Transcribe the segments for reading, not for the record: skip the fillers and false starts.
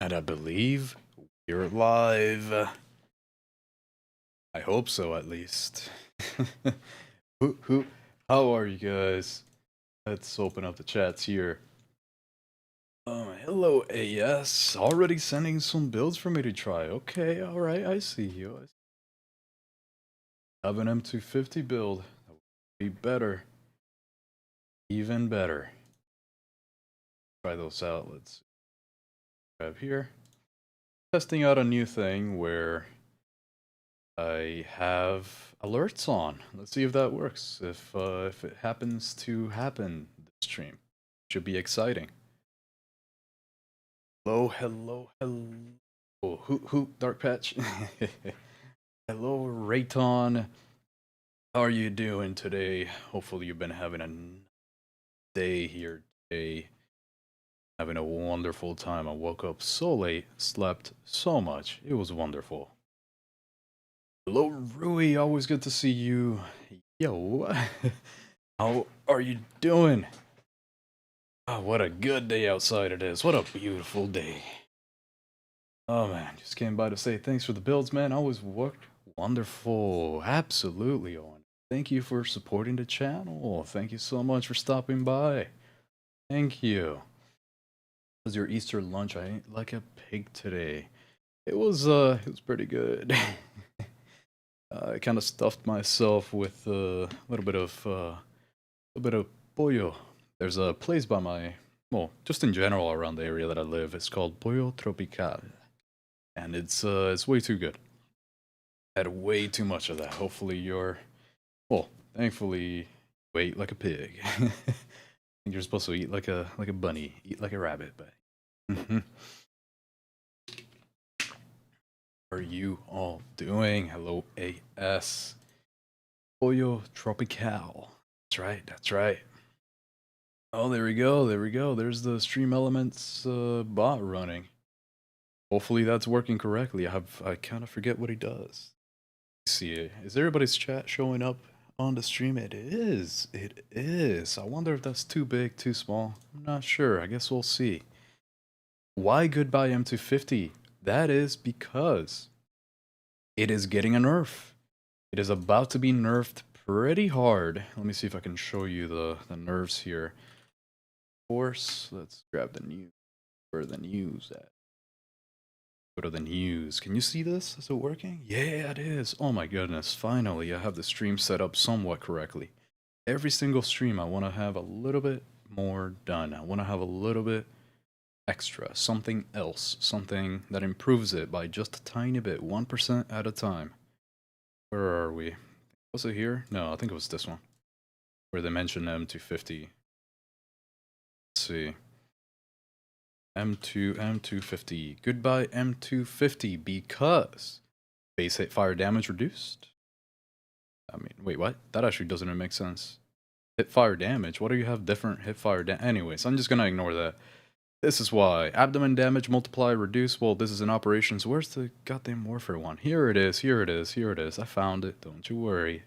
And I believe we're live. I hope so, at least. who, how are you guys? Let's open up the chats here. Hello, AS. Already sending some builds for me to try. Okay, alright, I see you. I have an M250 build. That would be better. Even better. Try those out. Let's grab here. Testing out a new thing where I have alerts on. Let's see if that works. If it happens to happen this stream, should be exciting. Hello. Oh, who, Dark Patch? Hello, Rayton. How are you doing today? Hopefully you've been having a day here today. Having a wonderful time. I woke up so late, slept so much. It was wonderful. Hello, Rui. Always good to see you. Yo, how are you doing? Oh, what a good day outside it is. What a beautiful day. Oh man, just came by to say thanks for the builds, man. Always worked wonderful. Absolutely, Owen. Thank you for supporting the channel. Thank you so much for stopping by. Thank you. How was your Easter lunch? I ate like a pig today. It was pretty good. I kind of stuffed myself with a little bit of pollo. There's a place by my, well, just in general around the area that I live. It's called Pollo Tropical, and it's way too good. Had way too much of that. Hopefully you're, well, thankfully you ate like a pig. I think you're supposed to eat like a bunny, eat like a rabbit, but. How are you all doing? Hello, AS. Pollo Tropical. That's right. Oh, there we go. There's the Stream Elements bot running. Hopefully that's working correctly. I kind of forget what he does. Let's see, is everybody's chat showing up on the stream? It is. It is. I wonder if that's too big, too small. I'm not sure. I guess we'll see. Why goodbye M250? That is because it is getting a nerf. It is about to be nerfed pretty hard. Let me see if I can show you the nerfs here. Of course, let's grab the news. Where are the news at? Go to the news. Can you see this? Is it working? Yeah, it is. Oh my goodness. Finally, I have the stream set up somewhat correctly. Every single stream, I want to have a little bit more done. I want to have a little bit extra, something else, something that improves it by just a tiny bit, 1% at a time. Where are we? Was it here? No, I think it was this one, where they mentioned M250. Let's see. M250. Goodbye M250 because base hit fire damage reduced. I mean, wait, what? That actually doesn't even make sense. Hit fire damage? What do you have different hit fire damage? Anyways, I'm just gonna ignore that. This is why. Abdomen damage multiply reduce. Well, this is in operations. Where's the goddamn warfare one? Here it is. I found it. Don't you worry.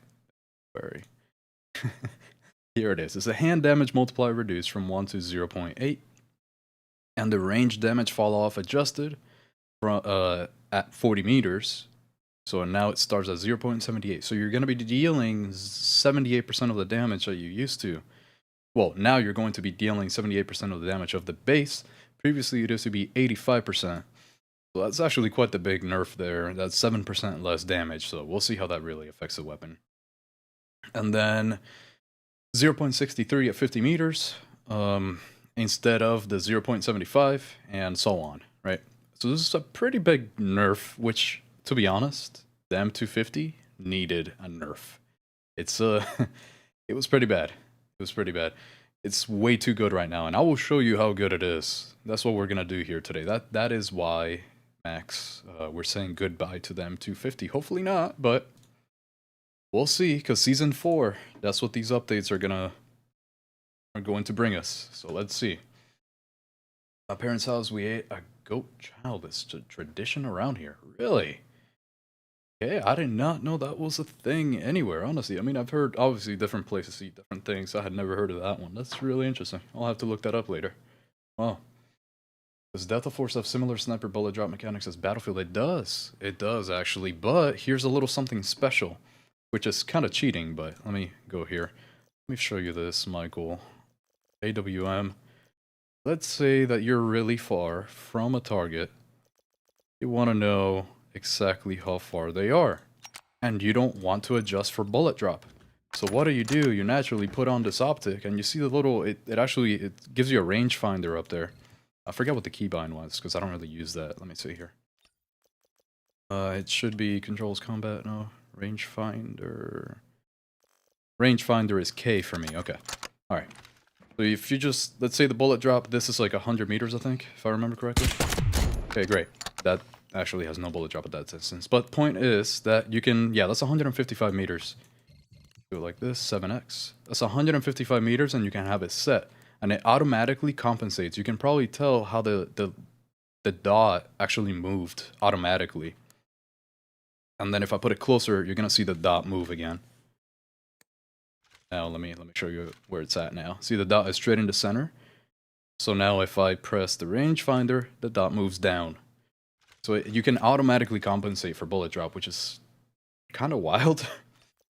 Here it is. It's a hand damage multiply reduced from 1 to 0.8. And the range damage fall off adjusted from at 40 meters. So now it starts at 0.78. So you're going to be dealing 78% of the damage that you used to. Well, now you're going to be dealing 78% of the damage of the base. Previously, it used to be 85%. So that's actually quite the big nerf there. That's 7% less damage, so we'll see how that really affects the weapon. And then 0.63 at 50 meters instead of the 0.75, and so on, right? So this is a pretty big nerf, which, to be honest, the M250 needed a nerf. It's it was pretty bad. It's way too good right now, and I will show you how good it is. That's what we're gonna do here today. That is why, Max, we're saying goodbye to the M250. Hopefully not, but we'll see. Because Season 4, that's what these updates are going to bring us. So let's see. My parents' house, we ate a goat child. It's a tradition around here. Really? Okay, I did not know that was a thing anywhere, honestly. I mean, I've heard, obviously, different places eat different things. I had never heard of that one. That's really interesting. I'll have to look that up later. Wow. Does Delta Force have similar sniper bullet drop mechanics as Battlefield? It does. It does, actually. But here's a little something special, which is kind of cheating, but let me go here. Let me show you this, Michael. AWM. Let's say that you're really far from a target. You want to know exactly how far they are. And you don't want to adjust for bullet drop. So what do? You naturally put on this optic, and you see the little, it gives you a rangefinder up there. I forget what the keybind was, because I don't really use that. Let me see here. It should be controls combat, no, rangefinder. Rangefinder is K for me, okay. Alright. So if you just, let's say the bullet drop, this is like 100 meters, I think, if I remember correctly. Okay, great. That actually has no bullet drop at that distance. But point is that you can, yeah, that's 155 meters. Do it like this, 7x. That's 155 meters, and you can have it set. And it automatically compensates. You can probably tell how the dot actually moved automatically. And then if I put it closer, you're gonna see the dot move again. Now let me show you where it's at now. See, the dot is straight in the center. So now if I press the rangefinder, the dot moves down. So you can automatically compensate for bullet drop, which is kind of wild.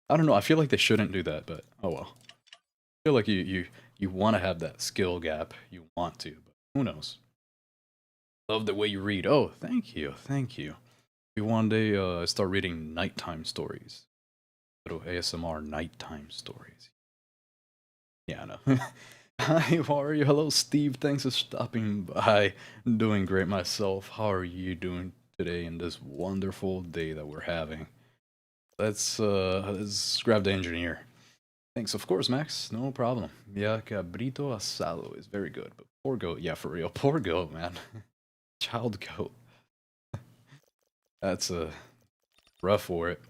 I don't know, I feel like they shouldn't do that, but oh well. I feel like you want to have that skill gap. You want to, but who knows? Love the way you read. Oh, thank you, thank you. Maybe one day start reading nighttime stories. Little ASMR nighttime stories. Yeah, I know. Hi, Wario. Hello, Steve. Thanks for stopping by. Doing great myself. How are you doing today in this wonderful day that we're having? Let's grab the engineer. Thanks, of course, Max. No problem. Yeah, cabrito asado is very good, but poor goat. Yeah, for real. Poor goat, man. Child goat. That's rough for it.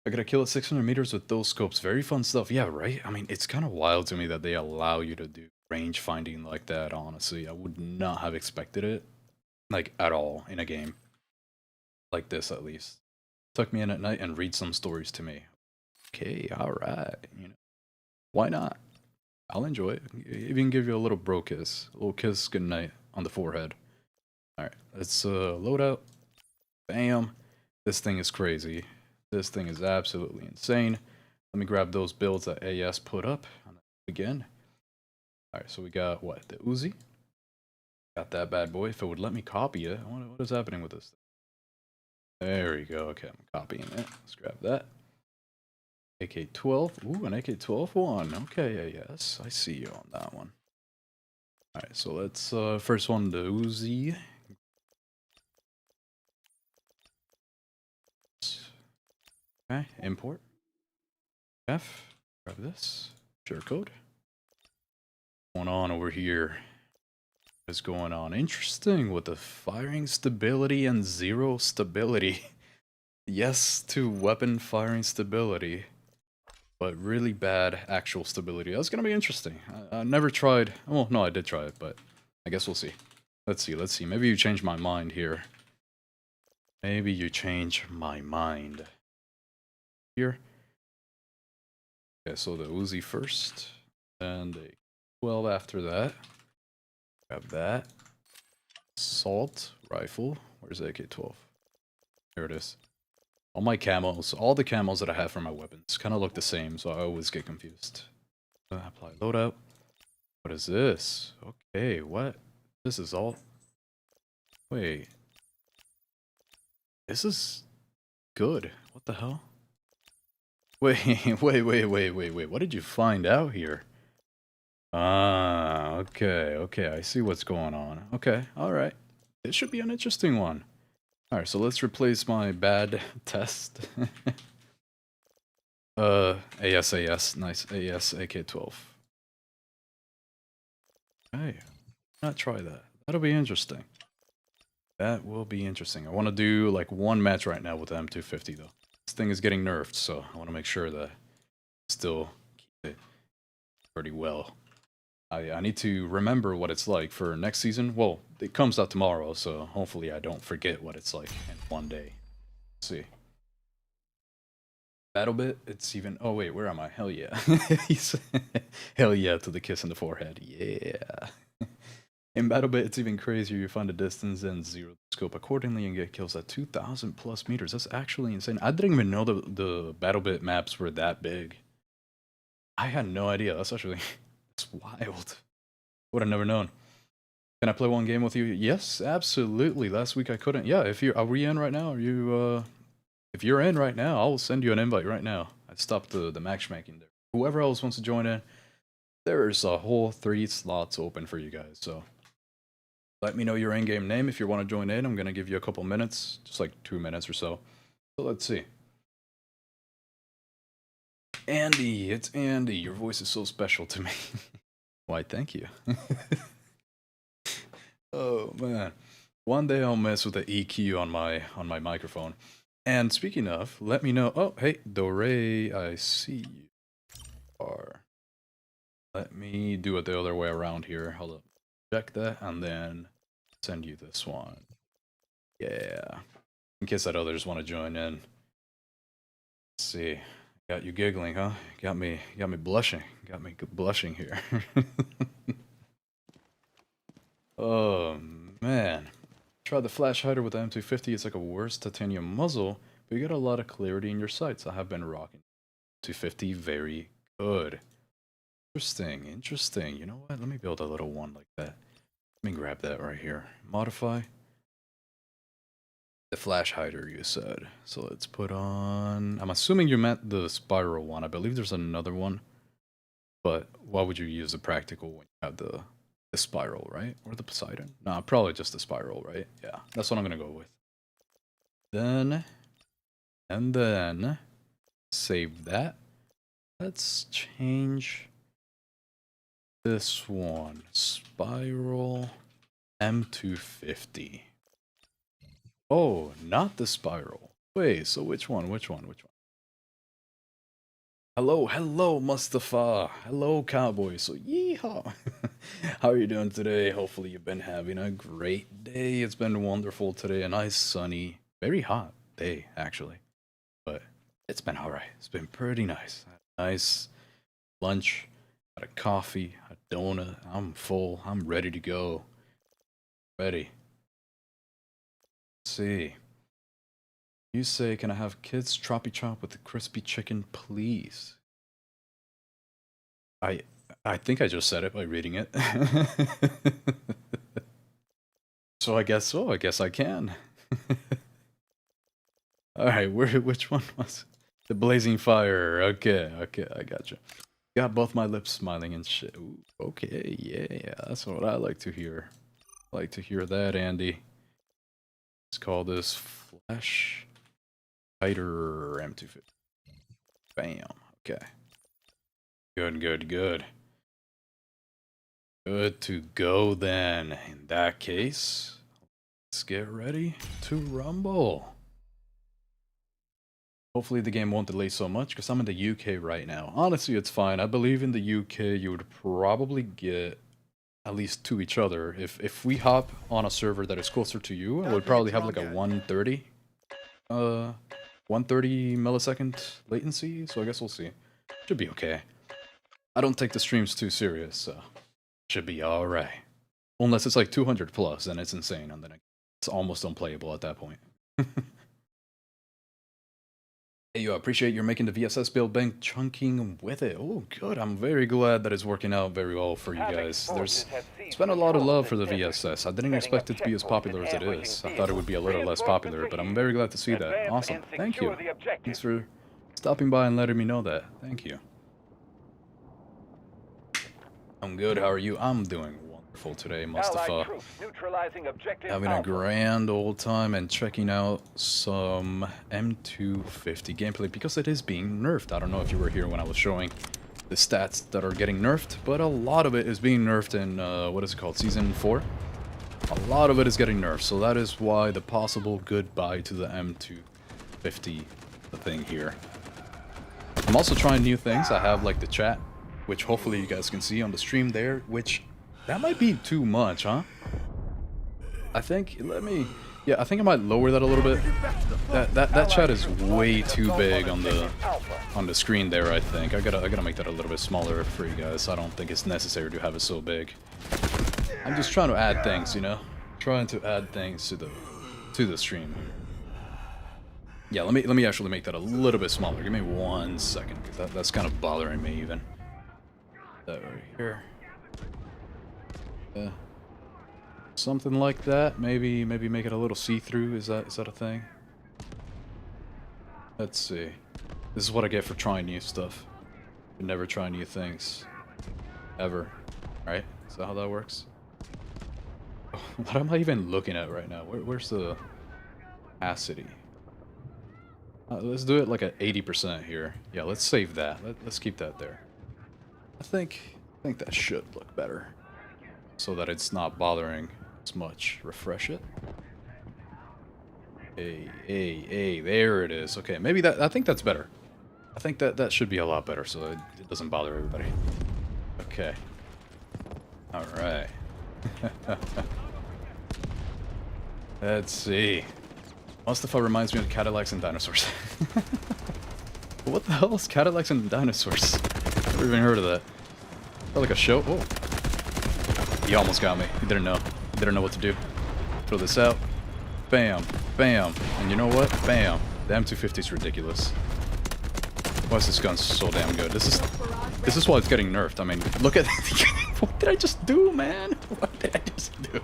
I gotta kill at 600 meters with those scopes. Very fun stuff. Yeah, right? I mean, it's kind of wild to me that they allow you to do range finding like that, honestly. I would not have expected it, like, at all in a game. Like this, at least. Tuck me in at night and read some stories to me. Okay, alright. You know, why not? I'll enjoy it. Even give you a little bro kiss. A little kiss goodnight on the forehead. Alright, let's load out. Bam. This thing is crazy. This thing is absolutely insane. Let me grab those builds that AS put up again. Alright, so we got what? The Uzi. Got that bad boy. If it would let me copy it. What is happening with this thing? There we go. Okay, I'm copying it. Let's grab that. AK-12. Ooh, an AK-12-1. Okay, yes. I see you on that one. Alright, so let's, first one, the Uzi. Okay, import. F. Grab this. Share code. What's going on over here? What is going on? Interesting with the firing stability and zero stability. Yes to weapon firing stability, but really bad actual stability. That's gonna be interesting. I never tried. Well, no, I did try it, but I guess we'll see. Let's see. Maybe you change my mind here. Maybe you change my mind. Here. Okay, so the Uzi first, and a 12 after that. Grab that. Assault rifle. Where's the AK-12? Here it is. All my camos, all the camos that I have for my weapons kind of look the same, so I always get confused. Apply loadout. What is this? Okay, what? This is all... Wait. This is good. What the hell? Wait. What did you find out here? Ah, okay. I see what's going on. Okay, alright. This should be an interesting one. Alright, so let's replace my bad test. AS, nice. AS, AK-12. Okay, not try that. That'll be interesting. That will be interesting. I want to do like one match right now with the M250 though. This thing is getting nerfed, so I want to make sure that I still keep it pretty well. I need to remember what it's like for next season. Well, it comes out tomorrow, so hopefully I don't forget what it's like in one day. Let's see. BattleBit, it's even... Oh, wait, where am I? Hell yeah. Hell yeah to the kiss in the forehead. Yeah. In BattleBit, it's even crazier. You find a distance and zero the scope accordingly and get kills at 2,000 plus meters. That's actually insane. I didn't even know the BattleBit maps were that big. I had no idea. That's actually it's wild. Would have never known. Can I play one game with you? Yes, absolutely. Last week I couldn't. Yeah, are we in right now? Are you if you're in right now, I'll send you an invite right now. I stopped the matchmaking there. Whoever else wants to join in, there's a whole 3 slots open for you guys. So let me know your in-game name if you want to join in. I'm gonna give you a couple minutes, just like 2 minutes or so. So let's see. Andy, it's Andy. Your voice is so special to me. Why, thank you. Oh man, one day I'll mess with the EQ on my microphone. And speaking of, let me know. Oh, hey, Dore, I see you are. Let me do it the other way around here. Hold up, check that, and then send you this one. Yeah, in case that others want to join in. Let's see. Got you giggling, huh? Got me blushing. Got me blushing here. Oh man. Try the flash hider with the M250. It's like a worse titanium muzzle, but you get a lot of clarity in your sights. I have been rocking 250, very good. Interesting, interesting. You know what? Let me build a little one like that. Let me grab that right here. Modify. The flash hider, you said. So let's put on... I'm assuming you meant the spiral one. I believe there's another one. But why would you use the practical when you have the spiral, right? Or the Poseidon? Nah, probably just the spiral, right? Yeah, that's what I'm gonna go with. Then... and then... save that. Let's change... this one. Spiral... M250. Oh, not the spiral. Wait, so which one? Hello, Mustafa. Hello, cowboy. So, yeehaw. How are you doing today? Hopefully you've been having a great day. It's been wonderful today. A nice, sunny, very hot day, actually. But it's been alright. It's been pretty nice. Nice lunch, got a coffee, a donut. I'm full. I'm ready to go. Ready. Let's see. You say, can I have kids choppy chop with the crispy chicken, please? I think I just said it by reading it. So I guess so. I guess I can. Alright, which one was it? The blazing fire. Okay, I gotcha. Got both my lips smiling and shit. Ooh, okay, yeah, that's what I like to hear. I like to hear that, Andy. Let's call this Flash Hider M250. Bam. Okay. Good. Good to go then. In that case, let's get ready to rumble. Hopefully the game won't delay so much because I'm in the UK right now. Honestly, it's fine. I believe in the UK you would probably get at least to each other. If we hop on a server that is closer to you, I would probably have like a 130 millisecond latency, so I guess we'll see. Should be okay. I don't take the streams too serious, so should be alright. Unless it's like 200 plus, then it's insane, and then it's almost unplayable at that point. Hey, yo, I appreciate you're making the VSS build bank chunking with it. Oh, good. I'm very glad that it's working out very well for you guys. It's been a lot of love for the VSS. I didn't expect it to be as popular as it is. I thought it would be a little less popular, but I'm very glad to see that. Awesome. Thank you. Thanks for stopping by and letting me know that. Thank you. I'm good. How are you? I'm doing wonderful today, Mustafa. Having a grand old time and checking out some M250 gameplay because it is being nerfed. I don't know if you were here when I was showing the stats that are getting nerfed, but a lot of it is being nerfed in, what is it called, Season 4? A lot of it is getting nerfed, so that is why the possible goodbye to the M250 thing here. I'm also trying new things. I have like the chat, which hopefully you guys can see on the stream there, which that might be too much, huh? I think, I think I might lower that a little bit. That chat is way too big on the screen there, I think. I gotta make that a little bit smaller for you guys. I don't think it's necessary to have it so big. I'm just trying to add things, you know? Trying to add things to the stream. Yeah, let me actually make that a little bit smaller. Give me 1 second, because that's kind of bothering me even. That right here. Yeah. Something like that. Maybe make it a little see-through. Is that a thing? Let's see. This is what I get for trying new stuff. You never try new things. Ever. Right? Is that how that works? What am I even looking at right now? Where's the opacity? Let's do it like at 80% here. Yeah, let's save that. Let's keep that there. I think that should look better, so that it's not bothering as much. Refresh it. Hey, there it is. Okay, maybe that. I think that's better. I think that should be a lot better, so it doesn't bother everybody. Okay. All right. Let's see. Mustafa reminds me of Cadillacs and dinosaurs. What the hell is Cadillacs and dinosaurs? Never even heard of that. Or like a show? Oh. He almost got me. He didn't know. He didn't know what to do. Throw this out. Bam. Bam. And you know what? Bam. The M250 is ridiculous. Why is this gun so damn good? This is why it's getting nerfed. I mean, look at what did I just do, man? What did I just do?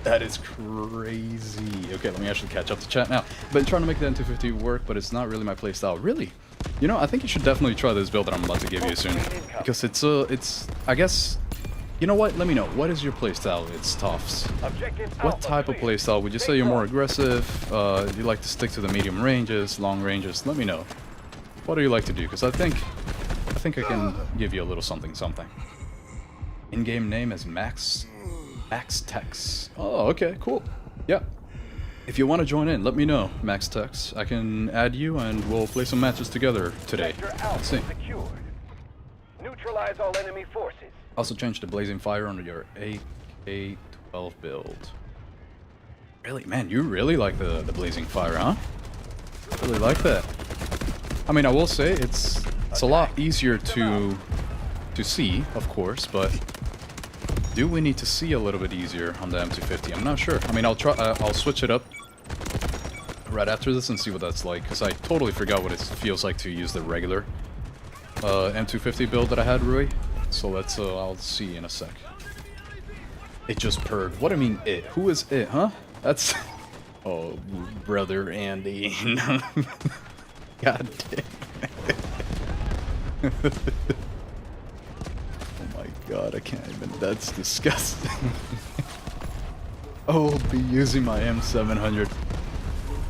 That is crazy. Okay, let me actually catch up to chat now. I've been trying to make the M250 work, but it's not really my playstyle. Really? You know, I think you should definitely try this build that I'm about to give you soon. Because it's I guess, you know what? Let me know. What is your playstyle? It's Toffs. What type of playstyle? Would you say you're more aggressive? You like to stick to the medium ranges, long ranges? Let me know. What do you like to do? Because I think I can give you a little something. In-game name is Max Tex. Oh, okay, cool. Yeah. If you want to join in, let me know, Max Tex. I can add you and we'll play some matches together today. Let's see. Neutralize all enemy forces. Also change the blazing fire under your AK-12 build. Really, man, you really like the blazing fire, huh? Really like that. I mean, I will say it's a lot easier to see, of course, but do we need to see a little bit easier on the M250? I'm not sure. I mean, I'll try. I'll switch it up right after this and see what that's like, because I totally forgot what it feels like to use the regular M250 build that I had, Rui. So let's. I'll see in a sec. It just purred. What do you mean it? Who is it? Huh? That's. Oh, brother Andy. God damn. God, I can't even. That's disgusting. Oh, be using my M700.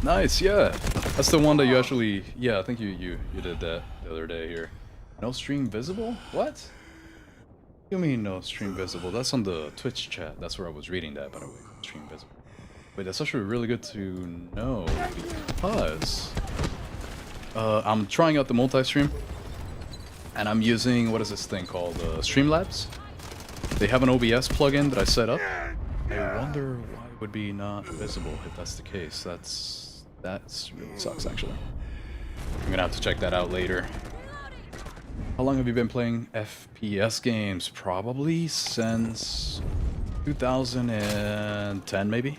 Nice, yeah. That's the one that you actually. Yeah, I think you did that the other day here. No stream visible? What? You mean no stream visible? That's on the Twitch chat. That's where I was reading that, by the way. Stream visible. Wait, that's actually really good to know because I'm trying out the Multistream. And I'm using, what is this thing called? Streamlabs. They have an OBS plugin that I set up. I wonder why it would be not visible if that's the case. That's really sucks, actually. I'm gonna have to check that out later. How long have you been playing FPS games? Probably since 2010, maybe?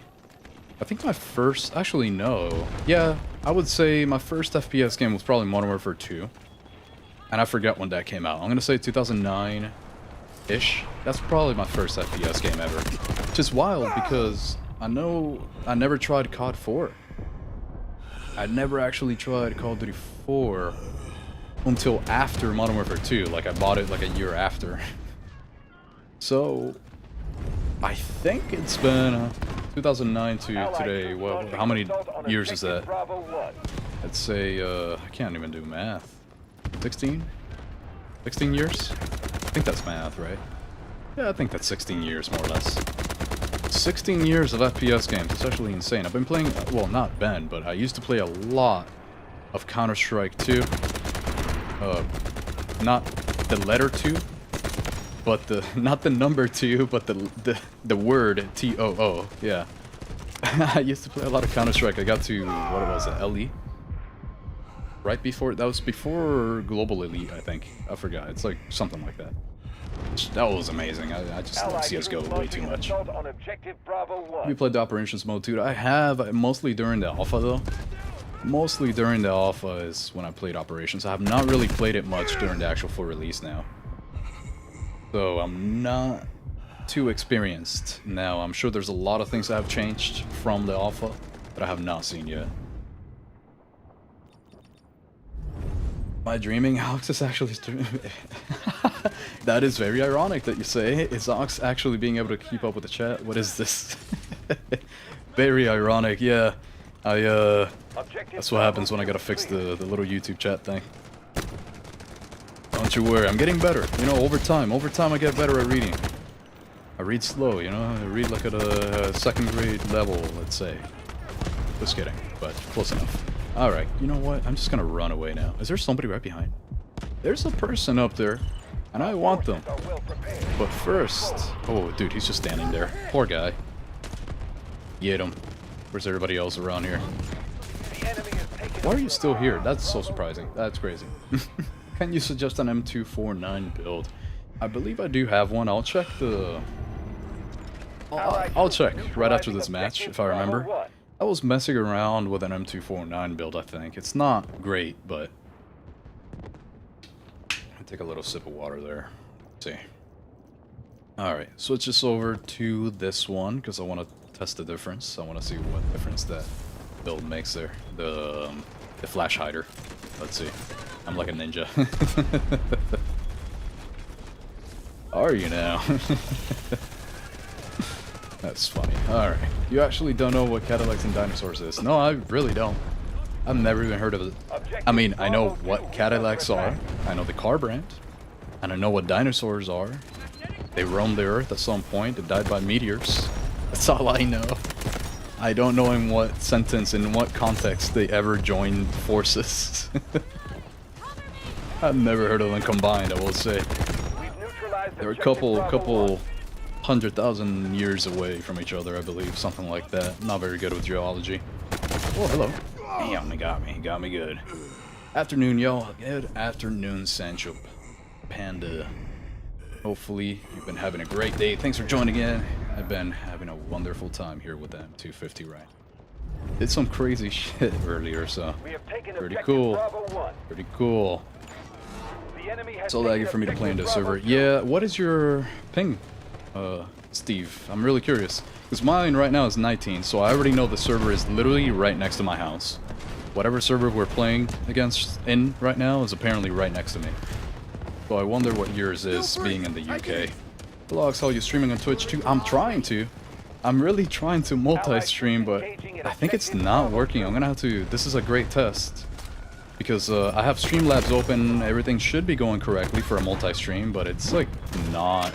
I think my first, actually no. Yeah, I would say my first FPS game was probably Modern Warfare 2. And I forgot when that came out. I'm gonna say 2009-ish. That's probably my first FPS game ever. Which is wild because I know I never tried COD 4. I never actually tried Call of Duty 4 until after Modern Warfare 2. Like, I bought it like a year after. So, I think it's been 2009 to today. Well, how many years is that? Let's say, I can't even do math. 16? 16 years? I think that's math, right? Yeah, I think that's 16 years, more or less. 16 years of FPS games. It's actually insane. I've been playing, well, not Ben, but I used to play a lot of Counter-Strike 2. Not the letter 2, but not the number 2, but the word T-O-O. Yeah. I used to play a lot of Counter-Strike. I got to, what was it, LE? Right before, that was before Global Elite, I think. I forgot. It's like something like that. That was amazing. I just love CSGO way too much. Have you played the operations mode too? I have, mostly during the alpha though. Mostly during the alpha is when I played operations. I have not really played it much during the actual full release now. So I'm not too experienced now. I'm sure there's a lot of things that have changed from the alpha that I have not seen yet. Am I dreaming? Alex is actually streaming. That is very ironic that you say. Is Alex actually being able to keep up with the chat? What is this? Very ironic, yeah. That's what happens when I gotta fix the little YouTube chat thing. Don't you worry, I'm getting better. You know, over time I get better at reading. I read slow, you know? I read like at a second grade level, let's say. Just kidding, but close enough. Alright, you know what? I'm just gonna run away now. Is there somebody right behind? There's a person up there, and I want them. But first... Oh, dude, he's just standing there. Poor guy. Get him. Where's everybody else around here? Why are you still here? That's so surprising. That's crazy. Can you suggest an M249 build? I believe I do have one. I'll check the... I'll check right after this match, if I remember. I was messing around with an M249 build, I think. It's not great, but... I'll take a little sip of water there. Let's see. Alright, switch this over to this one, because I want to test the difference. I want to see what difference that build makes there. The flash hider. Let's see. I'm like a ninja. Are you now? That's funny. Alright. You actually don't know what Cadillacs and dinosaurs is? No, I really don't. I've never even heard of it. I mean, I know what Cadillacs are. I know the car brand. And I know what dinosaurs are. They roamed the earth at some point and died by meteors. That's all I know. I don't know in what sentence, in what context they ever joined forces. I've never heard of them combined, I will say. They're a couple 100,000 years away from each other, I believe, something like that. Not very good with geology. Oh, hello. Damn, he got me. He got me good. Afternoon, y'all. Good afternoon, Sancho Panda. Hopefully, you've been having a great day. Thanks for joining in. I've been having a wonderful time here with the M250, right? Did some crazy shit earlier, so pretty cool. Pretty cool. It's so laggy for me to play in the server. Yeah, what is your ping, Steve? I'm really curious. Because mine right now is 19, so I already know the server is literally right next to my house. Whatever server we're playing against in right now is apparently right next to me. So I wonder what yours is, being in the UK. Hello, Alex, how are you streaming on Twitch too? I'm trying to. I'm really trying to multi-stream, but I think it's not working. I'm gonna have to... This is a great test. Because I have Streamlabs open, everything should be going correctly for a multi-stream, but it's like not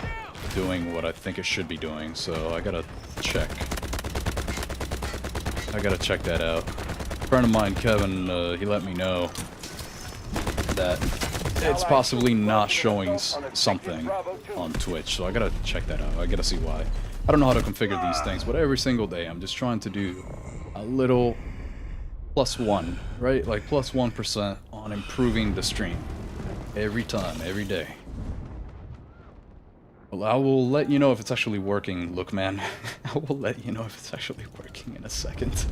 doing what I think it should be doing, so I gotta check. I gotta check that out. A friend of mine, Kevin, he let me know that it's possibly not showing something on Twitch, so I gotta check that out. I gotta see why. I don't know how to configure these things, but every single day I'm just trying to do a little +1, right? Like +1% on improving the stream. Every time, every day. Well, I will let you know if it's actually working, look man. I will let you know if it's actually working in a second.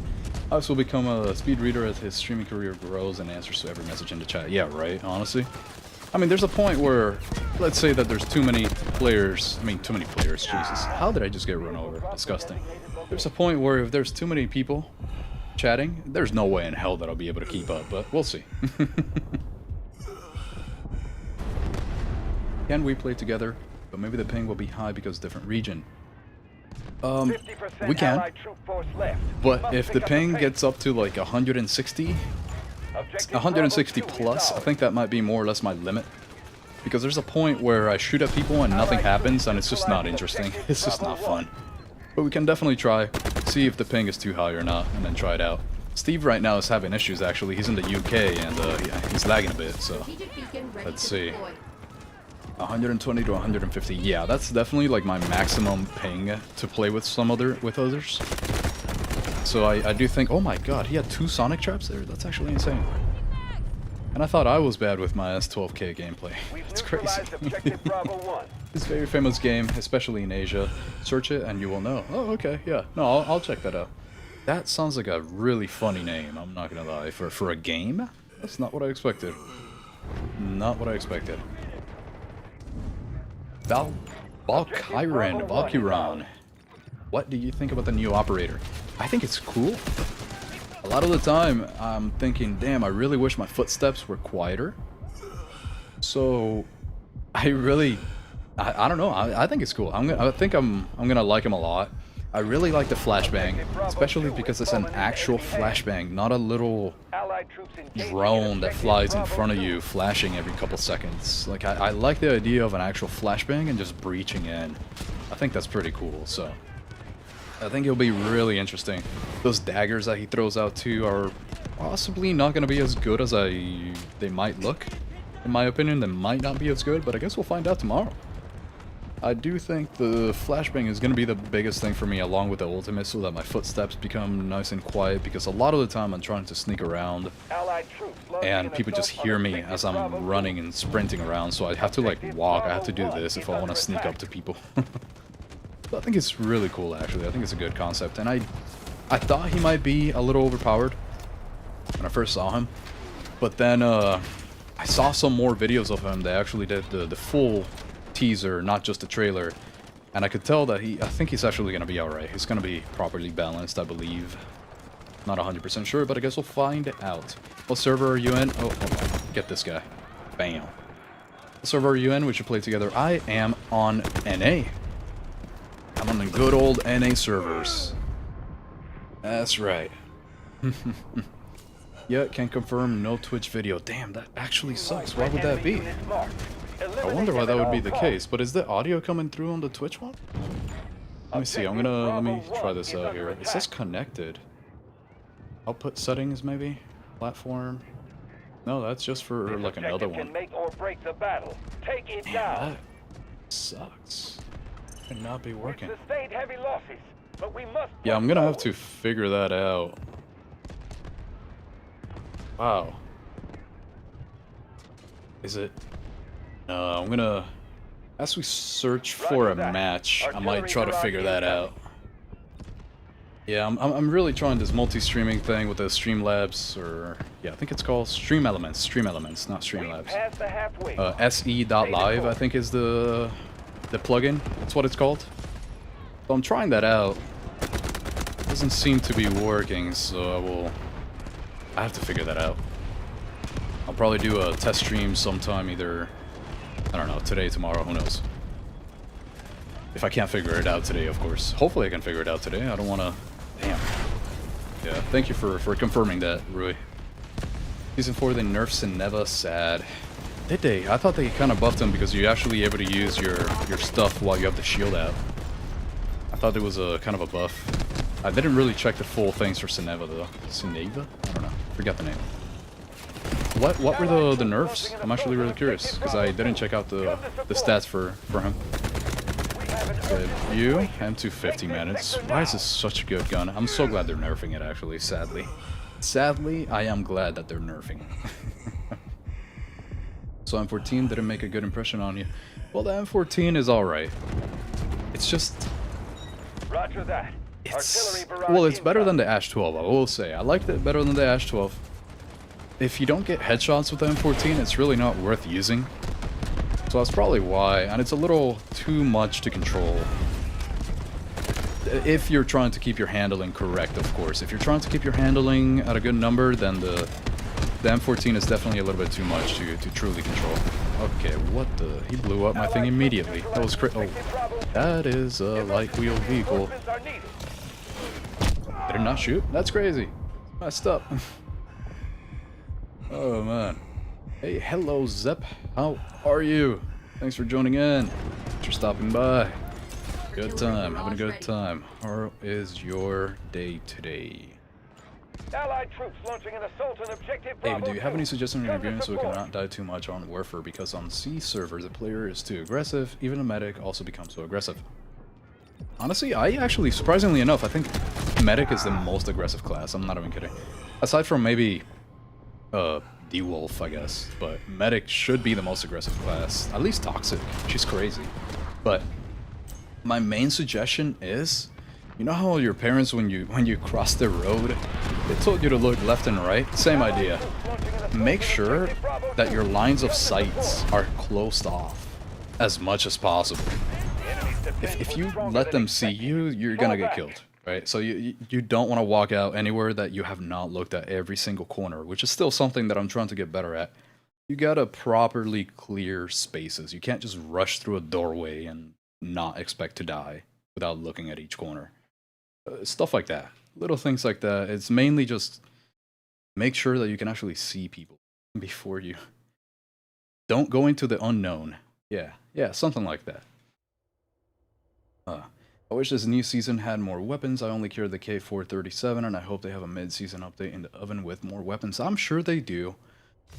Alex will become a speed reader as his streaming career grows and answers to every message in the chat. Yeah, right, honestly. I mean, there's a point where, let's say that there's too many players. I mean, too many players, Jesus. How did I just get run over? Disgusting. There's a point where if there's too many people chatting, there's no way in hell that I'll be able to keep up, but we'll see. Can we play together? But maybe the ping will be high because different region. We can. But if the ping gets up to like 160 plus, I think that might be more or less my limit. Because there's a point where I shoot at people and nothing happens and it's just not interesting. It's just not fun. But we can definitely try, see if the ping is too high or not, and then try it out. Steve right now is having issues actually. He's in the UK and yeah, he's lagging a bit, so let's see. 120 to 150. Yeah, that's definitely like my maximum ping to play with others. So I do think, oh my god, he had 2 sonic traps there. That's actually insane. And I thought I was bad with my S12K gameplay. It's crazy. It's a very famous game, especially in Asia. Search it and you will know. Oh, okay, yeah. No, I'll check that out. That sounds like a really funny name, I'm not gonna lie. For a game? That's not what I expected. Not what I expected. Valkyran. What do you think about the new operator? I think it's cool. A lot of the time, I'm thinking, damn, I really wish my footsteps were quieter. So, I don't know. I think it's cool. I think I'm gonna like him a lot. I really like the flashbang, especially because it's an actual flashbang, not a little drone that flies in front of you, flashing every couple seconds. Like, I like the idea of an actual flashbang and just breaching in. I think that's pretty cool, so I think it'll be really interesting. Those daggers that he throws out too are possibly not going to be as good as they might look. In my opinion, they might not be as good, but I guess we'll find out tomorrow. I do think the flashbang is going to be the biggest thing for me, along with the ultimate, so that my footsteps become nice and quiet, because a lot of the time I'm trying to sneak around and people just hear me as I'm running and sprinting around, so I have to like walk. I have to do this if I want to sneak up to people. So I think it's really cool, actually. I think it's a good concept, and I thought he might be a little overpowered when I first saw him, but then I saw some more videos of him. They actually did the full teaser, not just the trailer, and I could tell that I think he's actually going to be alright. He's going to be properly balanced, I believe. Not 100% sure, but I guess we'll find out. What server are you in? Oh, hold on. Get this guy. Bam. What server are you in? We should play together. I am on NA. I'm on the good old NA servers. That's right. Yeah, can confirm no Twitch video. Damn, that actually sucks. Why would that be? I wonder why that would be the case, but is the audio coming through on the Twitch one? Let me see, let me try this out here. It says connected. Output settings, maybe? Platform? No, that's just for like another one. Damn, that sucks. Could not be working. Yeah, I'm gonna have to figure that out. Wow. Is it? I'm gonna, as we search for a match, I might try to figure that out. Yeah, I'm really trying this multi-streaming thing with the Streamlabs, or yeah, I think it's called Stream Elements, not Streamlabs. Se.live, I think, is the plugin. That's what it's called. So I'm trying that out. Doesn't seem to be working, so I have to figure that out. I'll probably do a test stream sometime, either, I don't know, today, tomorrow, who knows. If I can't figure it out today, of course. Hopefully I can figure it out today. I don't want to... Damn. Yeah, thank you for confirming that, Rui. Season 4, they nerfed Sineva. Sad. Did they? I thought they kind of buffed him because you're actually able to use your stuff while you have the shield out. I thought it was a kind of a buff. I didn't really check the full things for Sineva, though. Sineva? I don't know. Forgot the name. What were the nerfs? I'm actually really curious, because I didn't check out the stats for him. You, M250, man. Why is this such a good gun? I'm so glad they're nerfing it, actually, sadly. Sadly, I am glad that they're nerfing it. So M14 didn't make a good impression on you. Well, the M14 is alright. It's just... Roger that. Well, it's better than the Ash 12, I will say. I liked it better than the Ash 12. If you don't get headshots with the M14, it's really not worth using. So that's probably why, and it's a little too much to control. If you're trying to keep your handling correct, of course. If you're trying to keep your handling at a good number, then the M14 is definitely a little bit too much to truly control. Okay, what the... He blew up my thing immediately. That was oh, that is a light wheel vehicle. Did it not shoot? That's crazy. Messed up. Oh, man. Hey, hello, Zep. How are you? Thanks for joining in. Thanks for stopping by. Good time. Having a good time. How is your day today? Allied troops launching an assault on objective Hey, do you have any suggestions on your game so we cannot die too much on Warfare? Because on C servers, the player is too aggressive. Even a medic also becomes so aggressive. Honestly, I actually, surprisingly enough, I think medic is the most aggressive class. I'm not even kidding. Aside from maybe the wolf, I guess. But medic should be the most aggressive class. At least toxic. She's crazy. But my main suggestion is, you know how your parents, when you cross the road, they told you to look left and right? Same idea. Make sure that your lines of sights are closed off as much as possible. If you let them see you, you're gonna get killed, right? So you don't want to walk out anywhere that you have not looked at every single corner, which is still something that I'm trying to get better at. You gotta properly clear spaces. You can't just rush through a doorway and not expect to die without looking at each corner. Stuff like that. Little things like that. It's mainly just make sure that you can actually see people before you... Don't go into the unknown. Yeah, something like that. I wish this new season had more weapons. I only carry the K437, and I hope they have a mid-season update in the oven with more weapons. I'm sure they do.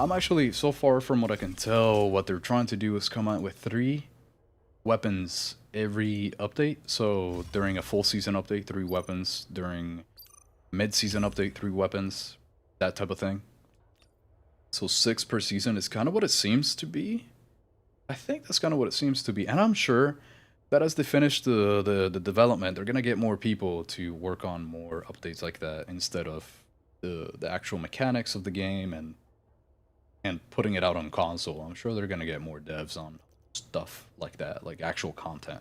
I'm actually, so far from what I can tell, what they're trying to do is come out with 3 weapons every update. So during a full season update, 3 weapons. During mid-season update, 3 weapons. That type of thing. So 6 per season is kind of what it seems to be. I think that's kind of what it seems to be. And I'm sure that as they finish the development, they're going to get more people to work on more updates like that instead of the actual mechanics of the game and putting it out on console. I'm sure they're going to get more devs on stuff like that, like actual content.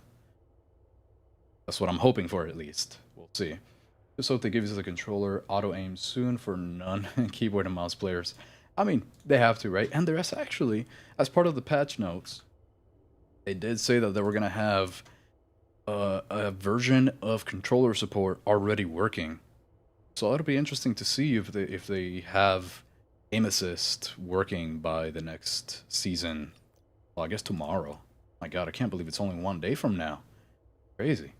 That's what I'm hoping for, at least. We'll see. Just hope they give us a controller auto-aim soon for non-keyboard and mouse players. I mean, they have to, right? And there's actually, as part of the patch notes, they did say that they were going to have a version of controller support already working. So it'll be interesting to see if they have aim assist working by the next season. Well, I guess tomorrow. My god, I can't believe it's only 1 day from now. Crazy.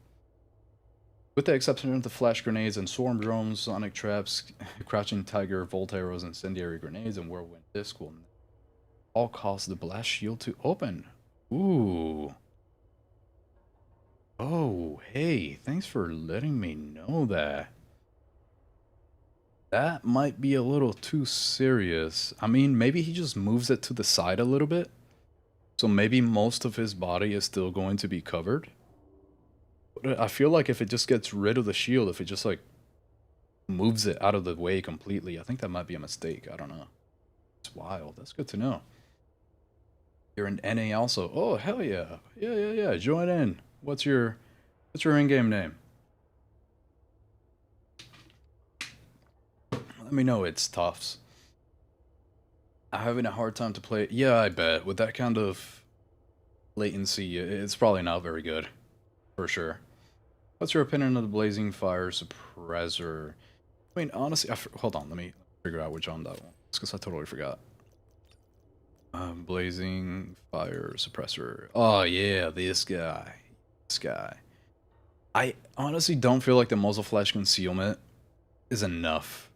With the exception of the flash grenades and swarm drones, sonic traps, crouching tiger, volt arrows, incendiary grenades, and whirlwind disc will all cause the blast shield to open. Ooh. Oh, hey, thanks for letting me know that. That might be a little too serious. I mean, maybe he just moves it to the side a little bit. So maybe most of his body is still going to be covered. But I feel like if it just gets rid of the shield, if it just like moves it out of the way completely, I think that might be a mistake. I don't know. It's wild. That's good to know. You're an NA also. Oh, hell yeah. Yeah. Join in. What's your in-game name? Let me know. It's Tufts. I'm having a hard time to play. Yeah, I bet. With that kind of latency, it's probably not very good. For sure. What's your opinion of the Blazing Fire Suppressor? I mean, honestly, hold on. Let me figure out which on that one. It's because I totally forgot. Blazing Fire Suppressor. Oh, yeah, this guy. This guy. I honestly don't feel like the muzzle flash concealment is enough.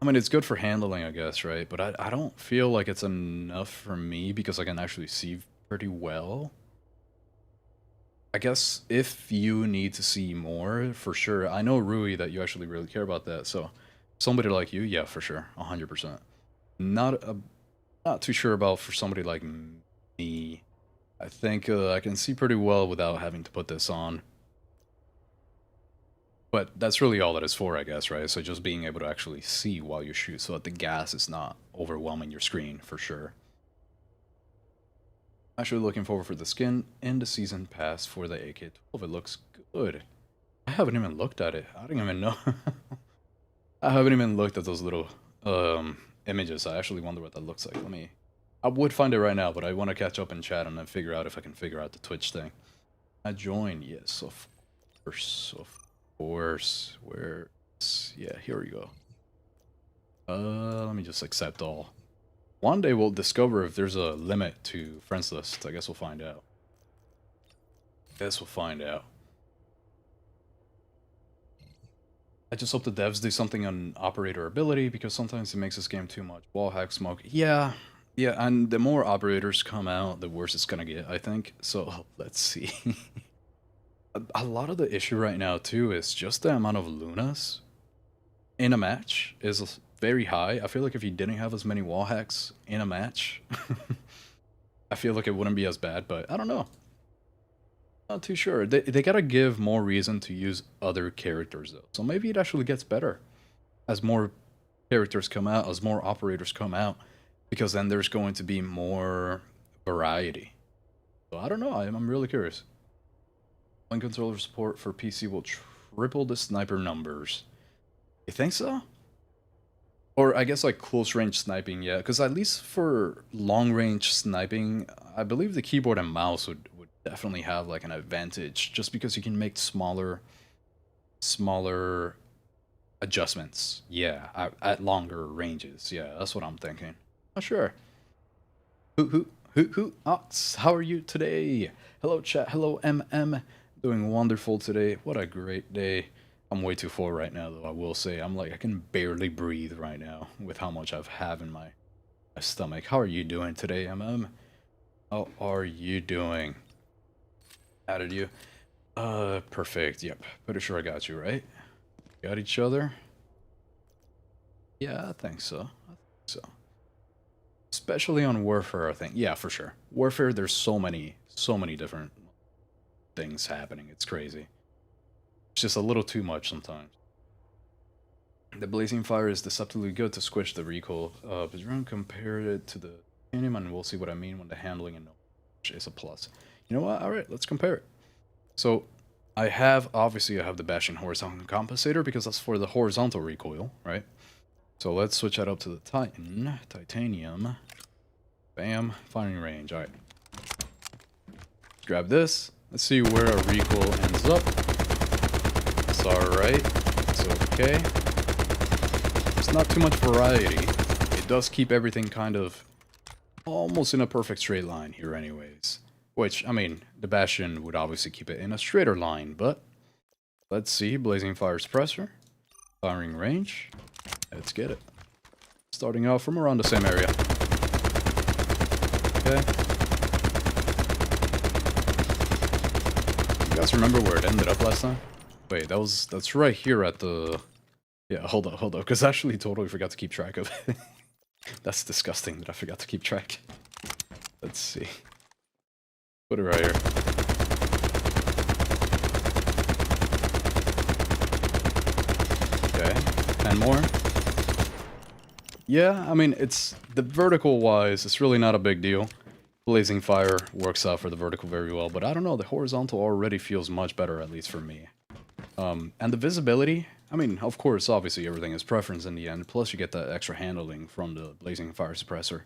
I mean, it's good for handling, I guess, right? But I don't feel like it's enough for me because I can actually see pretty well. I guess if you need to see more, for sure. I know, Rui, that you actually really care about that. So somebody like you, yeah, for sure. 100%. Not too sure about for somebody like me. I think I can see pretty well without having to put this on. But that's really all that it's for, I guess, right? So just being able to actually see while you shoot so that the gas is not overwhelming your screen, for sure. Actually looking forward for the skin in the season pass for the AK-12. It looks good. I haven't even looked at it. I don't even know. I haven't even looked at those little images. I actually wonder what that looks like. I would find it right now, but I want to catch up in chat and then figure out if I can figure out the Twitch thing. I join. Yes, of course. Of course. Where? Yeah, here we go. Let me just accept all. One day we'll discover if there's a limit to friends list. I guess we'll find out. I just hope the devs do something on operator ability, because sometimes it makes this game too much. Wall hack smoke. Yeah, and the more operators come out, the worse it's gonna get, I think. So, let's see. A lot of the issue right now, too, is just the amount of Lunas in a match is very high. I feel like if you didn't have as many wall hacks in a match, I feel like it wouldn't be as bad, but I don't know. Not too sure. They gotta give more reason to use other characters, though. So maybe it actually gets better as more characters come out, as more operators come out, because then there's going to be more variety. So I don't know. I'm really curious. One controller support for PC will triple the sniper numbers. You think so? Or I guess like close range sniping, yeah. Because at least for long range sniping, I believe the keyboard and mouse would definitely have like an advantage, just because you can make smaller adjustments. Yeah, at longer ranges. Yeah, that's what I'm thinking. Oh, sure. Ox, how are you today? Hello, chat. Hello, MM. Doing wonderful today. What a great day. I'm way too full right now, though, I will say. I'm like, I can barely breathe right now with how much I've have in my stomach. How are you doing today, MM? How are you doing? Added you. Perfect. Yep. Pretty sure I got you, right? Got each other? Yeah, I think so. Especially on Warfare, I think. Yeah, for sure. Warfare, there's so many different things happening. It's crazy. It's just a little too much sometimes. The Blazing Fire is deceptively good to squish the recoil. But you're going to compare it to the Titanium, and we'll see what I mean when the handling and is a plus. You know what? Alright, let's compare it. So, obviously I have the bashing horizontal compensator, because that's for the horizontal recoil, right? So let's switch that up to the Titanium. Bam, firing range, alright. Grab this. Let's see where our recoil ends up. It's alright. It's okay. There's not too much variety. It does keep everything kind of almost in a perfect straight line here anyways. Which, I mean, the Bastion would obviously keep it in a straighter line, but let's see. Blazing Fire Suppressor. Firing range. Let's get it. Starting off from around the same area. Okay. You guys remember where it ended up last time? Wait, that's right here at the... Yeah, hold up, because I actually totally forgot to keep track of it. That's disgusting that I forgot to keep track. Let's see. Put it right here. Okay, 10 more. Yeah, I mean, it's the vertical wise, it's really not a big deal. Blazing Fire works out for the vertical very well, but I don't know, the horizontal already feels much better, at least for me. And the visibility, I mean, of course, obviously everything is preference in the end, plus you get that extra handling from the Blazing Fire Suppressor.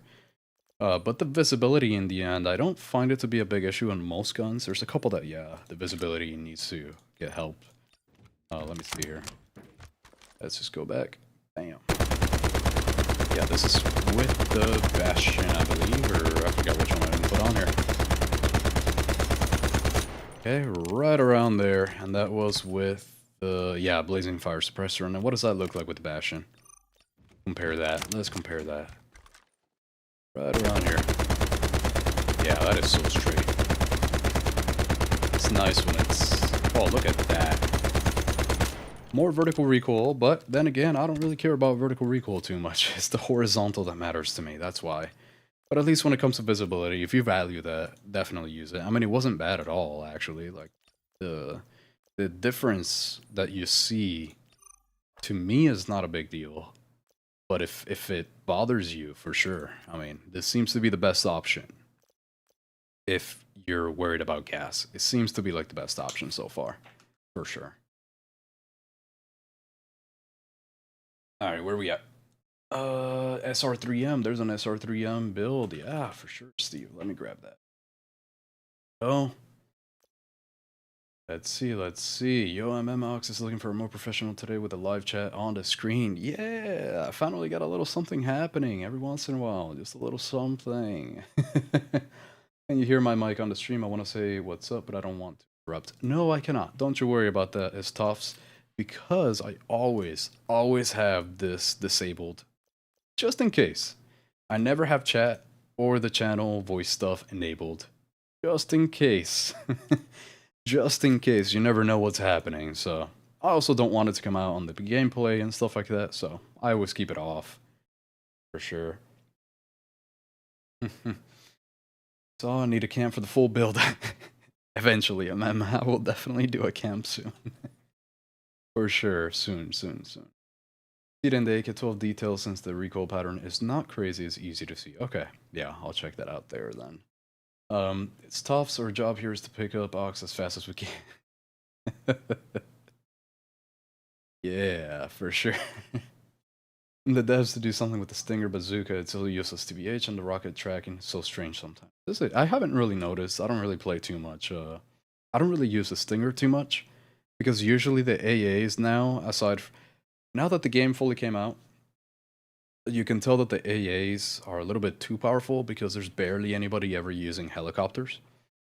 But the visibility in the end, I don't find it to be a big issue on most guns. There's a couple that, yeah, the visibility needs to get help. Let me see here. Let's just go back. Bam. Yeah, this is with the Bastion, I believe, or I forgot which one I didn't put on here. Okay, right around there, and that was with the, yeah, Blazing Fire Suppressor. And what does that look like with the Bastion? Compare that. Let's compare that. Right around here. Yeah, that is so straight. It's nice when it's... Oh, look at that. More vertical recoil, but then again, I don't really care about vertical recoil too much. It's the horizontal that matters to me, that's why. But at least when it comes to visibility, if you value that, definitely use it. I mean, it wasn't bad at all, actually. Like, the difference that you see, to me, is not a big deal. But if it bothers you, for sure, I mean, this seems to be the best option. If you're worried about gas, it seems to be like the best option so far, for sure. Alright, where are we at? SR3M, there's an SR3M build, yeah, for sure, Steve. Let me grab that. Oh. Let's see. Yo, MMOX is looking for a more professional today with a live chat on the screen. Yeah, I finally got a little something happening every once in a while. Just a little something. And you hear my mic on the stream, I want to say what's up, but I don't want to interrupt. No, I cannot. Don't you worry about that, it's Tufts, because I always have this disabled. Just in case. I never have chat or the channel voice stuff enabled. Just in case. Just in case, you never know what's happening, so I also don't want it to come out on the gameplay and stuff like that, so I always keep it off. For sure. So I need a cam for the full build. Eventually, I will definitely do a cam soon. For sure, soon. See it in the AK-12 detail since the recoil pattern is not crazy, it's easy to see. Okay, yeah, I'll check that out there then. It's tough, so our job here is to pick up Ox as fast as we can. Yeah, for sure. The devs to do something with the Stinger bazooka, it's still useless TBH, and the rocket tracking is so strange sometimes. I haven't really noticed, I don't really play too much. I don't really use the Stinger too much, because usually the AAs now, now that the game fully came out, you can tell that the AAs are a little bit too powerful because there's barely anybody ever using helicopters,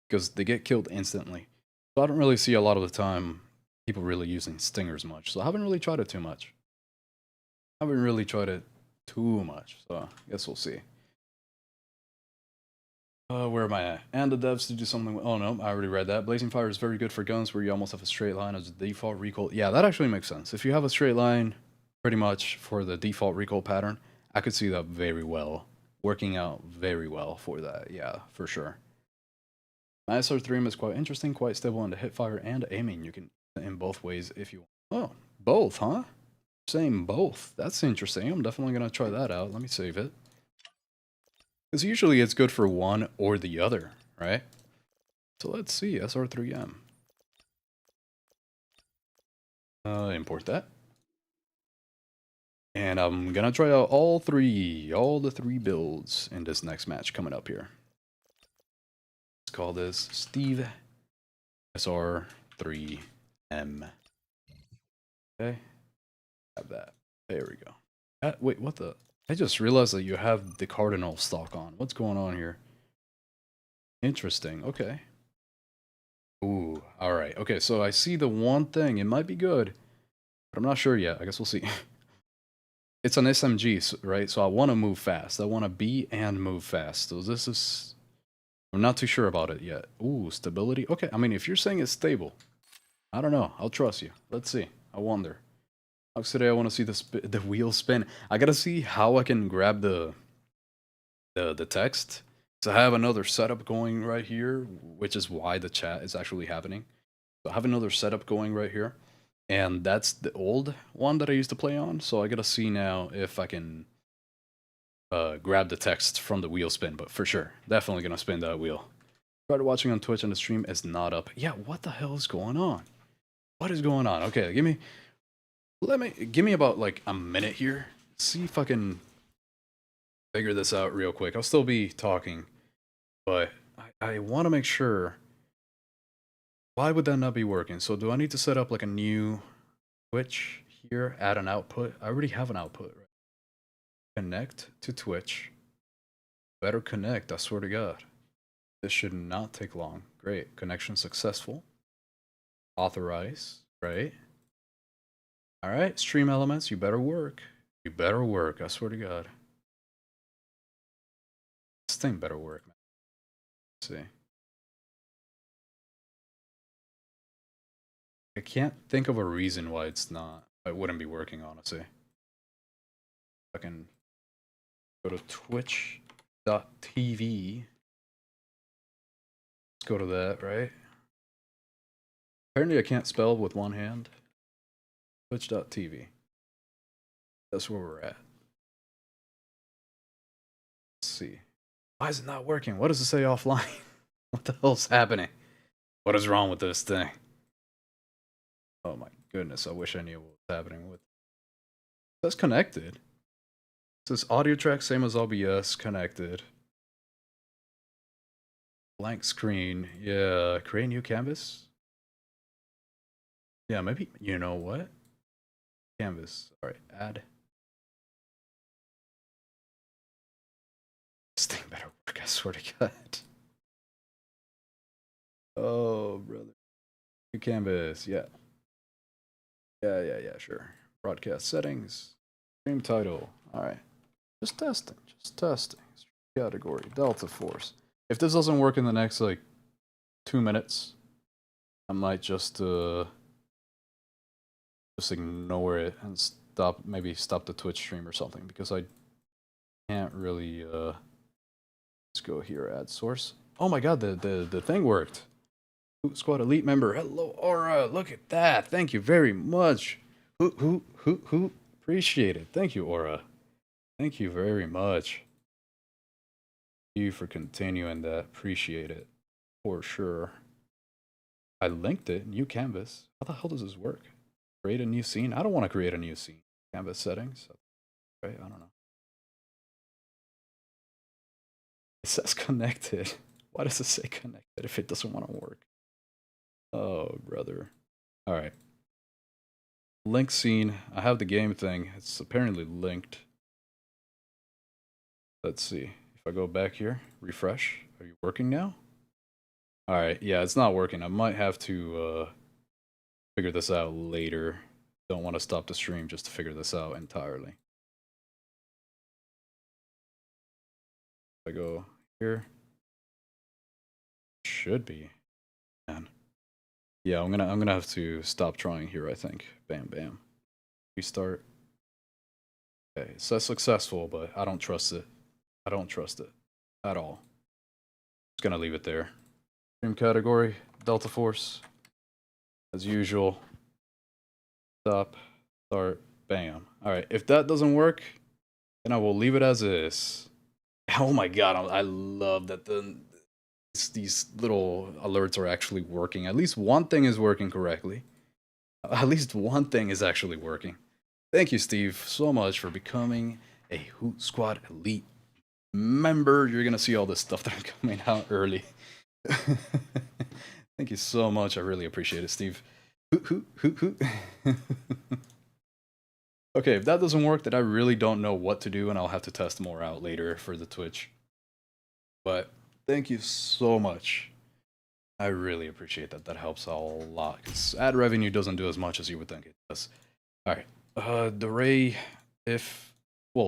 because they get killed instantly. So I don't really see a lot of the time people really using Stingers much, so I haven't really tried it too much. So I guess we'll see. Where am I at? And the devs to do something with, oh no, I already read that. Blazing Fire is very good for guns where you almost have a straight line as a default recoil. Yeah, that actually makes sense. If you have a straight line, pretty much for the default recoil pattern, I could see that very well. Working out very well for that, yeah, for sure. My SR3 is quite interesting, quite stable in the hipfire and aiming. You can in both ways if you want. Oh, both, huh? Saying both. That's interesting. I'm definitely gonna try that out. Let me save it. Because usually it's good for one or the other, right? So let's see, SR3M. Import that. And I'm gonna try out all the three builds in this next match coming up here. Let's call this Steve SR3M. Okay. Have that. There we go. Wait, what the? I just realized that you have the Cardinal stock on. What's going on here? Interesting. Okay. Ooh, alright. Okay, so I see the one thing. It might be good, but I'm not sure yet. I guess we'll see. It's an SMG, right? So I want to move fast. I want to be and move fast. So this is... I'm not too sure about it yet. Ooh, stability. Okay, I mean, if you're saying it's stable, I don't know. I'll trust you. Let's see. I wonder. Today I want to see the wheel spin. I gotta see how I can grab the text. So I have another setup going right here, which is why the chat is actually happening. So I have another setup going right here, and that's the old one that I used to play on. So I gotta see now if I can grab the text from the wheel spin. But for sure, definitely gonna spin that wheel. Started watching on Twitch and the stream is not up. Yeah, what the hell is going on? What is going on? Okay, give me about like a minute here. See if I can figure this out real quick. I'll still be talking, but I want to make sure. Why would that not be working? So do I need to set up like a new Twitch here? Add an output. I already have an output. Right? Connect to Twitch. Better connect. I swear to God. This should not take long. Great. Connection successful. Authorize. Right. Alright, stream elements, you better work. You better work, I swear to God. This thing better work, man. Let's see. I can't think of a reason why it wouldn't be working, honestly. I can go to twitch.tv. Let's go to that, right? Apparently I can't spell with one hand. Twitch.tv. That's where we're at. Let's see. Why is it not working? What does it say offline? What the hell's happening? What is wrong with this thing? Oh my goodness, I wish I knew what was happening with it. That's connected. It says audio track, same as OBS, connected. Blank screen. Yeah, create new canvas. Yeah, maybe, you know what? Canvas. Alright, add. This thing better work, I swear to God. Oh, brother. New canvas, yeah. Yeah, sure. Broadcast settings. Stream title. Alright. Just testing. Category. Delta Force. If this doesn't work in the next, like, 2 minutes, I might just, just ignore it and stop, maybe stop the Twitch stream or something, because I can't really, let's go here, add source. Oh my god, the thing worked. Squad Elite member, hello Aura, look at that, thank you very much. Who, appreciate it, thank you Aura. Thank you very much. Thank you for continuing that, appreciate it, for sure. I linked it, new canvas. How the hell does this work? Create a new scene? I don't want to create a new scene. Canvas settings, right? I don't know. It says connected. Why does it say connected if it doesn't want to work? Oh, brother. All right. Link scene. I have the game thing. It's apparently linked. Let's see. If I go back here, refresh. Are you working now? All right. Yeah, it's not working. I might have to figure this out later. Don't want to stop the stream just to figure this out entirely. If I go here, should be. Man. Yeah, I'm gonna have to stop trying here, I think. Bam, bam. Restart. Okay, it says successful, but I don't trust it. I don't trust it at all. Just gonna leave it there. Stream category, Delta Force. As usual. Stop, start, bam. Alright, if that doesn't work, then I will leave it as is. Oh my god, I love that these little alerts are actually working. At least one thing is working correctly. At least one thing is actually working. Thank you, Steve, so much for becoming a Hoot Squad Elite member. You're gonna see all this stuff that I'm coming out early. Thank you so much. I really appreciate it, Steve. Hoot. Okay, if that doesn't work, then I really don't know what to do, and I'll have to test more out later for the Twitch. But thank you so much. I really appreciate that. That helps a lot, because ad revenue doesn't do as much as you would think it does. Alright, DeRay,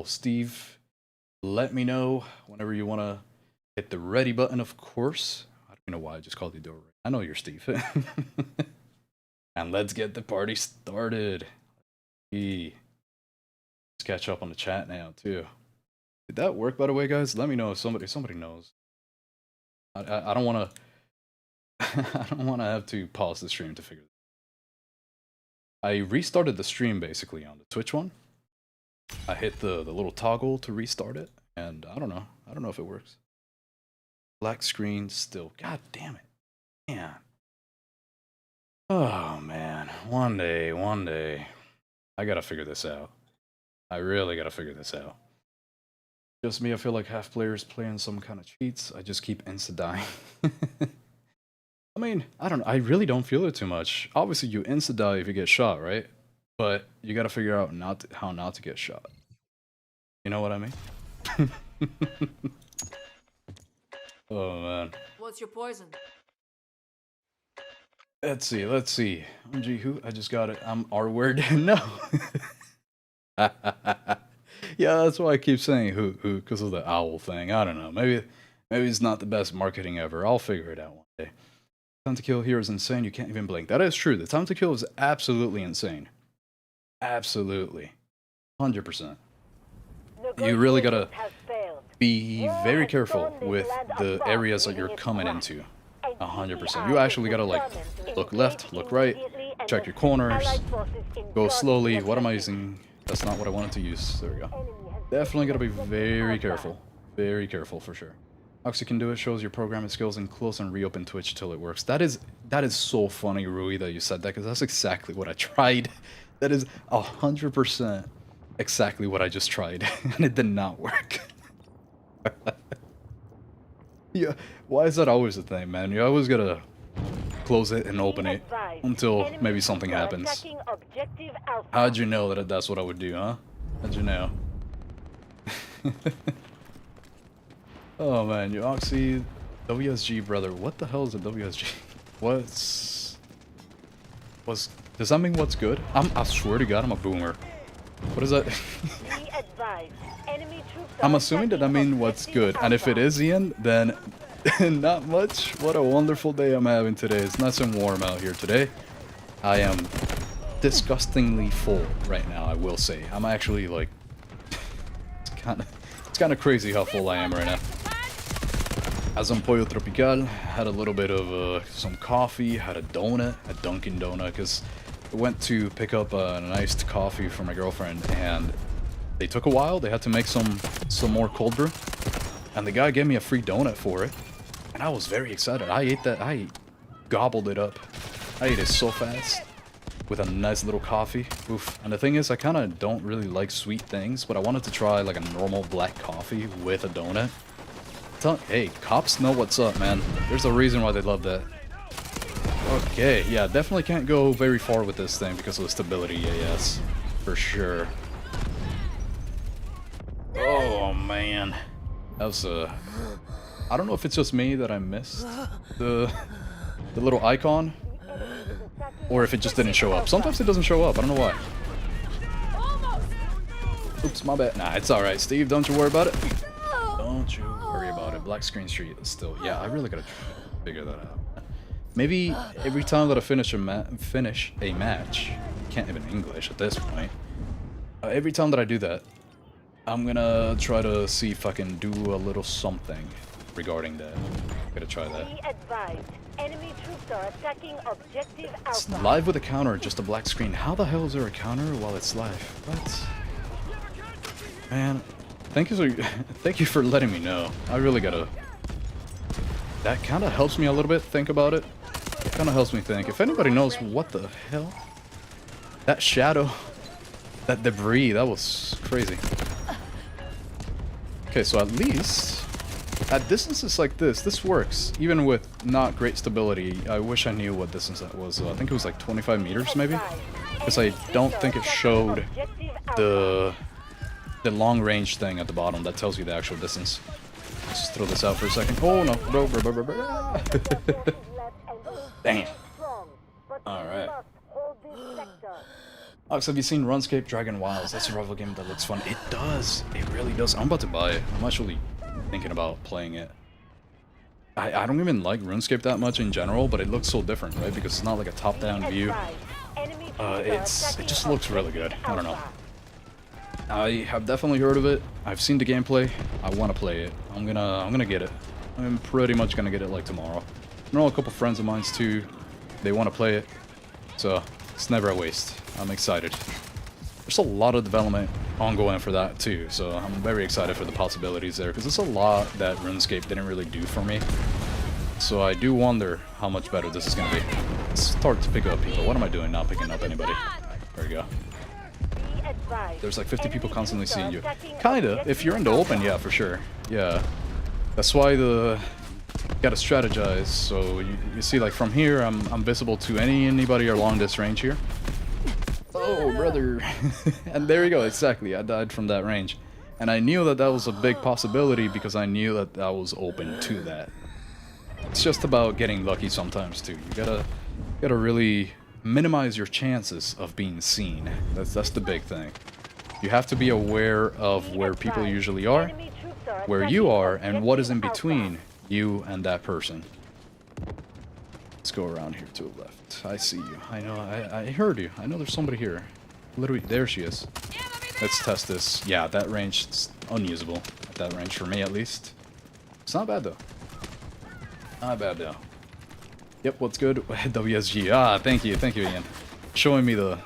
Steve, let me know whenever you want to hit the ready button, of course. I don't know why I just called you DeRay. I know you're Steve. And let's get the party started. Let's catch up on the chat now, too. Did that work, by the way, guys? Let me know if somebody knows. I don't want to... I don't want to have to pause the stream to figure this out. I restarted the stream, basically, on the Twitch one. I hit the little toggle to restart it, and I don't know. I don't know if it works. Black screen still. God damn it. Man. Oh, man. One day. I gotta figure this out. I really gotta figure this out. Just me, I feel like half players playing some kind of cheats. I just keep insta-dying. I mean, I don't know. I really don't feel it too much. Obviously, you insta-die if you get shot, right? But you gotta figure out how not to get shot. You know what I mean? Oh, man. What's your poison? Let's see. MG, who? I just got it. I'm R-word. No. Yeah, that's why I keep saying who, because of the owl thing. I don't know. Maybe it's not the best marketing ever. I'll figure it out one day. Time to kill here is insane. You can't even blink. That is true. The time to kill is absolutely insane. Absolutely. 100%. You really gotta be very careful with the areas that you're coming into. 100%. You actually gotta, like, look left, look right, check your corners, go slowly. What am I using? That's not what I wanted to use. There we go. Definitely gotta be very careful. Very careful for sure. Oxy can do it. Shows your programming skills and close and reopen Twitch till it works. That is so funny, Rui, that you said that, because that's exactly what I tried. That is 100% exactly what I just tried, and it did not work. Yeah, why is that always a thing, man? You always gotta close it and open it until maybe something happens. How'd you know that that's what I would do, huh? How'd you know? Oh man, you Oxy, WSG, brother. What the hell is a WSG? Does that mean what's good? I swear to God, I'm a boomer. What is that? I'm assuming that I mean what's good, and if it is Ian, then not much. What a wonderful day I'm having today. It's nice and warm out here today. I am disgustingly full right now, I will say. I'm actually like, it's kind of crazy how full I am right now. As I'm Pollo Tropical, had a little bit of some coffee, had a donut, a Dunkin' Donut, because I went to pick up an iced coffee for my girlfriend, and they took a while. They had to make some more cold brew, and the guy gave me a free donut for it, and I was very excited. I ate that. I gobbled it up. I ate it so fast with a nice little coffee. Oof. And the thing is, I kind of don't really like sweet things, but I wanted to try like a normal black coffee with a donut. Hey, cops know what's up, man. There's a reason why they love that. Okay, yeah, definitely can't go very far with this thing because of the stability, yes, for sure. Oh, man. That was, I don't know if it's just me that I missed the little icon, or if it just didn't show up. Sometimes it doesn't show up, I don't know why. Oops, my bad. Nah, it's alright, Steve, don't you worry about it. Don't you worry about it. Black screen street is still... Yeah, I really gotta figure that out. Maybe every time that I finish a match... Can't even English at this point. Every time that I do that, I'm gonna try to see if I can do a little something regarding that. Gotta try that. Enemy troops are attacking objective Alpha. It's live with a counter, just a black screen. How the hell is there a counter while it's live? What? Man, thank you for letting me know. I really gotta... That kind of helps me a little bit think about it. It kind of helps me think. If anybody knows what the hell... That shadow... That debris, that was crazy. Okay, so at least... At distances like this works. Even with not great stability, I wish I knew what distance that was. I think it was like 25 meters, maybe? Because I don't think it showed the long range thing at the bottom that tells you the actual distance. Let's throw this out for a second. Oh no, bro. Dang it. Alright. Alex, have you seen RuneScape Dragon Wilds? That survival game that looks fun. It does. It really does. I'm about to buy it. I'm actually thinking about playing it. I don't even like RuneScape that much in general, but it looks so different, right? Because it's not like a top-down view. It just looks really good. I don't know. I have definitely heard of it. I've seen the gameplay. I want to play it. I'm gonna get it. I'm pretty much gonna get it like tomorrow. I know a couple friends of mine too. They want to play it, so it's never a waste. I'm excited. There's a lot of development ongoing for that too, so I'm very excited for the possibilities there, because it's a lot that RuneScape didn't really do for me. So I do wonder how much better this is going to be. Let's start to pick up people. What am I doing? Not picking up anybody. There we go. There's like 50 people constantly seeing you. Kinda. If you're in the open, yeah, for sure. Yeah. That's why you gotta strategize. So you see, like from here, I'm visible to anybody or long this range here. Oh, brother. And there you go, exactly. I died from that range. And I knew that was a big possibility because I knew that I was open to that. It's just about getting lucky sometimes too. You gotta really minimize your chances of being seen. That's the big thing. You have to be aware of where people usually are, where you are, and what is in between you and that person. Let's go around here to the left. I see you. I know. I heard you. I know there's somebody here. Literally, there she is. Let's test this. Yeah, that range is unusable. At that range, for me at least. It's not bad though. Not bad though. Yep, what's good? WSG. Ah, thank you, Ian. Showing me the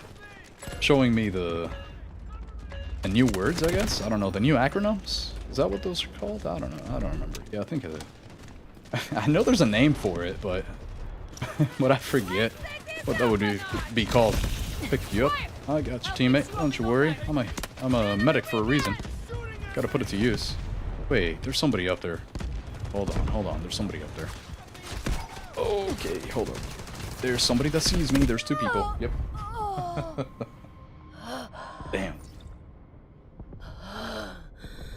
new words, I guess. I don't know, the new acronyms. Is that what those are called? I don't know. I don't remember. Yeah, I think of it. I know there's a name for it, but I forget what that would be called. Pick you up. I got you, teammate. Don't you worry. I'm a medic for a reason. Gotta put it to use. Wait, there's somebody up there. Hold on. There's somebody up there. Okay, hold on. There's somebody that sees me. There's two people. Yep. Damn.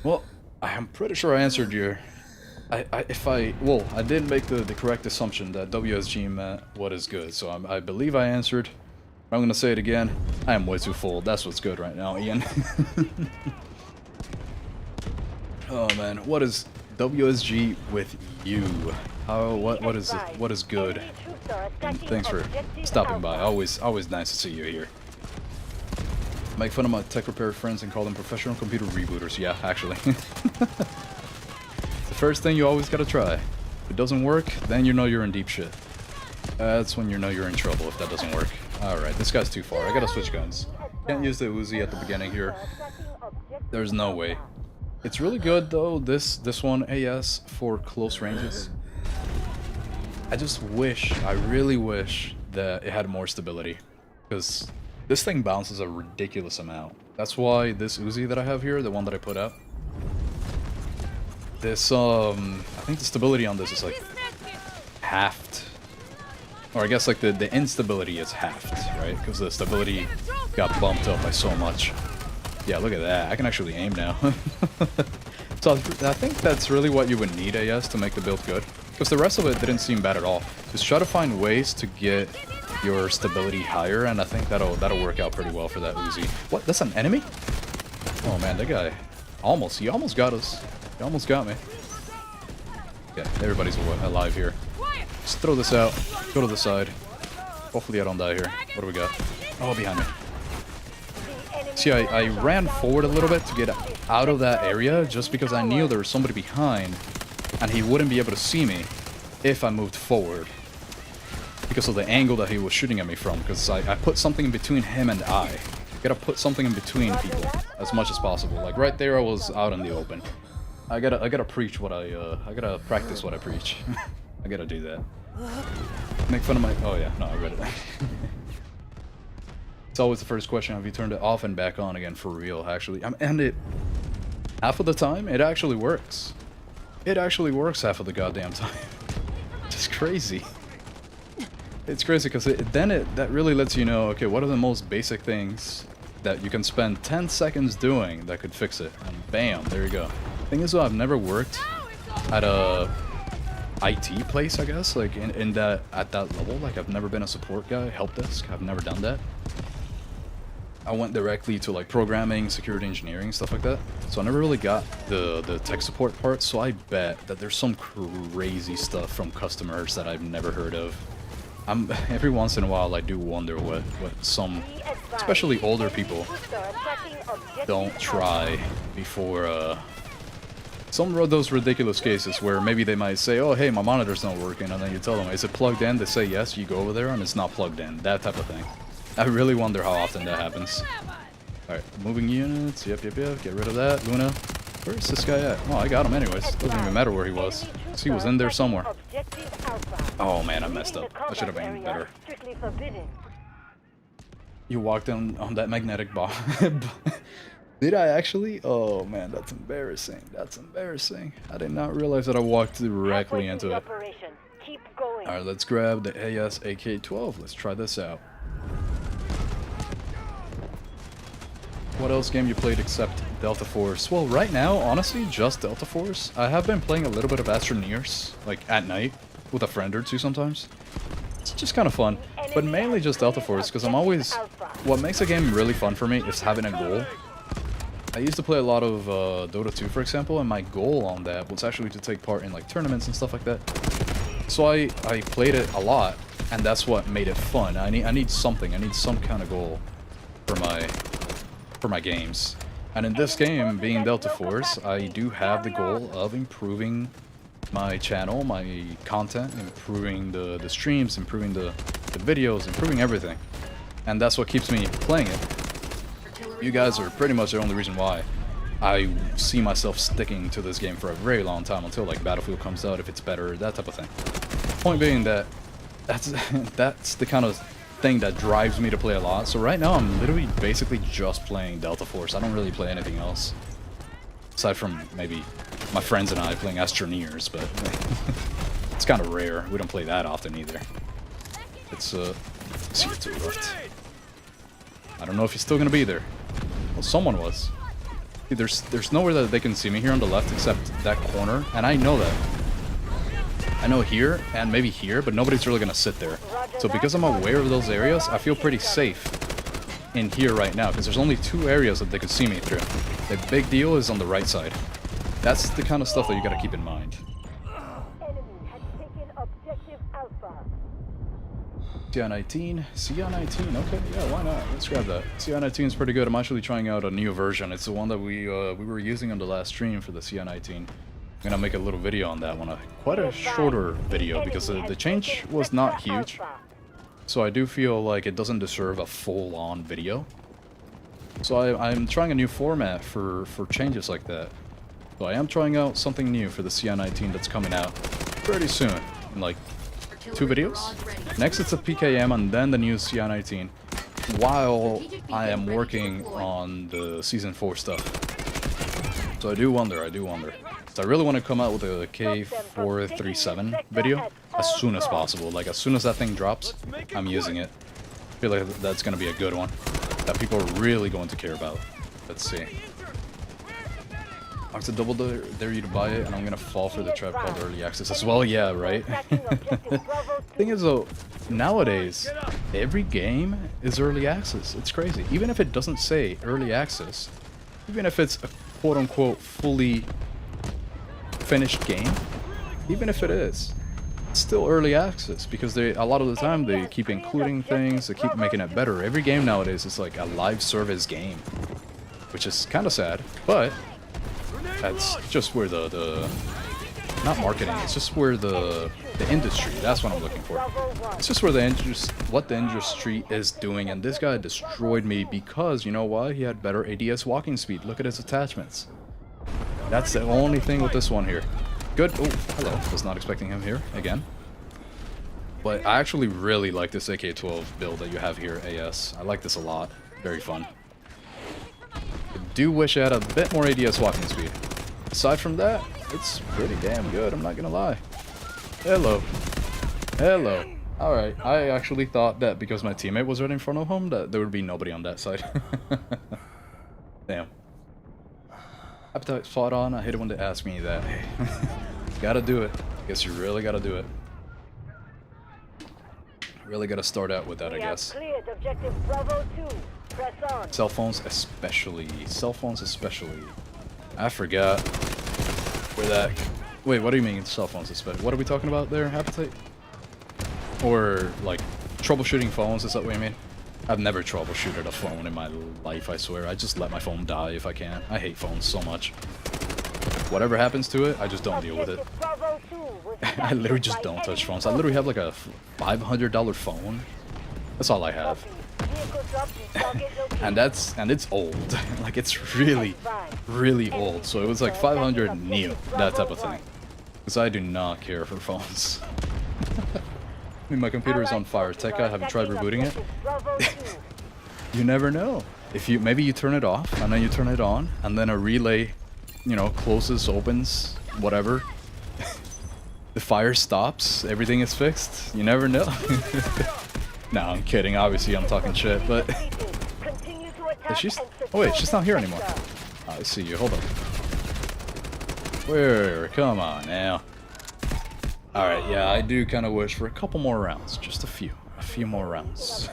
Well, I'm pretty sure I answered your... I did make the correct assumption that WSG meant what is good, so I believe I answered. I'm gonna say it again. I am way too full. That's what's good right now, Ian. Oh man, what is WSG with you? What is good? And thanks for stopping by. Always nice to see you here. Make fun of my tech repair friends and call them professional computer rebooters. Yeah, actually. It's the first thing you always gotta try. If it doesn't work, then you know you're in deep shit. That's when you know you're in trouble if that doesn't work. Alright, this guy's too far. I gotta switch guns. Can't use the Uzi at the beginning here. There's no way. It's really good though, this one AS for close ranges. I just wish, I really wish that it had more stability. Because this thing bounces a ridiculous amount. That's why this Uzi that I have here, the one that I put out, this, I think the stability on this is like halved. Or I guess like the instability is halved, right? Because the stability got bumped up by so much. Yeah, look at that. I can actually aim now. So I think that's really what you would need, AS, to make the build good. Because the rest of it didn't seem bad at all. Just try to find ways to get your stability higher, and I think that'll work out pretty well for that Uzi. What? That's an enemy? Oh man, that guy he almost got us. He almost got me. Yeah, everybody's alive here. Just throw this out. Go to the side. Hopefully I don't die here. What do we got? Oh, behind me. See, I ran forward a little bit to get out of that area just because I knew there was somebody behind and he wouldn't be able to see me if I moved forward because of the angle that he was shooting at me from, because I put something in between him and I. You gotta put something in between people as much as possible. Like right there I was out in the open. I gotta preach what I gotta practice what I preach. I gotta do that. Make fun of my... Oh yeah, no, I read it. It's always the first question, have you turned it off and back on again for real, actually? And it... half of the time, it actually works. It actually works half of the goddamn time. Just crazy. It's crazy because that really lets you know, okay, what are the most basic things that you can spend 10 seconds doing that could fix it? And bam, there you go. Thing is, though, I've never worked at a IT place, I guess, like at that level. Like, I've never been a support guy, help desk. I've never done that. I went directly to like programming, security engineering, stuff like that. So I never really got the tech support part. So I bet that there's some crazy stuff from customers that I've never heard of. Every once in a while I do wonder what some, especially older people, don't try before some of those ridiculous cases where maybe they might say, oh hey, my monitor's not working, and then you tell them, is it plugged in? They say yes, you go over there and it's not plugged in. That type of thing. I really wonder how often that happens. Alright, moving units, yep, get rid of that. Luna, where's this guy at? Oh, I got him anyways. Doesn't even matter where he was. He was in there somewhere. Oh man, I messed up. I should have been better. You walked on that magnetic bomb. Did I actually? Oh man, that's embarrassing. That's embarrassing. I did not realize that I walked directly into it. Alright, let's grab the AS AK-12. Let's try this out. What else game you played except Delta Force? Well, right now, honestly, just Delta Force. I have been playing a little bit of Astroneers, like at night, with a friend or two sometimes. It's just kind of fun, but mainly just Delta Force, because I'm always... What makes a game really fun for me is having a goal. I used to play a lot of Dota 2, for example, and my goal on that was actually to take part in like tournaments and stuff like that. So I played it a lot, and that's what made it fun. I need something. I need some kind of goal for my games. And in this game, being Delta Force, I do have the goal of improving my channel, my content, improving the streams, improving the videos, improving everything. And that's what keeps me playing it. You guys are pretty much the only reason why I see myself sticking to this game for a very long time, until like Battlefield comes out, if it's better, that type of thing. Point being that that's the kind of thing that drives me to play a lot. So right now I'm literally basically just playing Delta Force. I don't really play anything else aside from maybe my friends and I playing Astroneers, but it's kind of rare. We don't play that often either. It's see, it's left. I don't know if he's still gonna be there. Well, someone was. See, there's nowhere that they can see me here on the left except that corner, and I know that. I know here and maybe here, but nobody's really gonna sit there. So because I'm aware of those areas, I feel pretty safe in here right now, because there's only 2 areas that they could see me through. The big deal is on the right side. That's the kind of stuff that you gotta keep in mind. CI19, CI19, okay, yeah, why not? Let's grab that. CI19 is pretty good. I'm actually trying out a new version. It's the one that we were using on the last stream for the CI19. I'm gonna make a little video on that one, quite a shorter video because the change was not huge. So I do feel like it doesn't deserve a full-on video. So I'm trying a new format for changes like that. So I am trying out something new for the CI19 that's coming out pretty soon, in like 2 videos. Next it's a PKM and then the new CI19, while I am working on the Season 4 stuff. So I do wonder. So I really want to come out with a K437 video as soon as possible. Like as soon as that thing drops, I'm using it. I feel like that's going to be a good one that people are really going to care about. Let's see. I'm to double dare you to buy it, and I'm gonna fall for the trap called early access as well. Yeah, right. Thing is though, nowadays every game is early access. It's crazy. Even if it doesn't say early access, even if it's a quote-unquote fully finished game, even if it is, it's still early access because a lot of the time they keep including things, they keep making it better. Every game nowadays is like a live service game, which is kind of sad, but that's just where the not marketing, it's just where the industry, that's what I'm looking for. It's just where what the industry is doing, and this guy destroyed me because, you know why? He had better ADS walking speed. Look at his attachments. That's the only thing with this one here. Good. Oh, hello. Was not expecting him here again. But I actually really like this AK-12 build that you have here, AS. I like this a lot. Very fun. I do wish I had a bit more ADS walking speed. Aside from that, it's pretty damn good, I'm not gonna lie. Hello. Hello. Alright, I actually thought that because my teammate was right in front of him, that there would be nobody on that side. Damn. Appetite fought on, I hate it when they ask me that. Hey, gotta do it. Guess you really gotta do it. Really gotta start out with that, I guess. Cell phones especially. Cell phones especially. I forgot where that... Wait, what do you mean cell phones especially? What are we talking about there, Appetite? Or, like, troubleshooting phones, is that what you mean? I've never troubleshooted a phone in my life, I swear. I just let my phone die if I can. I hate phones so much. Whatever happens to it, I just don't deal with it. I literally just don't touch phones. I literally have like a $500 phone. That's all I have. and it's old. Like it's really old. So it was like 500 new, that type of thing. Because I do not care for phones. I mean, my computer is on fire. Tech guy, have you tried rebooting it? You never know. If you maybe you turn it off and then you turn it on and then a relay, you know, closes, opens, whatever. The fire stops, everything is fixed. You never know. No, I'm kidding. Obviously, I'm talking shit, but... She's... Oh, wait, she's not here anymore. Oh, I see you. Hold on. Where? Come on, now. Alright, yeah, I do kind of wish for a couple more rounds. Just a few. A few more rounds.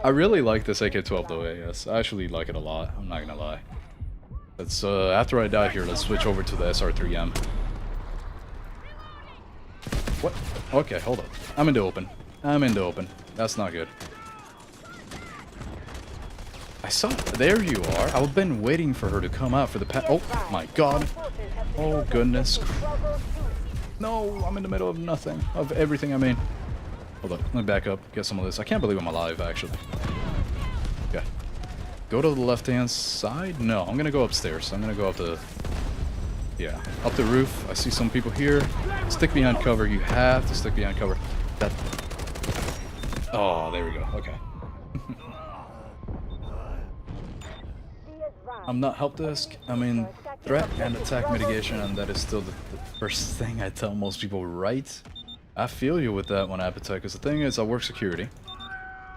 I really like this AK-12, though, AS. I actually like it a lot. I'm not gonna lie. Let's, after I die here, let's switch over to the SR3M. What? Okay, hold up. I'm in the open. I'm in the open. That's not good. I saw... There you are. I've been waiting for her to come out for the Oh, my God. Oh, goodness. No, I'm in the middle of nothing. Of everything, I mean. Hold up. Let me back up. Get some of this. I can't believe I'm alive, actually. Okay. Go to the left-hand side? No, I'm gonna go upstairs. I'm gonna go up the... Yeah, up the roof. I see some people here. Stick behind cover. You have to stick behind cover. That... Oh, there we go. Okay. I'm not help desk. I mean, threat and attack mitigation, and that is still the first thing I tell most people, right? I feel you with that one, Appetite, because the thing is, I work security.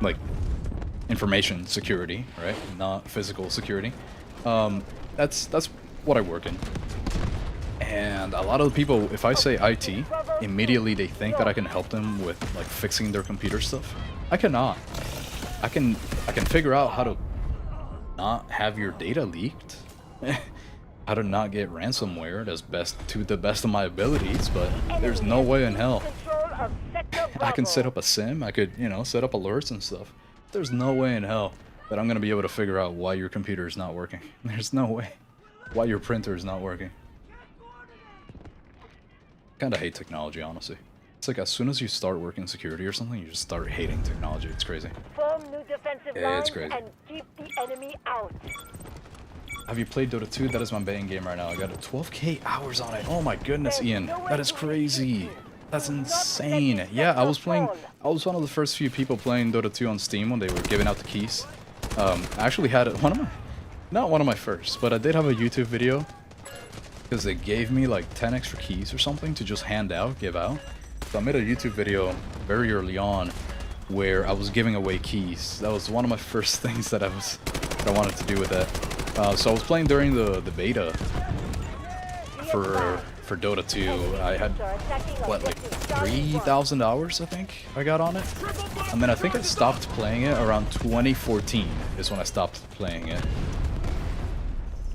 Like, information security, right? Not physical security. That's what I work in. And a lot of the people, if I say IT, immediately they think that I can help them with like fixing their computer stuff. I cannot. I can figure out how to not have your data leaked, how to not get ransomware to the best of my abilities, but there's no way in hell I can set up a sim. I could, you know, set up alerts and stuff. There's no way in hell that I'm gonna be able to figure out why your computer is not working. There's no way. Why your printer is not working. Kinda hate technology, honestly. It's like as soon as you start working security or something, you just start hating technology. It's crazy. Form new defensive Yeah, it's lines crazy. and keep the enemy out. Have you played Dota 2? That is my main game right now. I got 12k hours on it. Oh my goodness, Ian. That is crazy. That's insane. Yeah, I was one of the first few people playing Dota 2 on Steam when they were giving out the keys. I actually had not one of my first, but I did have a YouTube video because they gave me like 10 extra keys or something to just give out. So I made a YouTube video very early on where I was giving away keys. That was one of my first things that I wanted to do with that. So I was playing during the beta for Dota 2. I had, what, like 3,000 hours, I think, I got on it. And then I think I stopped playing it around 2014 is when I stopped playing it.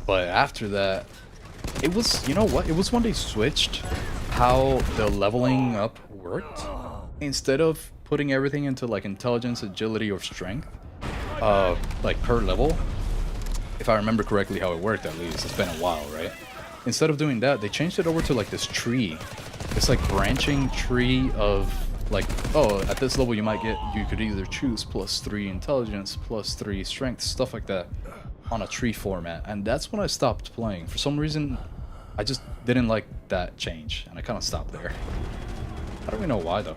But after that, it was, you know what, it was when they switched how the leveling up worked. Instead of putting everything into like intelligence, agility, or strength, like per level, if I remember correctly how it worked at least, it's been a while, right? Instead of doing that, they changed it over to like this tree. It's like branching tree of like, oh, at this level you could either choose +3 intelligence, +3 strength, stuff like that on a tree format. And that's when I stopped playing. For some reason, I just didn't like that change and I kind of stopped there. I don't even know why though.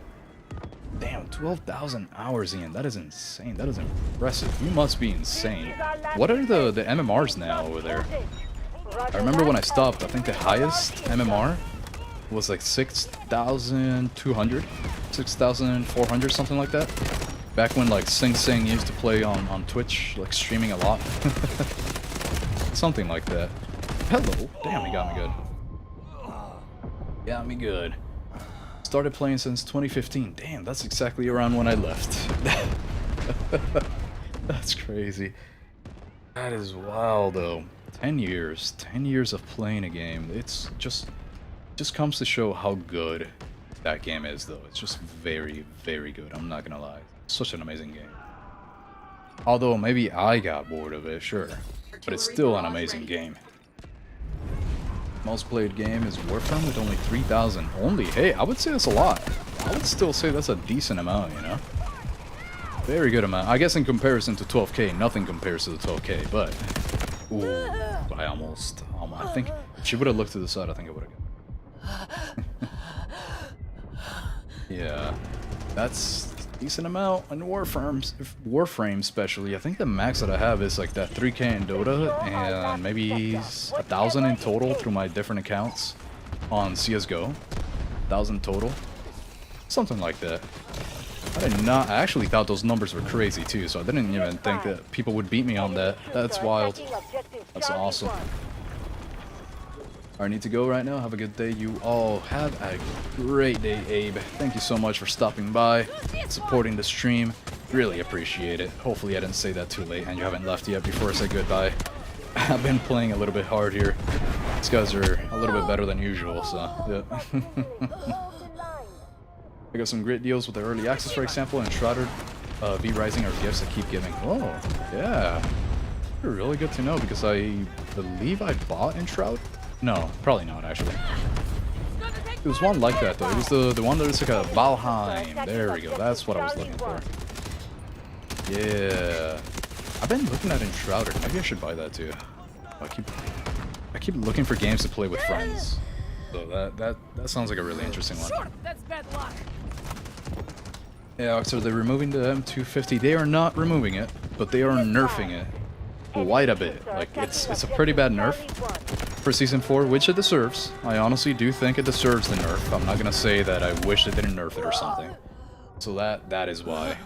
Damn, 12,000 hours, Ian. That is insane. That is impressive. You must be insane. What are the MMRs now over there? I remember when I stopped, I think the highest MMR was like 6,200, 6,400, something like that. Back when like Sing Sing used to play on Twitch, like streaming a lot. Something like that. Hello. Damn, he got me good. Got me good. Started playing since 2015. Damn, that's exactly around when I left. That's crazy. That is wild, though. 10 years. 10 years of playing a game. It's just comes to show how good that game is, though. It's just very, very good. I'm not gonna lie. It's such an amazing game. Although maybe I got bored of it, sure. But it's still an amazing game. Most played game is Warframe with only 3,000. Only? Hey, I would say that's a lot. I would still say that's a decent amount, you know? Very good amount. I guess in comparison to 12k, nothing compares to the 12k, but... Ooh, I almost... I think if she would have looked to the side, I think I would have got. Yeah, that's a decent amount in Warframe especially. I think the max that I have is like that 3k in Dota and maybe 1,000 in total through my different accounts on CSGO. 1,000 total. Something like that. I actually thought those numbers were crazy too, so I didn't even think that people would beat me on that. That's wild. That's awesome. I need to go right now. Have a good day. You all have a great day, Abe. Thank you so much for stopping by, supporting the stream. Really appreciate it. Hopefully I didn't say that too late and you haven't left yet before I say goodbye. I've been playing a little bit hard here. These guys are a little bit better than usual, so yeah. I got some great deals with the early access, for example, and Shrouded, V-Rising are gifts I keep giving. Oh, yeah. They're really good to know because I believe I bought Enshroud. No, probably not, actually. There was one like that, though. It was the one that was like a Valheim. There we go. That's what I was looking for. Yeah. I've been looking at Enshrouded. Maybe I should buy that, too. I keep looking for games to play with friends. So that sounds like a really interesting one. That's bad luck. Yeah, so they're removing the M250. They are not removing it, but they are nerfing it quite a bit. Like, it's a pretty bad nerf for Season 4, which it deserves. I honestly do think it deserves the nerf. I'm not gonna say that I wish they didn't nerf it or something. So that is why.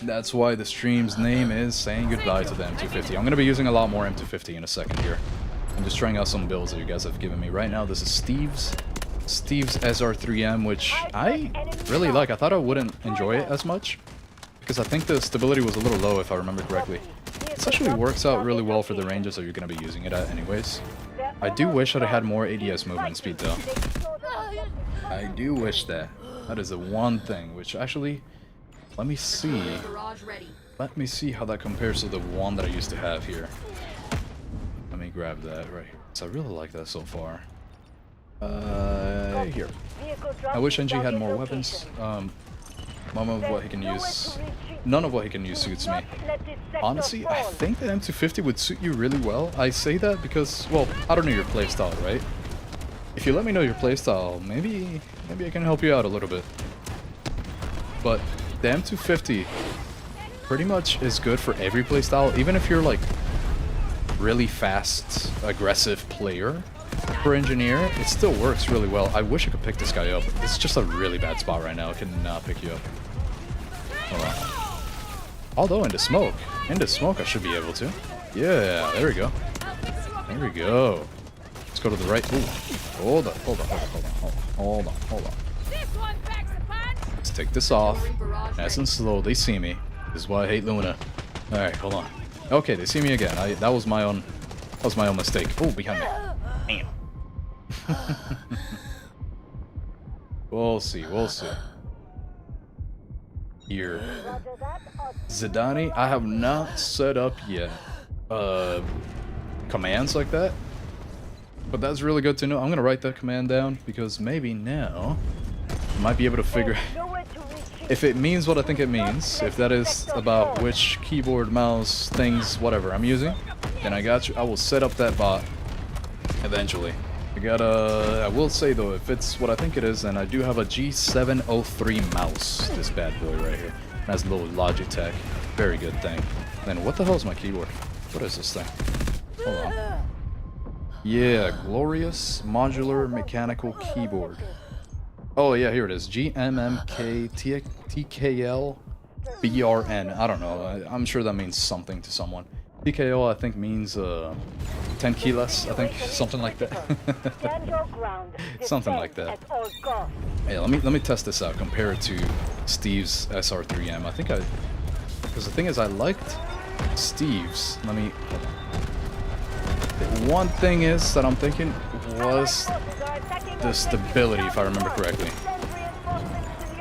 That's why the stream's name is saying goodbye to the M250. I'm gonna be using a lot more M250 in a second here. I'm just trying out some builds that you guys have given me. Right now, this is Steve's SR3M, which I really like. I thought I wouldn't enjoy it as much, because I think the stability was a little low, if I remember correctly. This actually works out really well for the ranges that you're going to be using it at anyways. I do wish that I had more ADS movement speed, though. I do wish that. That is the one thing, which actually, let me see. Barrage ready. Let me see how that compares to the one that I used to have here. Let me grab that right here. So I really like that so far. Here. I wish NG had more weapons. None of what he can use suits me. Honestly, I think the M250 would suit you really well. I say that because, well, I don't know your playstyle, right? If you let me know your playstyle, maybe I can help you out a little bit. But the M250 pretty much is good for every playstyle, even if you're like really fast, aggressive player. For engineer, it still works really well. I wish I could pick this guy up. It's just a really bad spot right now. I cannot pick you up. Hold on. Although in the smoke I should be able to. Yeah, there we go. There we go. Let's go to the right. Ooh. Hold on. Let's take this off. Nice and slow. They see me. This is why I hate Luna. All right, hold on. Okay, they see me again. That was my own mistake. Oh, behind me. Damn. We'll see. Here. Zidane, I have not set up yet commands like that. But that's really good to know. I'm gonna write that command down because maybe now I might be able to figure if it means what I think it means. If that is about which keyboard, mouse, things, whatever I'm using, then I got you. I will set up that bot eventually. I will say though, if it's what I think it is, then I do have a G703 mouse. This bad boy right here. It has a little Logitech. Very good thing. Then what the hell is my keyboard? What is this thing? Hold on. Yeah, glorious modular mechanical keyboard. Oh yeah, here it is. GMMK TKL BRN. I don't know. I'm sure that means something to someone. TKO I think means 10 kilos, I think, something like that. Something like that. Hey, let me test this out. Compare it to Steve's SR3M. Because the thing is, I liked Steve's. Let me. Hold on. The one thing is that I'm thinking was the stability, if I remember correctly.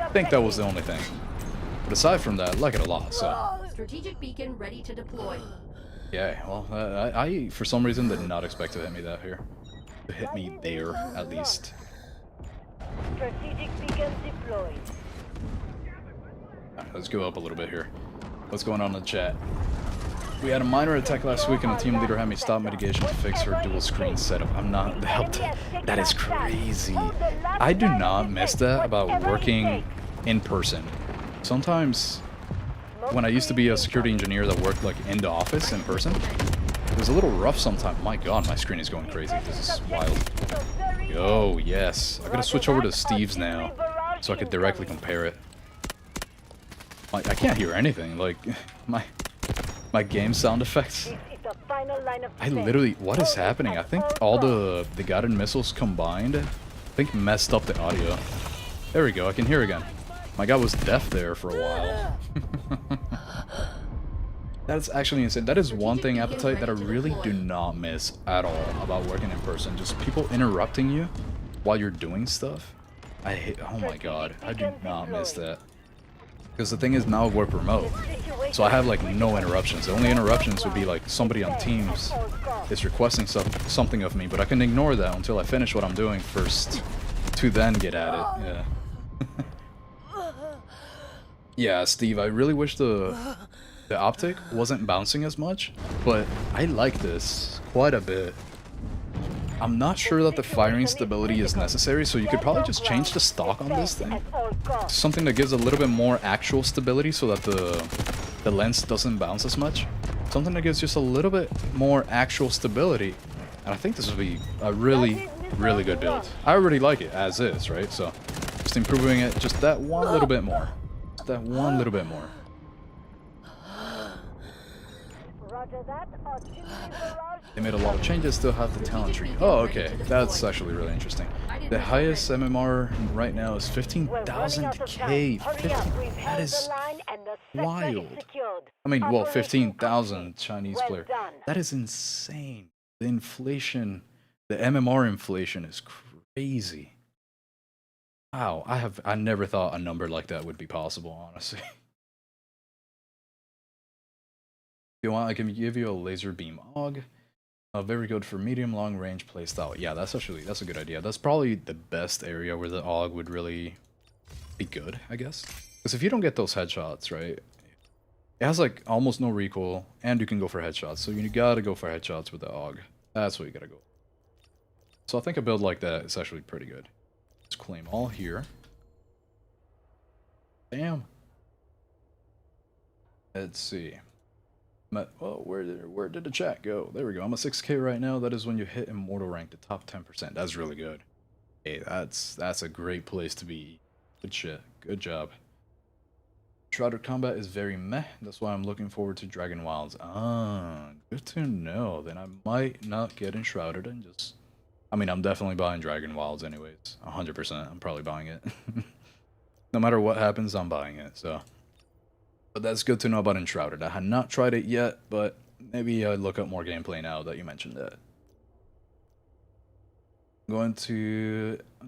I think that was the only thing. But aside from that, I like it a lot. So. Strategic beacon ready to deploy. Yeah, well, I for some reason did not expect to hit me that here. To hit me there, at least. Strategic beacon deployed. Alright, let's go up a little bit here. What's going on in the chat? We had a minor attack last week and the team leader had me stop mitigation to fix her dual screen setup. I'm not helped. That is crazy. I do not miss that about working in person. Sometimes when I used to be a security engineer that worked like in the office in person, it was a little rough sometimes. My god, my screen is going crazy. This is wild. Oh yes, I gotta switch over to Steve's now so I could directly compare it. I can't hear anything. Like my game sound effects. I literally, what is happening? I think all the guided missiles combined, I think messed up the audio. There we go. I can hear again. My guy was deaf there for a while. That's actually insane. That is one thing, Appetite, that I really do not miss at all about working in person. Just people interrupting you while you're doing stuff. I hate, oh my god, I do not miss that. Because the thing is, now I work remote, so I have like no interruptions. The only interruptions would be like somebody on Teams is requesting something of me, but I can ignore that until I finish what I'm doing first to then get at it. Yeah. Yeah, Steve, I really wish the optic wasn't bouncing as much, but I like this quite a bit. I'm not sure that the firing stability is necessary, so you could probably just change the stock on this thing to something that gives a little bit more actual stability so that the lens doesn't bounce as much. Something that gives just a little bit more actual stability, and I think this would be a really, really good build. I already like it as is, right? So just improving it just that one little bit more. That one little bit more. They made a lot of changes, still have the talent tree. Oh, okay. That's actually really interesting. The highest MMR right now is 15,000 K. That is wild. I mean, well, 15,000 Chinese player. That is insane. The inflation, the MMR inflation is crazy. Wow, I never thought a number like that would be possible, honestly. If you want, I can give you a laser beam AUG. Very good for medium long range playstyle. Yeah, that's a good idea. That's probably the best area where the AUG would really be good, I guess. Because if you don't get those headshots, right, it has like almost no recoil, and you can go for headshots. So you gotta go for headshots with the AUG. That's what you gotta go. So I think a build like that is actually pretty good. Let's claim all here. Damn. Let's see. Oh, where did the chat go? There we go. I'm at 6K right now. That is when you hit Immortal rank, the top 10%. That's really good. Hey, that's a great place to be. Good shit. Good job. Shrouded combat is very meh. That's why I'm looking forward to Dragon Wilds. Ah, good to know. Then I might not get enshrouded and just... I mean, I'm definitely buying Dragon Wilds anyways. 100%. I'm probably buying it. No matter what happens, I'm buying it, so... But that's good to know about Enshrouded. I had not tried it yet, but maybe I'd look up more gameplay now that you mentioned that. I'm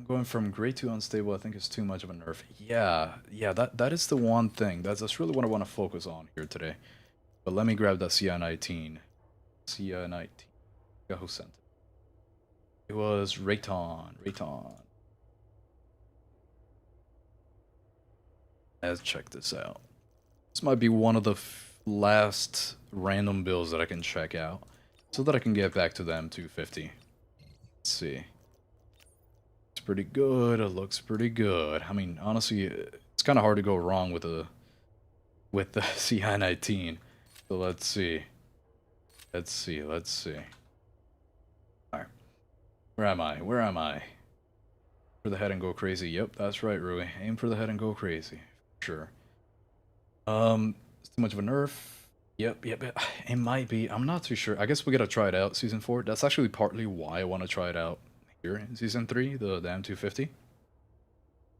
going from great to unstable. I think it's too much of a nerf. Yeah, that is the one thing. That's really what I want to focus on here today. But let me grab that CI-19. CI-19. Who sent it? It was Rayton. Let's check this out. This might be one of the last random builds that I can check out, so that I can get back to the M250. Let's see. It's pretty good. It looks pretty good. I mean, honestly, it's kind of hard to go wrong with the CI-19. So let's see. Let's see. All right. Where am I? For the head and go crazy. Yep, that's right, Rui. Aim for the head and go crazy. Sure. It's too much of a nerf. Yep. It might be. I'm not too sure. I guess we gotta try it out, Season 4. That's actually partly why I want to try it out here in Season 3, the M250.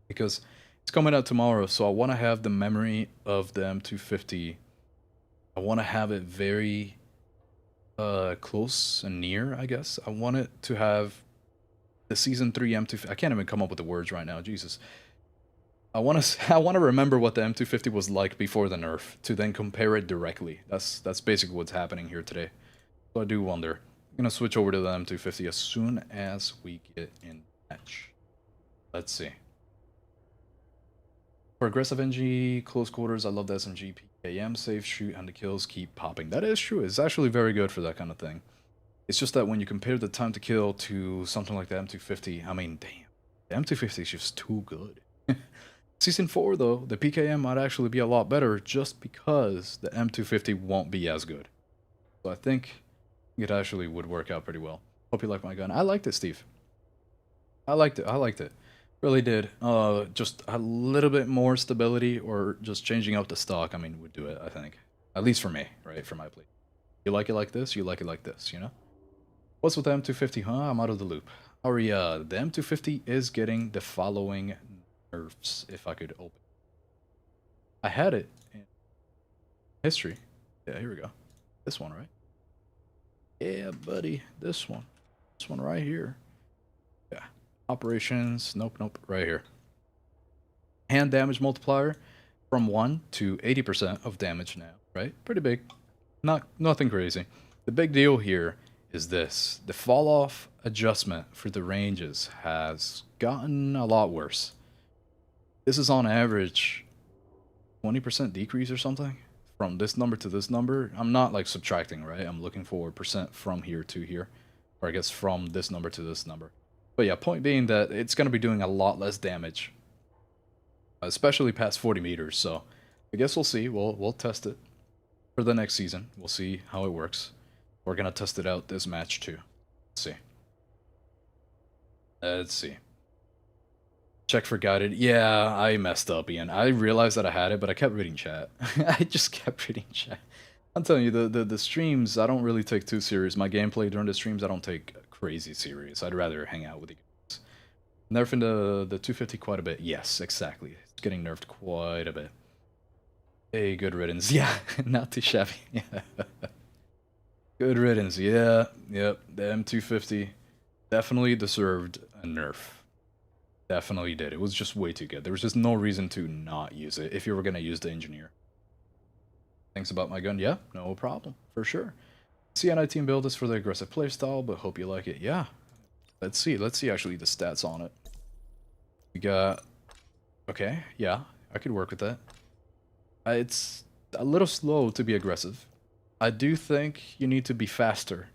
Because it's coming out tomorrow, so I want to have the memory of the M250. I want to have it very close and near, I guess. I want it to have the Season 3 M250. I can't even come up with the words right now, Jesus. I want to remember what the M250 was like before the nerf, to then compare it directly. That's basically what's happening here today. So I do wonder. I'm going to switch over to the M250 as soon as we get in match. Let's see. For aggressive NG, close quarters, I love the SMG, PKM, safe shoot, and the kills keep popping. That is true. It's actually very good for that kind of thing. It's just that when you compare the time to kill to something like the M250, I mean, damn. The M250 is just too good. Season 4, though, the PKM might actually be a lot better just because the M250 won't be as good. So I think it actually would work out pretty well. Hope you like my gun. I liked it, Steve. I liked it. Really did. Just a little bit more stability or just changing up the stock, I mean, would do it, I think. At least for me, right? For my play. You like it like this, you like it like this, you know? What's with the M250, huh? I'm out of the loop. The M250 is getting the following nerfs, if I could open. I had it in history. Yeah, here we go. This one, right? Yeah, buddy. This one. This one right here. Yeah. Operations. Nope. Right here. Hand damage multiplier from 1 to 80% of damage now, right? Pretty big. Nothing crazy. The big deal here is this. The fall off adjustment for the ranges has gotten a lot worse. This is on average 20% decrease or something from this number to this number. I'm not like subtracting, right? I'm looking for percent from here to here, or I guess from this number to this number. But yeah, point being that it's going to be doing a lot less damage, especially past 40 meters. So I guess we'll see. We'll test it for the next season. We'll see how it works. We're going to test it out this match too. Let's see. Check for guided. Yeah, I messed up, Ian. I realized that I had it, but I kept reading chat. I just kept reading chat. I'm telling you, the streams, I don't really take too serious. My gameplay during the streams, I don't take crazy serious. I'd rather hang out with you guys. Nerfing the 250 quite a bit. Yes, exactly. It's getting nerfed quite a bit. Hey, good riddance. Yeah, not too shabby. Yeah. Good riddance. Yeah, yep. The M250 definitely deserved a nerf. Definitely did. It was just way too good. There was just no reason to not use it if you were going to use the engineer. Thanks about my gun? Yeah, no problem. For sure. CN19 build is for the aggressive playstyle, but hope you like it. Yeah. Let's see. Let's see actually the stats on it. We got... Okay, yeah. I could work with that. It's a little slow to be aggressive. I do think you need to be faster.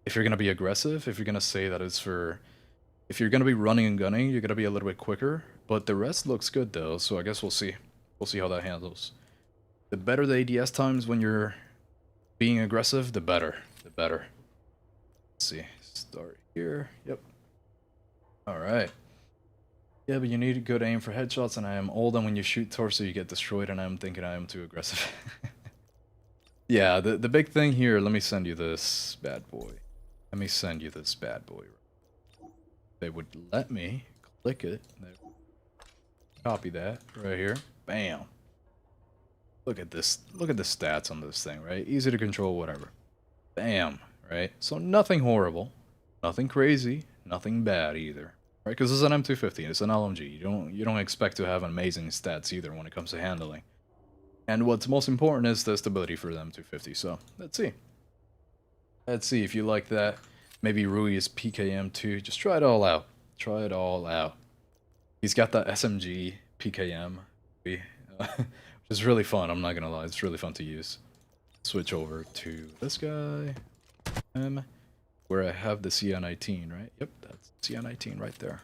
If you're going to be aggressive, if you're going to say that it's for... If you're going to be running and gunning, you're going to be a little bit quicker. But the rest looks good though, so I guess we'll see. We'll see how that handles. The better the ADS times when you're being aggressive, the better. The better. Let's see. Start here. Yep. Alright. Yeah, but you need good aim for headshots, and I am old, and when you shoot torso, you get destroyed, and I'm thinking I am too aggressive. Yeah, the big thing here, let me send you this bad boy. Let me send you this bad boy. They would let me click it. Copy that right here. Bam. Look at this. Look at the stats on this thing, right? Easy to control, whatever. Bam, right? So nothing horrible, nothing crazy, nothing bad either, right? Because it's an M250, it's an LMG. You don't expect to have amazing stats either when it comes to handling. And what's most important is the stability for the M250. So let's see. Let's see if you like that. Maybe Rui is PKM too. Just try it all out. Try it all out. He's got that SMG PKM, which is really fun. I'm not gonna lie, it's really fun to use. Switch over to this guy, where I have the CN19, right? Yep, that's CN19 right there.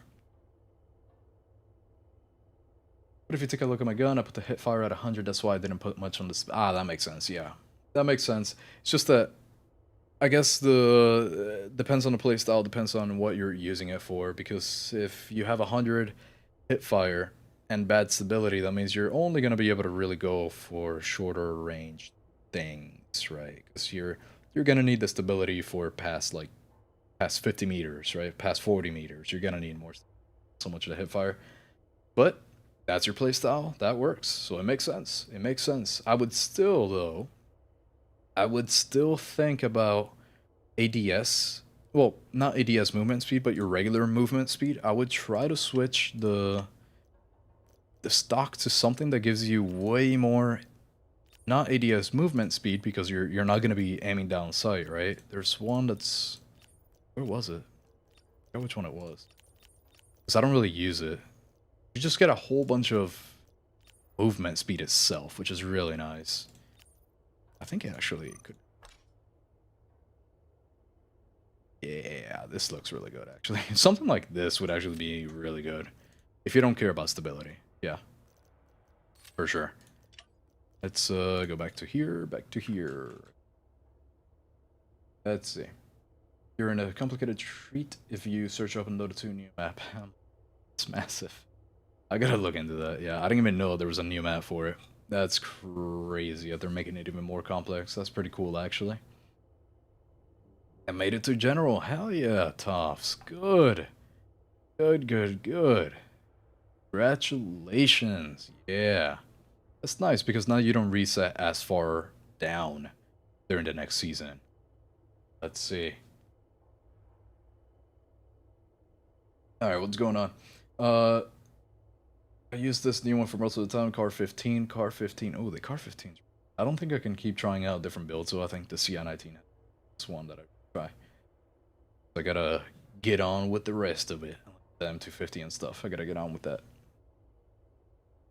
But if you take a look at my gun, I put the hip fire at 100. That's why I didn't put much on this. Ah, that makes sense. Yeah, that makes sense. It's just that I guess the depends on the playstyle, depends on what you're using it for. Because if you have 100 hip fire and bad stability, that means you're only gonna be able to really go for shorter range things, right? Because you're gonna need the stability for past 50 meters, right? Past 40 meters, you're gonna need more, so much of the hip fire. But that's your playstyle. That works, so it makes sense. It makes sense. I would still though. I would still think about ADS. Well, not ADS movement speed, but your regular movement speed. I would try to switch the stock to something that gives you way more, not ADS movement speed, because you're not going to be aiming down sight, right? There's one that's, where was it? I forgot which one it was. Because I don't really use it. You just get a whole bunch of movement speed itself, which is really nice. I think it actually could. Yeah, this looks really good, actually. Something like this would actually be really good. If you don't care about stability. Yeah. For sure. Let's go back to here, Let's see. You're in a complicated treat if you search up and load a 2 new map. It's massive. I gotta look into that. Yeah, I didn't even know there was a new map for it. That's crazy. They're making it even more complex. That's pretty cool, actually. I made it to general. Hell yeah, Toffs. Good. Good. Congratulations. Yeah. That's nice because now you don't reset as far down during the next season. Let's see. Alright, what's going on? I use this new one for most of the time, Car 15. Oh, the Car 15. I don't think I can keep trying out different builds, so I think the CN19 is one that I try. I gotta get on with the rest of it. The M250 and stuff, I gotta get on with that.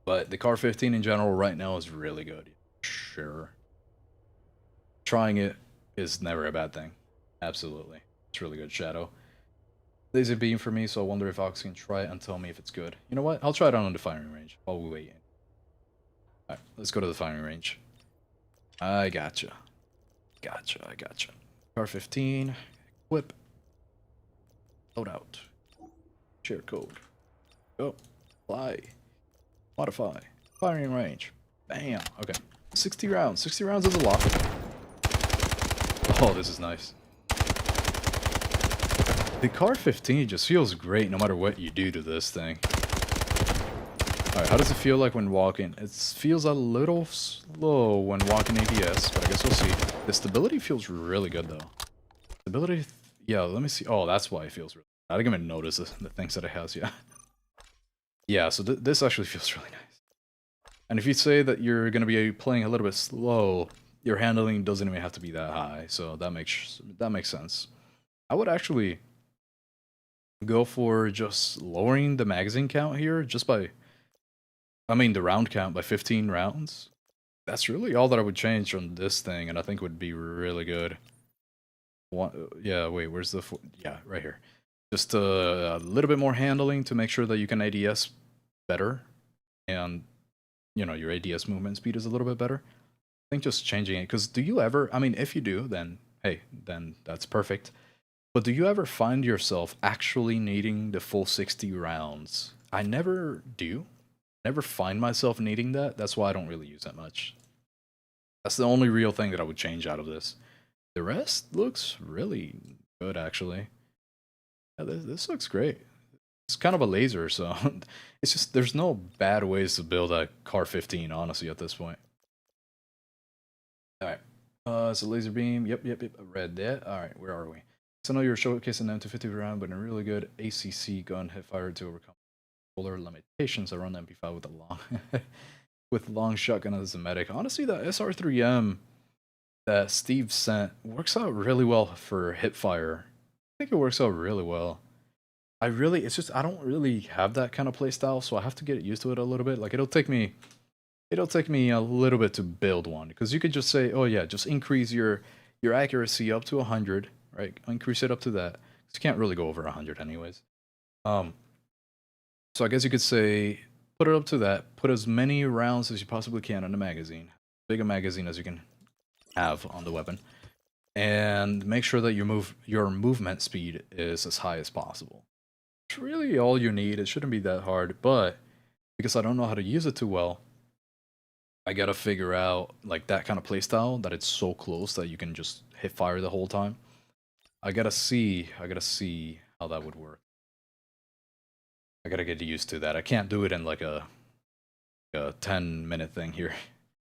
But the Car 15 in general right now is really good. Sure. Trying it is never a bad thing. Absolutely. It's really good, Shadow. Laser beam for me, so I wonder if Ox can try it and tell me if it's good. You know what? I'll try it on the firing range while we wait. Alright, let's go to the firing range. I gotcha. I gotcha. Car 15. Equip. Loadout. Share code. Go. Fly. Modify. Firing range. Bam. Okay. 60 rounds. 60 rounds is a lot. Oh, this is nice. The Car 15 just feels great no matter what you do to this thing. Alright, how does it feel like when walking? It feels a little slow when walking ABS, but I guess we'll see. The stability feels really good though. Stability, yeah, let me see. Oh, that's why it feels really good. I didn't even notice the things that it has, yeah. Yeah, so this actually feels really nice. And if you say that you're going to be playing a little bit slow, your handling doesn't even have to be that high, so that makes sense. I would actually go for just lowering the magazine count here, just by, I mean, the round count by 15 rounds. That's really all that I would change on this thing, and I think would be really good. Yeah, wait, where's the... Yeah, right here. Just a little bit more handling to make sure that you can ADS better, and, you know, your ADS movement speed is a little bit better. I think just changing it, because do you ever... I mean, if you do, then, hey, then that's perfect. But do you ever find yourself actually needing the full 60 rounds? I never do. Never find myself needing that. That's why I don't really use that much. That's the only real thing that I would change out of this. The rest looks really good, actually. Yeah, this looks great. It's kind of a laser, so it's just, there's no bad ways to build a Car 15, honestly, at this point. Alright. It's a laser beam. Yep. I read that. Alright, where are we? So I know you're showcasing M250 round, but a really good ACC gun hit fire to overcome polar limitations around the MP5 with a long with long shotgun as a medic. Honestly, the SR3M that Steve sent works out really well for hip fire. I think it works out really well. It's just, I don't really have that kind of playstyle, so I have to get used to it a little bit. Like, it'll take me a little bit to build one, because you could just say, oh yeah, just increase your accuracy up to 100, right? Increase it up to that. You can't really go over 100 anyways. So I guess you could say, put it up to that, put as many rounds as you possibly can in the magazine, big a magazine as you can have on the weapon, and make sure that your movement speed is as high as possible. It's really all you need. It shouldn't be that hard, but because I don't know how to use it too well, I gotta figure out like that kind of playstyle that it's so close that you can just hit fire the whole time. I gotta see how that would work. I gotta get used to that. I can't do it in like a 10-minute thing here.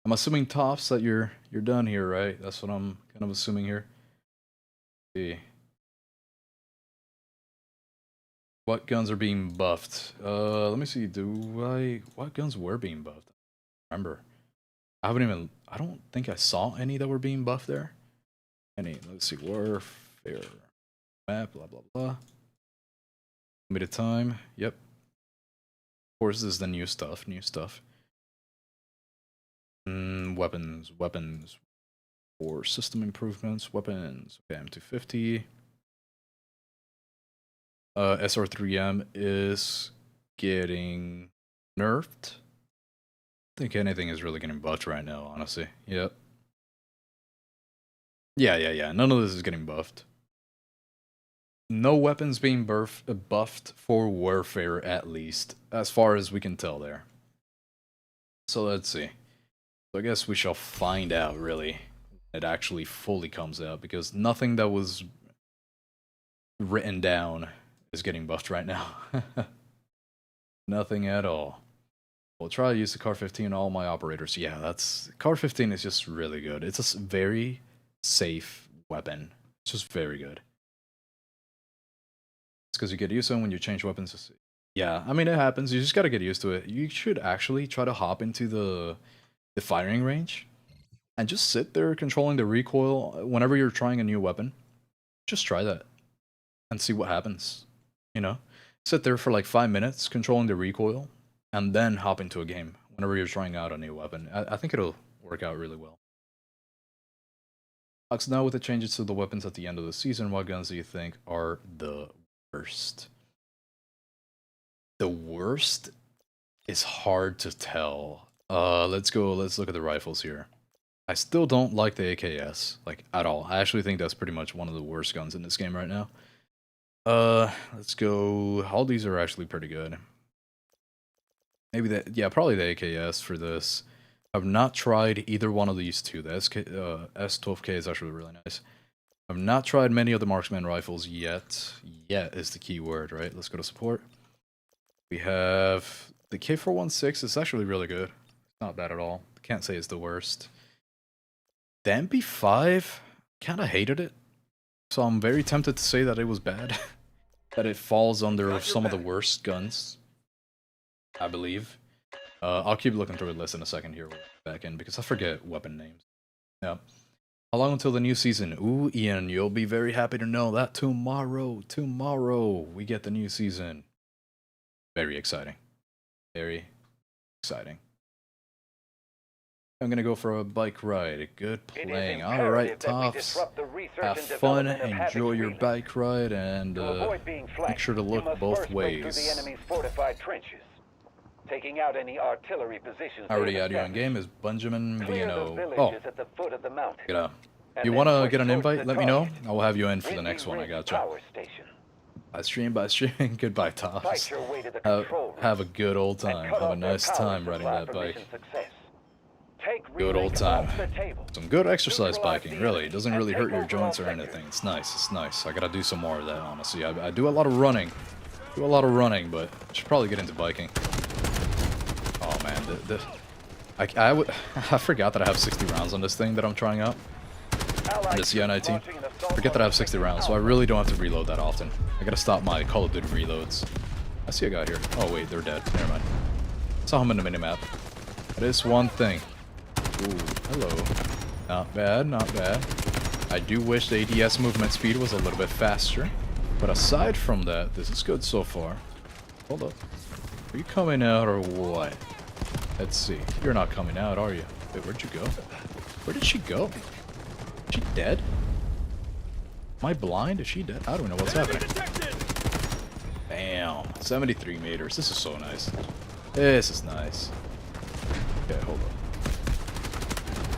I'm assuming tops that you're done here, right? That's what I'm kind of assuming here. Let's see. What guns are being buffed? Let me see. What guns were being buffed? Remember. I don't think I saw any that were being buffed there. Let's see. Warfare. Map, blah, blah, blah. Limited time. Yep. Of course, this is the new stuff. Weapons. For system improvements. Weapons. Okay, M250. SR3M is getting nerfed. I think anything is really getting buffed right now, honestly. Yep. Yeah. None of this is getting buffed. No weapons being buffed for warfare, at least, as far as we can tell there. So let's see. So I guess we shall find out, really, when it actually fully comes out, because nothing that was written down is getting buffed right now. Nothing at all. We'll try to use the Car 15 on all my operators. Yeah, Car 15 is just really good. It's a very safe weapon. It's just very good. It's because you get used to it when you change weapons. Yeah, I mean, it happens. You just gotta get used to it. You should actually try to hop into the firing range and just sit there controlling the recoil whenever you're trying a new weapon. Just try that and see what happens. You know, sit there for like 5 minutes controlling the recoil, and then hop into a game whenever you're trying out a new weapon. I think it'll work out really well. Now with the changes to the weapons at the end of the season, what guns do you think are the worst? The worst is hard to tell. Let's look at the rifles here. I still don't like the AKS, like, at all. I actually think that's pretty much one of the worst guns in this game right now. Let's go. All these are actually pretty good. Maybe probably the AKS for this. I've not tried either one of these two. The S12K is actually really nice. I've not tried many of the marksman rifles yet. Yet is the key word, right? Let's go to support. We have the K416. It's actually really good. It's not bad at all. Can't say it's the worst. The MP5, kind of hated it. So I'm very tempted to say that it was bad. That it falls under some of the worst guns. I believe. I'll keep looking through the list in a second here back in because I forget weapon names. Yeah. How long until the new season? Ooh, Ian, you'll be very happy to know that tomorrow we get the new season. Very exciting. Very exciting. I'm gonna go for a bike ride. Good playing. Alright, Tops. Have fun, enjoy your bike ride, and make sure to look both ways. Taking out any artillery positions. I already had you on game is Benjamin Vino. Oh, at the foot of the mountain. get up. You wanna get an invite? Let me know. I will have you in for the next one. I gotcha. By stream. Goodbye, Tops. Have a good old time. Have a nice time riding that bike. Good old time. Some good exercise biking, really. It doesn't really hurt your joints or anything. It's nice, it's nice. I gotta do some more of that, honestly. I do a lot of running. But I should probably get into biking. Oh man, I forgot that I have 60 rounds on this thing that I'm trying out. On the CI-19. Forget that I have 60 rounds, so I really don't have to reload that often. I gotta stop my Call of Duty reloads. I see a guy here. Oh wait, they're dead. Never mind. Saw him in the minimap. That is one thing. Ooh, hello. Not bad, not bad. I do wish the ADS movement speed was a little bit faster. But aside from that, this is good so far. Hold up. Are you coming out or what? Let's see. You're not coming out, are you? Wait, where'd you go? Where did she go? Is she dead? Am I blind? Is she dead? I don't know what's happening. Damn. 73 meters. This is so nice. This is nice. Okay, hold up.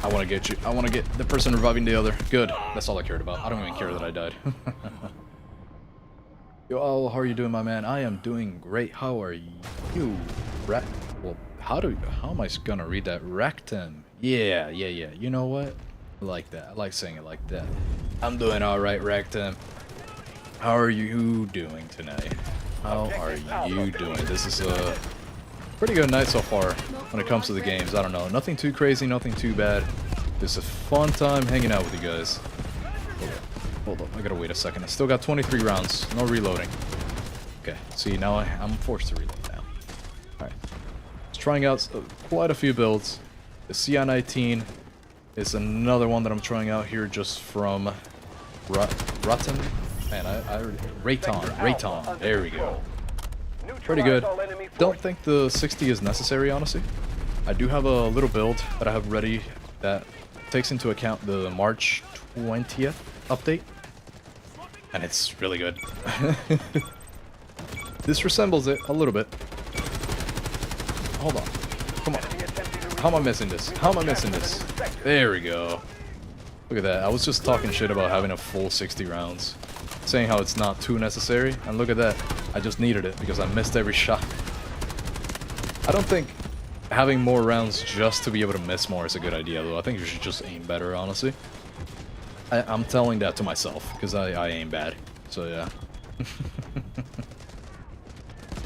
I want to get you. I want to get the person reviving the other. Good. That's all I cared about. I don't even care that I died. Yo, Al, how are you doing, my man? I am doing great. How are you? Well, how am I gonna read that? Rectum. Yeah. You know what? I like that. I like saying it like that. I'm doing alright, Rectum. How are you doing tonight? How are you doing? This is a pretty good night so far when it comes to the games. I don't know. Nothing too crazy, nothing too bad. Just a fun time hanging out with you guys. Hold up. I gotta wait a second. I still got 23 rounds. No reloading. Okay. See, now I'm forced to reload now. Alright. Just trying out quite a few builds. The CI-19 is another one that I'm trying out here just from Rotten. Man, Rayton. There we go. Pretty good. Don't think the 60 is necessary, honestly. I do have a little build that I have ready that takes into account the March 20th update. And it's really good. This resembles it a little bit. Hold on. Come on. How am I missing this? How am I missing this? There we go. Look at that. I was just talking shit about having a full 60 rounds. Saying how it's not too necessary. And look at that. I just needed it because I missed every shot. I don't think having more rounds just to be able to miss more is a good idea, though. I think you should just aim better, honestly. I'm telling that to myself because I aim bad. So, yeah.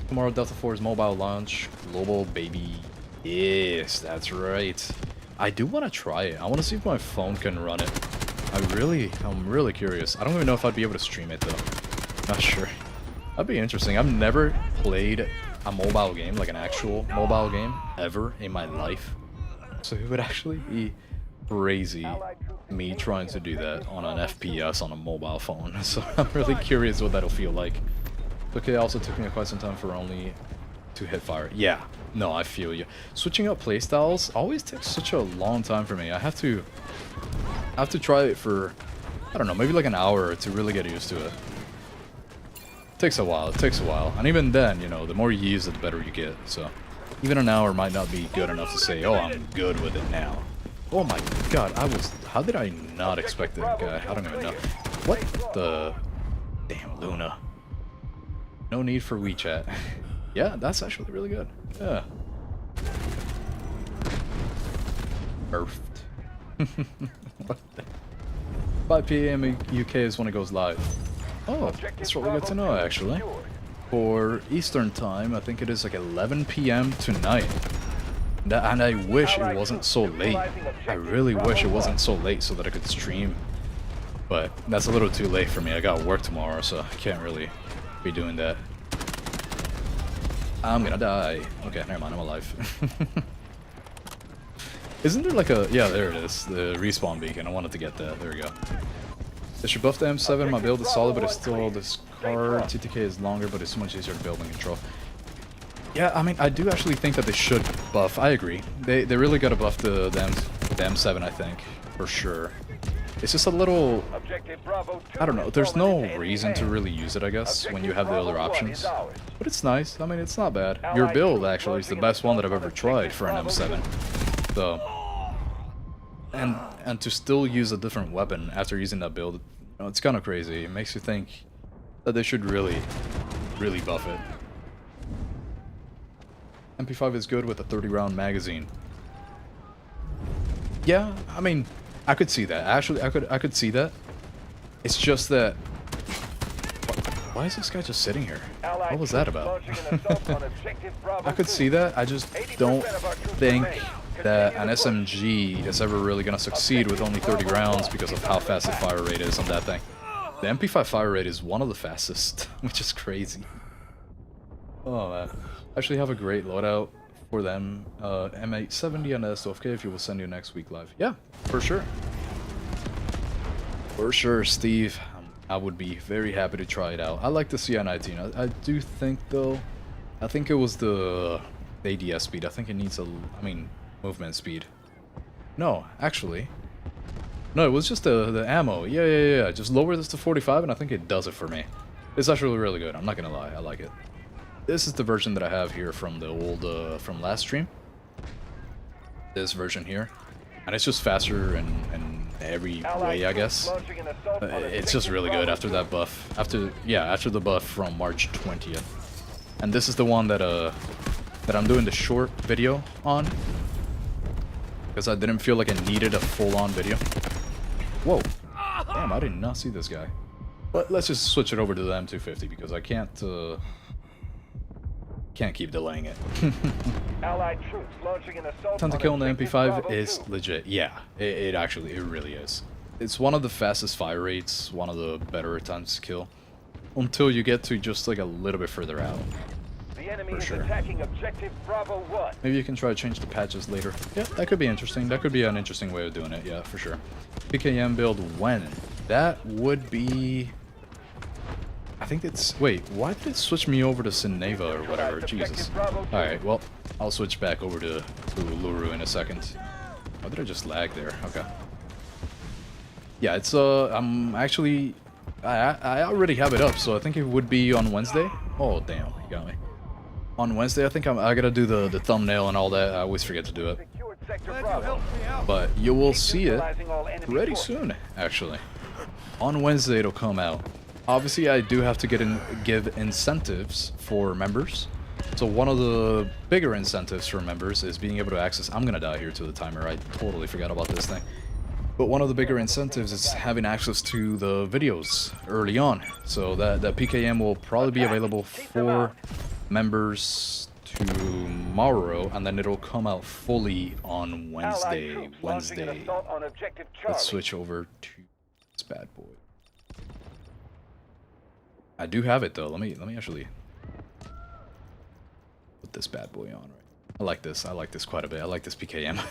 Tomorrow, Delta 4's mobile launch. Global, baby. Yes, that's right. I do want to try it. I want to see if my phone can run it. I'm really curious. I don't even know if I'd be able to stream it, though. Not sure. That'd be interesting. I've never played a mobile game, like an actual mobile game, ever in my life. So it would actually be crazy me trying to do that on an FPS on a mobile phone. So I'm really curious what that'll feel like. Okay, also took me quite some time for only to hit fire. Yeah, no, I feel you. Switching up playstyles always takes such a long time for me. I have to try it for, I don't know, maybe like an hour to really get used to it. Takes a while, and even then, you know, the more you use it, the better you get. So even an hour might not be good enough to say, oh, I'm good with it now. Oh my god, how did I not expect that guy? I don't even know. What the? Damn, Luna. No need for WeChat. Yeah, that's actually really good. Yeah. Perfect. 5 p.m. UK is when it goes live. Oh, that's really good to know, actually. For Eastern time, I think it is like 11 p.m. tonight. And I wish it wasn't so late. I really wish it wasn't so late so that I could stream. But that's a little too late for me. I got work tomorrow, so I can't really be doing that. I'm gonna die. Okay, never mind, I'm alive. Isn't there like a... Yeah, there it is. The respawn beacon. I wanted to get that. There we go. They should buff the M7. My build is solid, but it's still this card. TTK is longer, but it's much easier to build and control. Yeah, I mean, I do actually think that they should buff. I agree. They really gotta buff the M7, I think. For sure. It's just a little... I don't know. There's no reason to really use it, I guess, when you have the other options. But it's nice. I mean, it's not bad. Your build, actually, is the best one that I've ever tried for an M7. So... And to still use a different weapon after using that build, you know, it's kind of crazy. It makes you think that they should really buff it. MP5 is good with a 30-round magazine. Yeah, I mean, I could see that. Actually, I could see that. It's just that... Why is this guy just sitting here? What was that about? I could see that. I just don't think that an SMG is ever really going to succeed with only 30 rounds because of how fast the fire rate is on that thing. The MP5 fire rate is one of the fastest, which is crazy. Oh man. I actually have a great loadout for them. M870 and S12K if you will send you next week live. Yeah, for sure. For sure, Steve. I would be very happy to try it out. I like the CI-19. I do think though, I think it was the ADS speed. I think it needs movement speed. No, actually. No, it was just the ammo. Yeah. Just lower this to 45 and I think it does it for me. It's actually really good. I'm not gonna lie. I like it. This is the version that I have here from the old, from last stream. This version here. And it's just faster in every way, I guess. It's just really good after that buff. After the buff from March 20th. And this is the one that I'm doing the short video on. Because I didn't feel like I needed a full-on video. Whoa. Damn, I did not see this guy. But let's just switch it over to the M250 because I can't keep delaying it. Time to kill on the MP5 is legit. Yeah, it really is. It's one of the fastest fire rates, one of the better times to kill. Until you get to just like a little bit further out. For sure. Maybe you can try to change the patches later. Yeah, that could be interesting. That could be an interesting way of doing it, yeah, for sure. PKM build when? That would be... I think it's... Wait, why did it switch me over to Sineva or whatever? Jesus. Alright, well, I'll switch back over to Luru in a second. Why did I just lag there? Okay. Yeah, it's, I'm actually... I already have it up, so I think it would be on Wednesday. Oh, damn, you got me. On Wednesday, I think I gotta do the thumbnail and all that. I always forget to do it. But you will see it pretty soon, actually. On Wednesday, it'll come out. Obviously, I do have to give incentives for members. So one of the bigger incentives for members is being able to access... I'm gonna die here to the timer. I totally forgot about this thing. But one of the bigger incentives is having access to the videos early on. So that PKM will probably be available for members tomorrow, and then it'll come out fully on Wednesday. Let's switch over to this bad boy. I do have it though. Let me actually put this bad boy on. Right. I like this. I like this quite a bit. I like this PKM.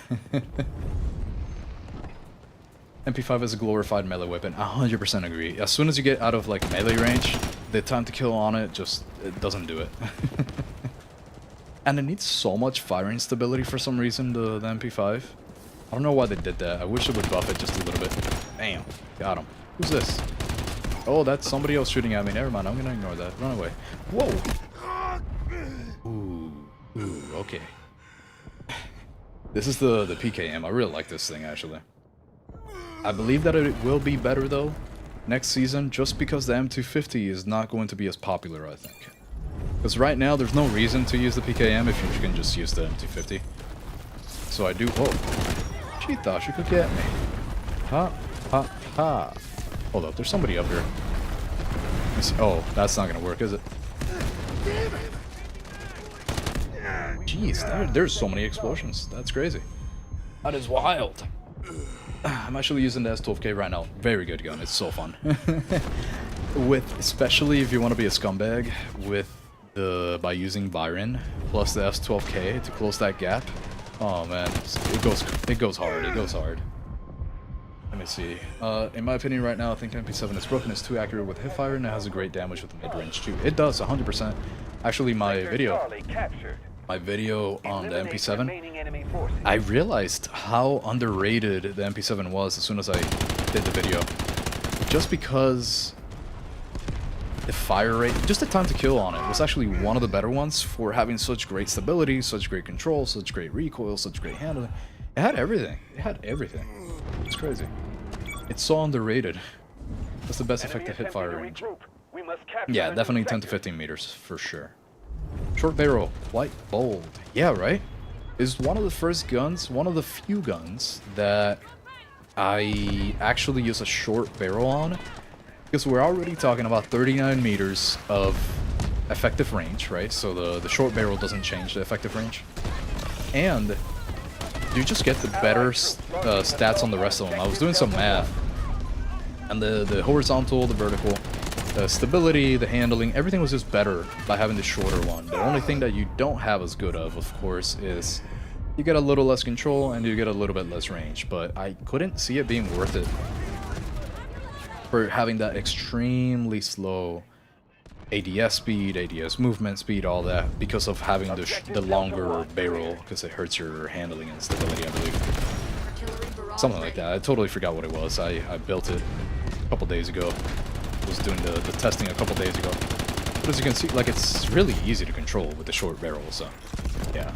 MP5 is a glorified melee weapon. 100% agree. As soon as you get out of like melee range, the time to kill on it it doesn't do it. And it needs so much firing stability for some reason, the MP5. I don't know why they did that. I wish it would buff it just a little bit. Bam. Got him. Who's this? Oh, that's somebody else shooting at me. Never mind. I'm gonna ignore that. Run away. Whoa. Ooh, okay. This is the PKM. I really like this thing, actually. I believe that it will be better, though, next season, just because the M250 is not going to be as popular, I think. Because right now, there's no reason to use the PKM if you can just use the M250. So I do... Oh. She thought she could get me. Ha, ha, ha. Hold up, there's somebody up here. Let me see. Oh, that's not going to work, is it? Jeez, there's so many explosions. That's crazy. That is wild. I'm actually using the S12K right now. Very good gun. It's so fun. Especially if you want to be a scumbag with by using Byron plus the S12K to close that gap. Oh man, it goes hard. It goes hard. Let me see. In my opinion, right now, I think MP7 is broken. It's too accurate with hipfire, and it has a great damage with the mid-range too. It does 100%. Actually, my video on the MP7, I realized how underrated the MP7 was as soon as I did the video. Just because the fire rate, just the time to kill on it was actually one of the better ones for having such great stability, such great control, such great recoil, such great handling. It had everything. It had everything. It's crazy. It's so underrated. That's the best effective hit fire range. Yeah, definitely 10 to 15 meters for sure. Short barrel, white bold. Yeah, right? Is one of the first guns, one of the few guns that I actually use a short barrel on. Because we're already talking about 39 meters of effective range, right? So the short barrel doesn't change the effective range. And you just get the better stats on the rest of them. I was doing some math. And the horizontal, the vertical, the stability, the handling, everything was just better by having the shorter one. The only thing that you don't have as good of course, is you get a little less control and you get a little bit less range. But I couldn't see it being worth it for having that extremely slow ADS speed, ADS movement speed, all that, because of having the longer barrel, because it hurts your handling and stability, I believe. Something like that. I totally forgot what it was. I built it a couple days ago. I was doing the testing a couple days ago. But as you can see, like, it's really easy to control with the short barrel, so yeah.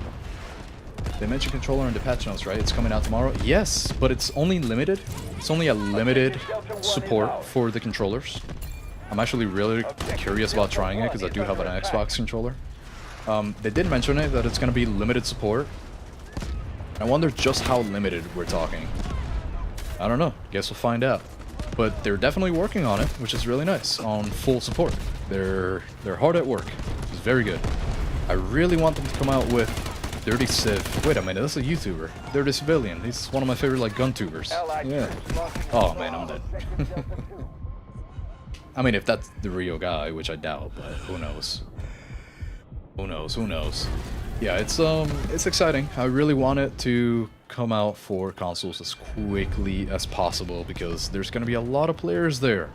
They mentioned controller in the patch notes, right? It's coming out tomorrow. Yes, but it's only limited. It's only a limited support for the controllers. I'm actually really curious about trying it because I do have an Xbox controller. They did mention it, that it's going to be limited support. I wonder just how limited we're talking. I don't know. Guess we'll find out. But they're definitely working on it, which is really nice, on full support. They're hard at work. It's very good. I really want them to come out with Dirty Civ. Wait a minute, that's a YouTuber. Dirty Civilian. He's one of my favorite, like, gun tubers. Yeah. Oh man, I'm dead. I mean, if that's the real guy, which I doubt, but who knows? Who knows? Who knows? Yeah, it's exciting. I really want it to come out for consoles as quickly as possible because there's gonna be a lot of players there.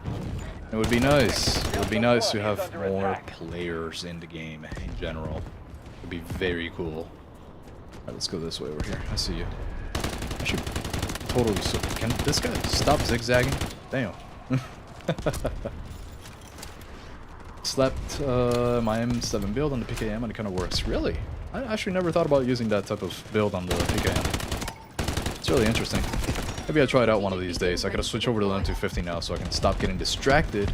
It would be nice. It would be nice to have more players in the game in general. It would be very cool. Alright, let's go this way over here. I see you. I should totally... Can this guy stop zigzagging? Damn. Slapped my M7 build on the PKM and it kind of works. Really? I actually never thought about using that type of build on the PKM. It's really interesting. Maybe I'll try it out one of these days. I gotta switch over to the M250 now so I can stop getting distracted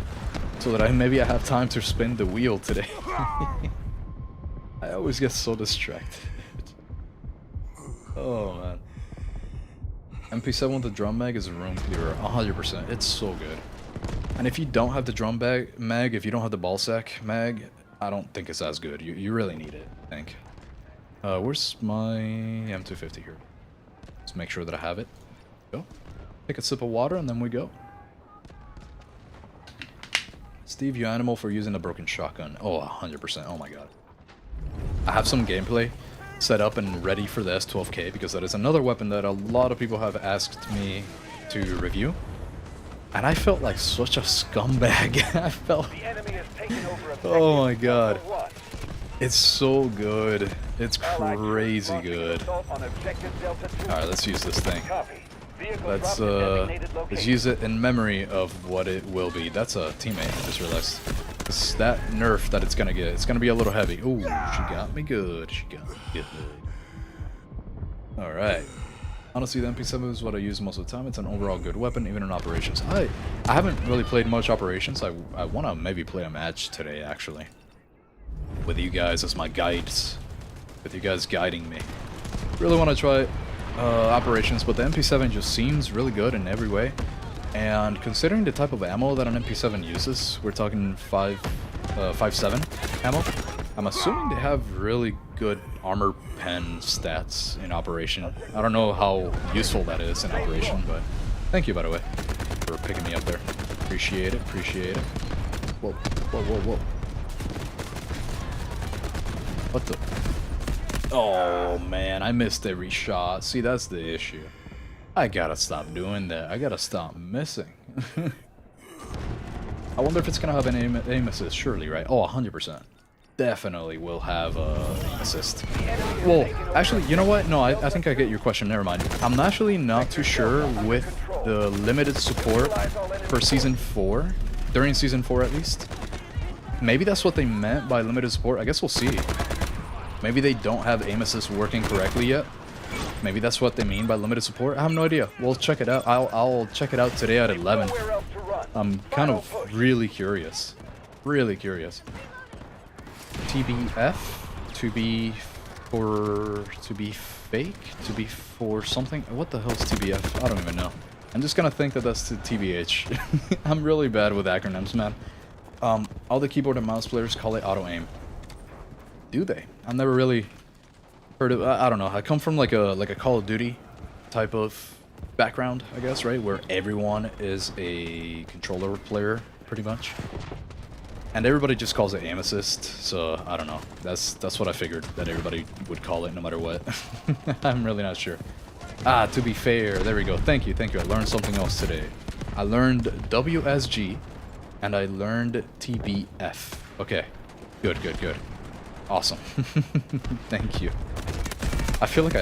so that maybe I have time to spin the wheel today. I always get so distracted. Oh man. MP7 with the drum mag is a room clearer, 100%. It's so good. And if you don't have the drum mag, if you don't have the ballsack mag, I don't think it's as good. You really need it, I think. Where's my M250 here? Let's make sure that I have it. Go. Take a sip of water and then we go. Steve, you animal for using a broken shotgun. Oh, 100%. Oh my god. I have some gameplay set up and ready for the S12K because that is another weapon that a lot of people have asked me to review. And I felt like such a scumbag. I felt... Oh my god. It's so good. It's crazy good. Alright, let's use this thing. Let's use it in memory of what it will be. That's a teammate, I just realized. It's that nerf that it's gonna get. It's gonna be a little heavy. Ooh, she got me good. She got me good. Alright. Honestly, the MP7 is what I use most of the time. It's an overall good weapon, even in operations. I haven't really played much operations. I want to maybe play a match today, actually. With you guys as my guides. With you guys guiding me. Really want to try operations, but the MP7 just seems really good in every way. And considering the type of ammo that an MP7 uses, we're talking 5.7 ammo. I'm assuming they have really good armor pen stats in operation. I don't know how useful that is in operation, but thank you, by the way, for picking me up there. Appreciate it, appreciate it. Whoa, whoa, whoa, whoa. What the? Oh man, I missed every shot. See, that's the issue. I gotta stop doing that. I gotta stop missing. I wonder if it's gonna have an aim assist, surely, right? Oh, 100%. Definitely will have aim assist. Well, actually, you know what? No, I think I get your question. Never mind. I'm actually not too sure with the limited support for Season 4, during Season 4 at least. Maybe that's what they meant by limited support. I guess we'll see. Maybe they don't have aim assist working correctly yet. Maybe that's what they mean by limited support. I have no idea. We'll check it out. I'll check it out today at 11. I'm kind of really curious. Really curious. TBF? To be fake? To be for something? What the hell is TBF? I don't even know. I'm just gonna think that that's to TBH. I'm really bad with acronyms, man. All the keyboard and mouse players call it auto aim. Do they? I've never really heard of. I don't know. I come from like a Call of Duty type of background, I guess, right? Where everyone is a controller player, pretty much, and everybody just calls it aim assist. So I don't know. That's what I figured that everybody would call it, no matter what. I'm really not sure. Ah, to be fair, there we go. Thank you, thank you. I learned something else today. I learned WSG, and I learned TBF. Okay, good, good, good. Awesome. Thank you. I feel like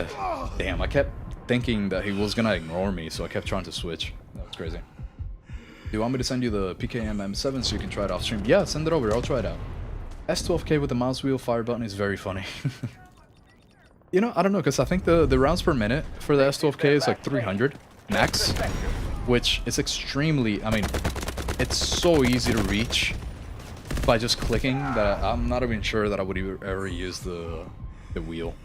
damn, I kept thinking that he was gonna ignore me, so I kept trying to switch. That was crazy. Do you want me to send you the PKM M7 so you can try it off stream? Yeah, send it over. I'll try it out. S12K with the mouse wheel fire button is very funny. You know, I don't know, because I think the rounds per minute for the S12K is like 300 max, which is extremely, I mean, it's so easy to reach by just clicking that I'm not even sure that I would ever use the wheel.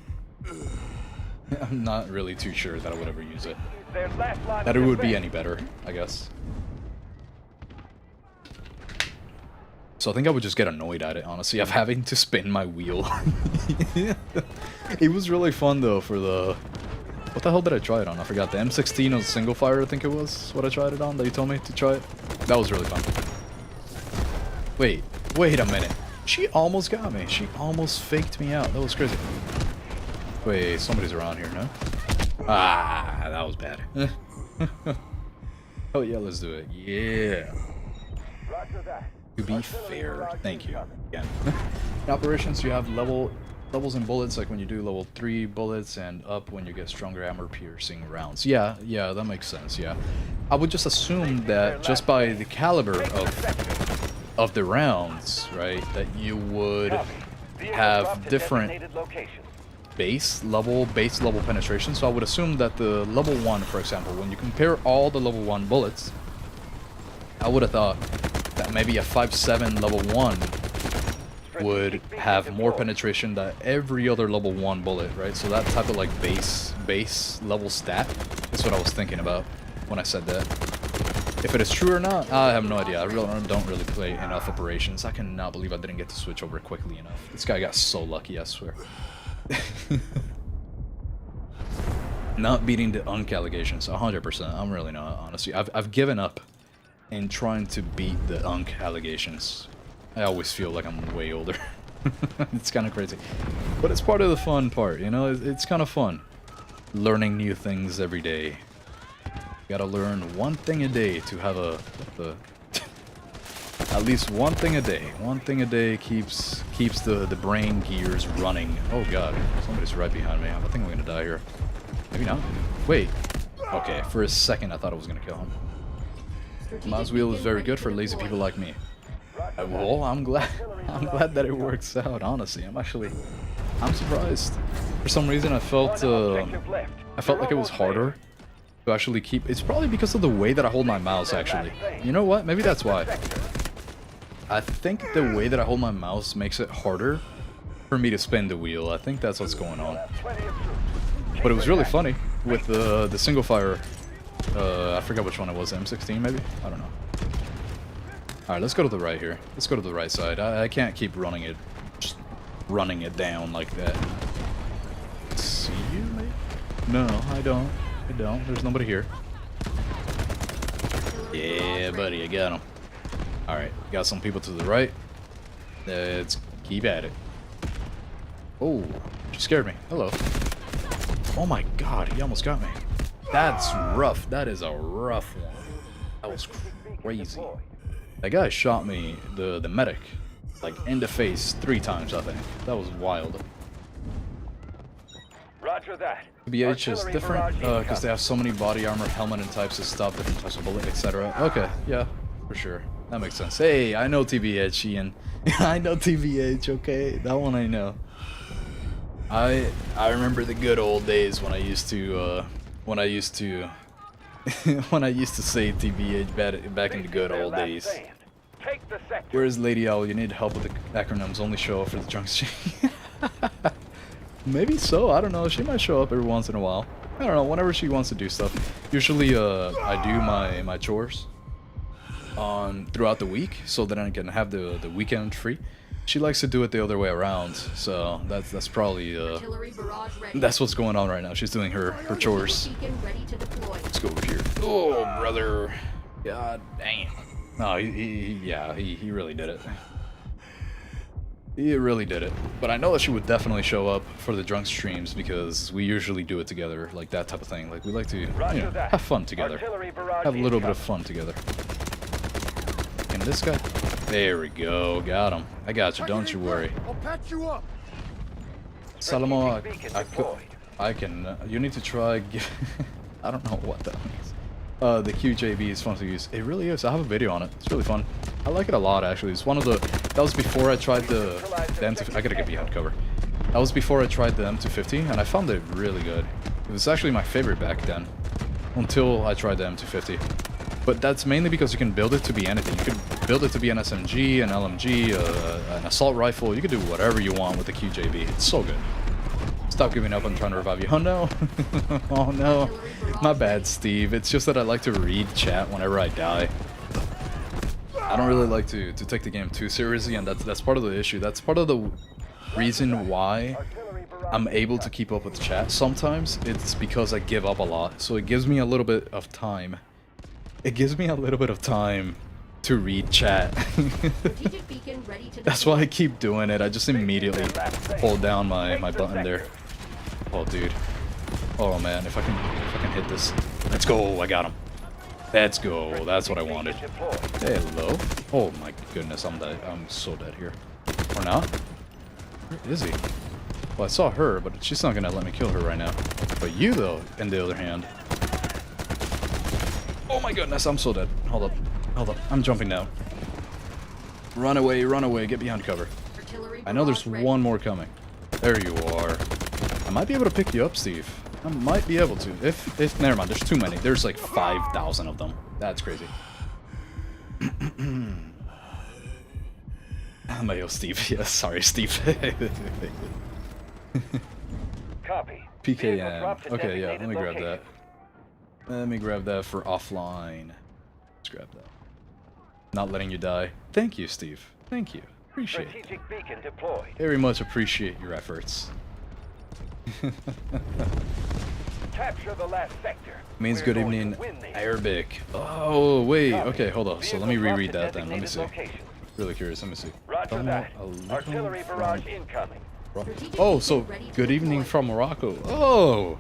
I'm not really too sure that I would ever use it. That it would be any better, I guess. So I think I would just get annoyed at it, honestly, of having to spin my wheel. It was really fun though for the... What the hell did I try it on? I forgot. The M16 was single fire, I think it was what I tried it on that you told me to try it. That was really fun. Wait a minute. She almost got me. She almost faked me out. That was crazy. Wait, somebody's around here, no? Ah, that was bad. Oh yeah, let's do it. Yeah. To be fair, thank you. Again. In operations, you have levels and bullets, like when you do level 3 bullets, and up when you get stronger armor piercing rounds. Yeah, that makes sense. Yeah, I would just assume that just by the caliber of the rounds, right, that you would have different base level penetration. So I would assume that the level 1, for example, when you compare all the level 1 bullets, I would have thought that maybe a 5.7 level 1 would have more penetration than every other level 1 bullet, right? So that type of like base level stat is what I was thinking about when I said that. If it is true or not, I have no idea. I don't really play enough operations. I cannot believe I didn't get to switch over quickly enough. This guy got so lucky, I swear. Not beating the Unk allegations, 100%. I'm really not, honestly. I've given up in trying to beat the Unk allegations. I always feel like I'm way older. It's kind of crazy. But it's part of the fun part, you know? It's kind of fun. Learning new things every day. Gotta learn one thing a day to have at least one thing a day. One thing a day keeps the brain gears running. Oh god, somebody's right behind me. I think I'm gonna die here. Maybe not. Wait. Okay, for a second I thought I was gonna kill him. Mouse wheel is very good for lazy people like me. Well, I'm glad that it works out, honestly. I'm surprised. For some reason I felt like it was harder to actually keep. It's probably because of the way that I hold my mouse, actually. You know what? Maybe that's why. I think the way that I hold my mouse makes it harder for me to spin the wheel. I think that's what's going on. But it was really funny with the single fire. I forgot which one it was. M16 maybe? I don't know. Alright, let's go to the right here. Let's go to the right side. I can't keep running it down like that. See you, mate? No, I don't. There's nobody here. Yeah, buddy, I got him. Alright, got some people to the right. Let's keep at it. Oh, she scared me. Hello. Oh my god, he almost got me. That's rough. That is a rough one. That was crazy. That guy shot me, the medic, like in the face 3 times, I think. That was wild. Roger that. BH is different because they have so many body armor, helmet, and types of stuff, different types of bullet, etc. Okay, yeah, for sure. That makes sense. Hey, I know TBH, Ian. I know TBH, okay? That one I know. I remember the good old days when I used to when I used to say TBH back in the good old days. Take the sector. Where's Lady Owl? You need help with the acronyms. Only show up for the drunk stream. Maybe so. I don't know. She might show up every once in a while. I don't know. Whenever she wants to do stuff. Usually, I do my chores throughout the week so that I can have the weekend free. She likes to do it the other way around, so that's probably that's what's going on right now. She's doing her chores. Let's go over here. Oh, brother. God damn. No, he really did it. He really did it. But I know that she would definitely show up for the drunk streams because we usually do it together, like that type of thing. Like we like to, you know, have fun together. Have a little bit of fun together. And this guy, there we go, got him. I got you, don't you worry. I'll patch you up. Salamo, I can. You need to try. I don't know what that means. The QJB is fun to use. It really is. I have a video on it. It's really fun. I like it a lot, actually. It's one of the. That was before I tried the M250. I gotta get behind cover. That was before I tried the M250, and I found it really good. It was actually my favorite back then, until I tried the M250. But that's mainly because you can build it to be anything. You can build it to be an SMG, an LMG, an assault rifle. You can do whatever you want with the QJB. It's so good. Stop giving up. I'm trying to revive you. Oh no. Oh no. My bad, Steve. It's just that I like to read chat whenever I die. I don't really like to take the game too seriously, and that's part of the issue. That's part of the reason why I'm able to keep up with chat sometimes. It's because I give up a lot. So it gives me a little bit of time. It gives me a little bit of time to read chat. That's why I keep doing it. I just immediately hold down my button there. Oh, dude. Oh man, if I can hit this. Let's go. I got him. Let's go. That's what I wanted. Hello. Oh my goodness, I'm dead. I'm so dead here. Or not? Where is he? Well, I saw her, but she's not gonna let me kill her right now. But you though, on the other hand. Oh my goodness, I'm so dead. Hold up. Hold up. I'm jumping down. Run away, get behind cover. I know there's one more coming. There you are. I might be able to pick you up, Steve. I might be able to. If never mind, there's too many. There's like 5,000 of them. That's crazy. Mayo Steve. Yeah, sorry, Steve. Copy. PKM. Okay, yeah, let me grab that. Let me grab that for offline. Let's grab that. Not letting you die. Thank you, Steve. Thank you. Appreciate it. Strategic beacon deployed. Very much appreciate your efforts. Capture the last sector. Means We're good going evening, to win these. Arabic. Oh, wait. Copy. Okay, hold on. So let me Vehicle reread dropped that to then. Let me see. designated location. Really curious. Let me see. Roger that. A little Artillery from barrage incoming. Oh, so good evening from Morocco. Oh,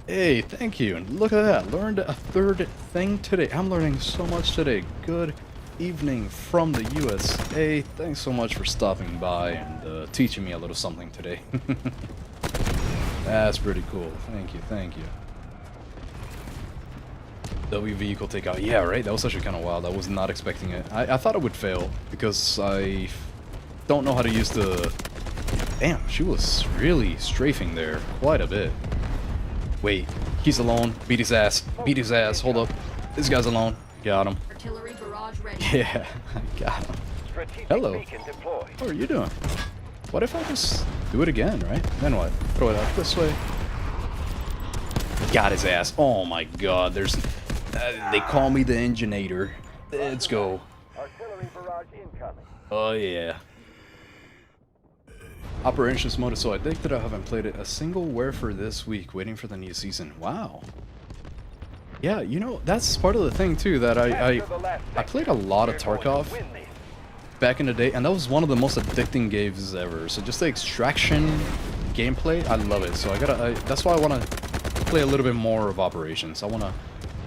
hey, thank you. And look at that. Learned a third thing today. I'm learning so much today. Good evening from the USA. Thanks so much for stopping by and teaching me a little something today. That's pretty cool. Thank you. Thank you. W vehicle takeout. Yeah, right? That was actually kind of wild. I was not expecting it. I thought it would fail because I don't know how to use the... Damn, she was really strafing there quite a bit. Wait, he's alone. Beat his ass. Beat his ass. Hold up. This guy's alone. Got him. Artillery barrage ready. Yeah, I got him. Strategic Hello. beacon deployed. How are you doing? What if I just do it again, right? Then what? Throw it out this way. Got his ass. Oh my god, there's... they call me the Engineer. Let's go. Artillery barrage incoming. Oh yeah. Operations mode, so I think that I haven't played it a single where for this week, waiting for the new season. Wow. Yeah, you know, that's part of the thing too, that I played a lot of Tarkov, back in the day, and that was one of the most addicting games ever. So just the extraction gameplay, I love it. So that's why I want to play a little bit more of Operations. I want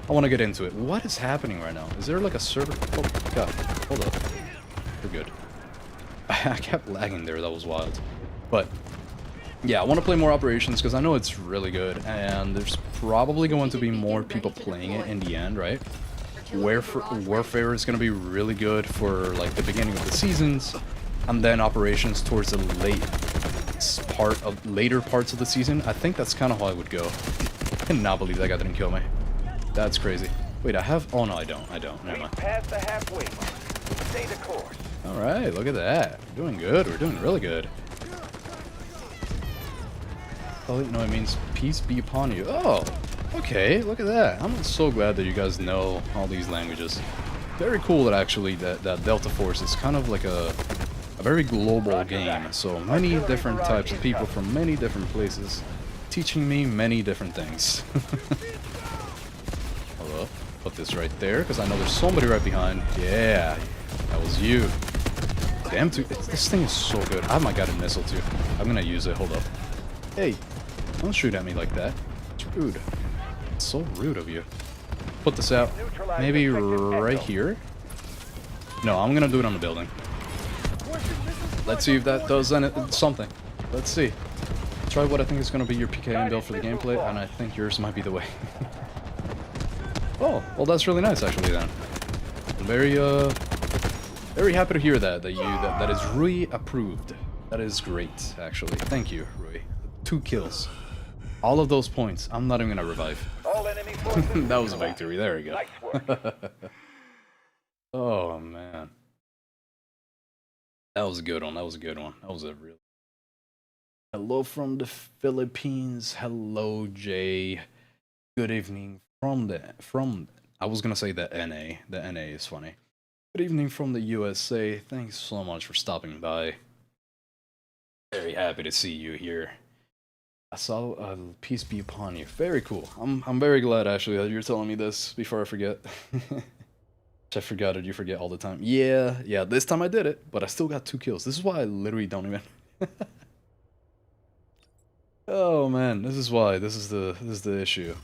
to get into it. What is happening right now? Is there like a server? Oh god, hold up. We're good. I kept lagging there. That was wild. But yeah, I want to play more Operations because I know it's really good, and there's probably going to be more people playing it in the end, right? Warfare is going to be really good for like the beginning of the seasons, and then Operations towards the later parts of the season. I think that's kind of how I would go. I cannot believe that guy didn't kill me. That's crazy. Wait, I have... Oh no, I don't. Never mind. Past the halfway mark. Stay the course. All right, look at that. We're doing good. We're doing really good. Oh no, it means peace be upon you. Oh, okay. Look at that. I'm so glad that you guys know all these languages. Very cool that actually that Delta Force is kind of like a very global game. So many different types of people from many different places teaching me many different things. Hello. Put this right there because I know there's somebody right behind. Yeah, that was you. Damn, this thing is so good. I might got a missile too. I'm gonna use it. Hold up. Hey, don't shoot at me like that. It's rude. It's so rude of you. Put this out. Maybe right here? No, I'm gonna do it on the building. Let's see if that does something. Let's see. Try what I think is gonna be your PKM build for the gameplay, and I think yours might be the way. Oh, well that's really nice actually then. I'm very happy to hear that that is Rui approved. That is great, actually. Thank you, Rui. 2 kills. All of those points. I'm not even gonna revive. All enemy forces. That was a victory. There we go. Nice work. Oh man. That was a good one. That was a good one. That was a real. Hello from the Philippines. Hello, Jay. Good evening from I was gonna say the NA. The NA is funny. Good evening from the USA. Thanks so much for stopping by. Very happy to see you here. I saw peace be upon you. Very cool. I'm very glad actually that you're telling me this before I forget. I forgot it. You forget all the time. Yeah. This time I did it, but I still got 2 kills. This is why I literally don't even. Oh man, this is why. This is the issue.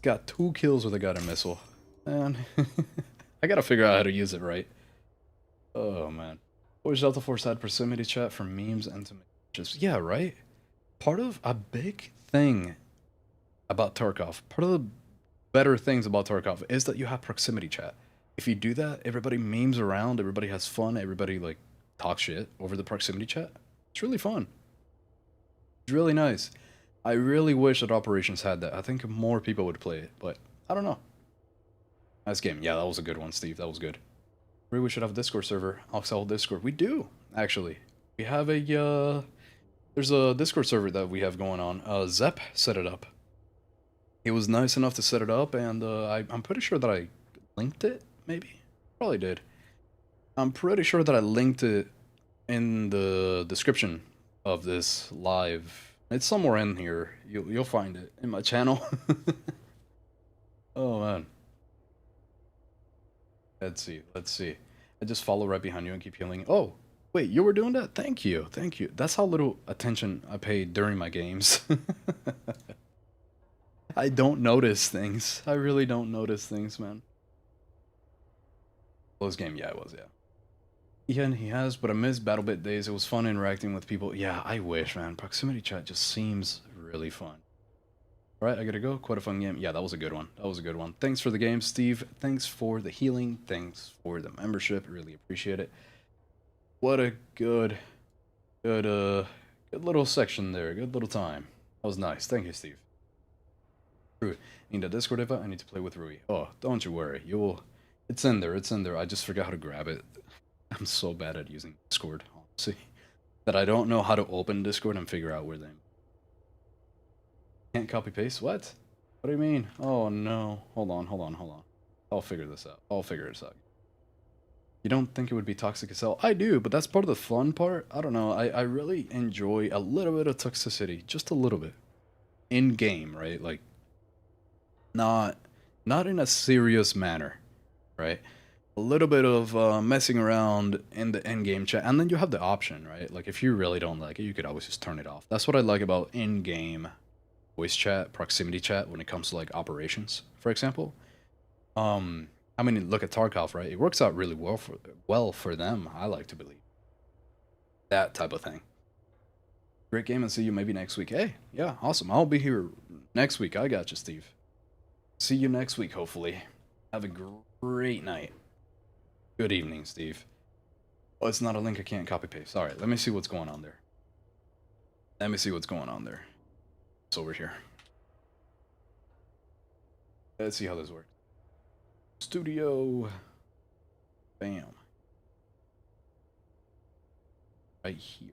Got 2 kills with a guided missile. Man, I gotta figure out how to use it right. Oh man. Always Delta Force had proximity chat for memes and to just yeah, right. Part of a big thing about Tarkov, part of the better things about Tarkov is that you have proximity chat. If you do that, everybody memes around, everybody has fun, everybody like talks shit over the proximity chat. It's really fun. It's really nice. I really wish that Operations had that. I think more people would play it, but I don't know. Nice game. Yeah, that was a good one, Steve. That was good. Maybe we should have a Discord server. Oxel Discord. We do, actually. We have a, there's a Discord server that we have going on. Zep set it up. He was nice enough to set it up, and I'm pretty sure that I linked it, maybe? Probably did. I'm pretty sure that I linked it in the description of this live. It's somewhere in here. You'll find it in my channel. Oh, man. Let's see. I just follow right behind you and keep healing. Oh, wait, you were doing that? Thank you. That's how little attention I pay during my games. I don't notice things. I really don't notice things, man. Close game, yeah, it was, yeah. He has, but I miss BattleBit days. It was fun interacting with people. Yeah, I wish, man. Proximity chat just seems really fun. Alright, I gotta go. Quite a fun game. Yeah, that was a good one. Thanks for the game, Steve. Thanks for the healing. Thanks for the membership. Really appreciate it. What a good little section there. Good little time. That was nice. Thank you, Steve. Rui, need a Discord invite? I need to play with Rui. Oh, don't you worry. It's in there. I just forgot how to grab it. I'm so bad at using Discord, honestly, that I don't know how to open Discord and figure out where they... Can't copy paste? What? What do you mean? Oh no. Hold on. I'll figure this out. You don't think it would be toxic as hell? I do, but that's part of the fun part. I don't know. I really enjoy a little bit of toxicity. Just a little bit. In game, right? Like, not in a serious manner, right? a little bit of messing around in the in-game chat, and then you have the option, right? Like if you really don't like it, you could always just turn it off. That's what I like about in-game voice chat, proximity chat when it comes to like operations, for example. I mean, look at Tarkov, right? It works out really well for them. I like to believe that type of thing. Great game, and see you maybe next week. Hey, yeah, awesome. I'll be here next week. I got you, Steve. See you next week, hopefully. Have a great night. Good evening, Steve. Oh, it's not a link I can't copy paste. All right, let me see what's going on there. Let me see what's going on there. It's over here. Let's see how this works. Studio. Bam. Right here.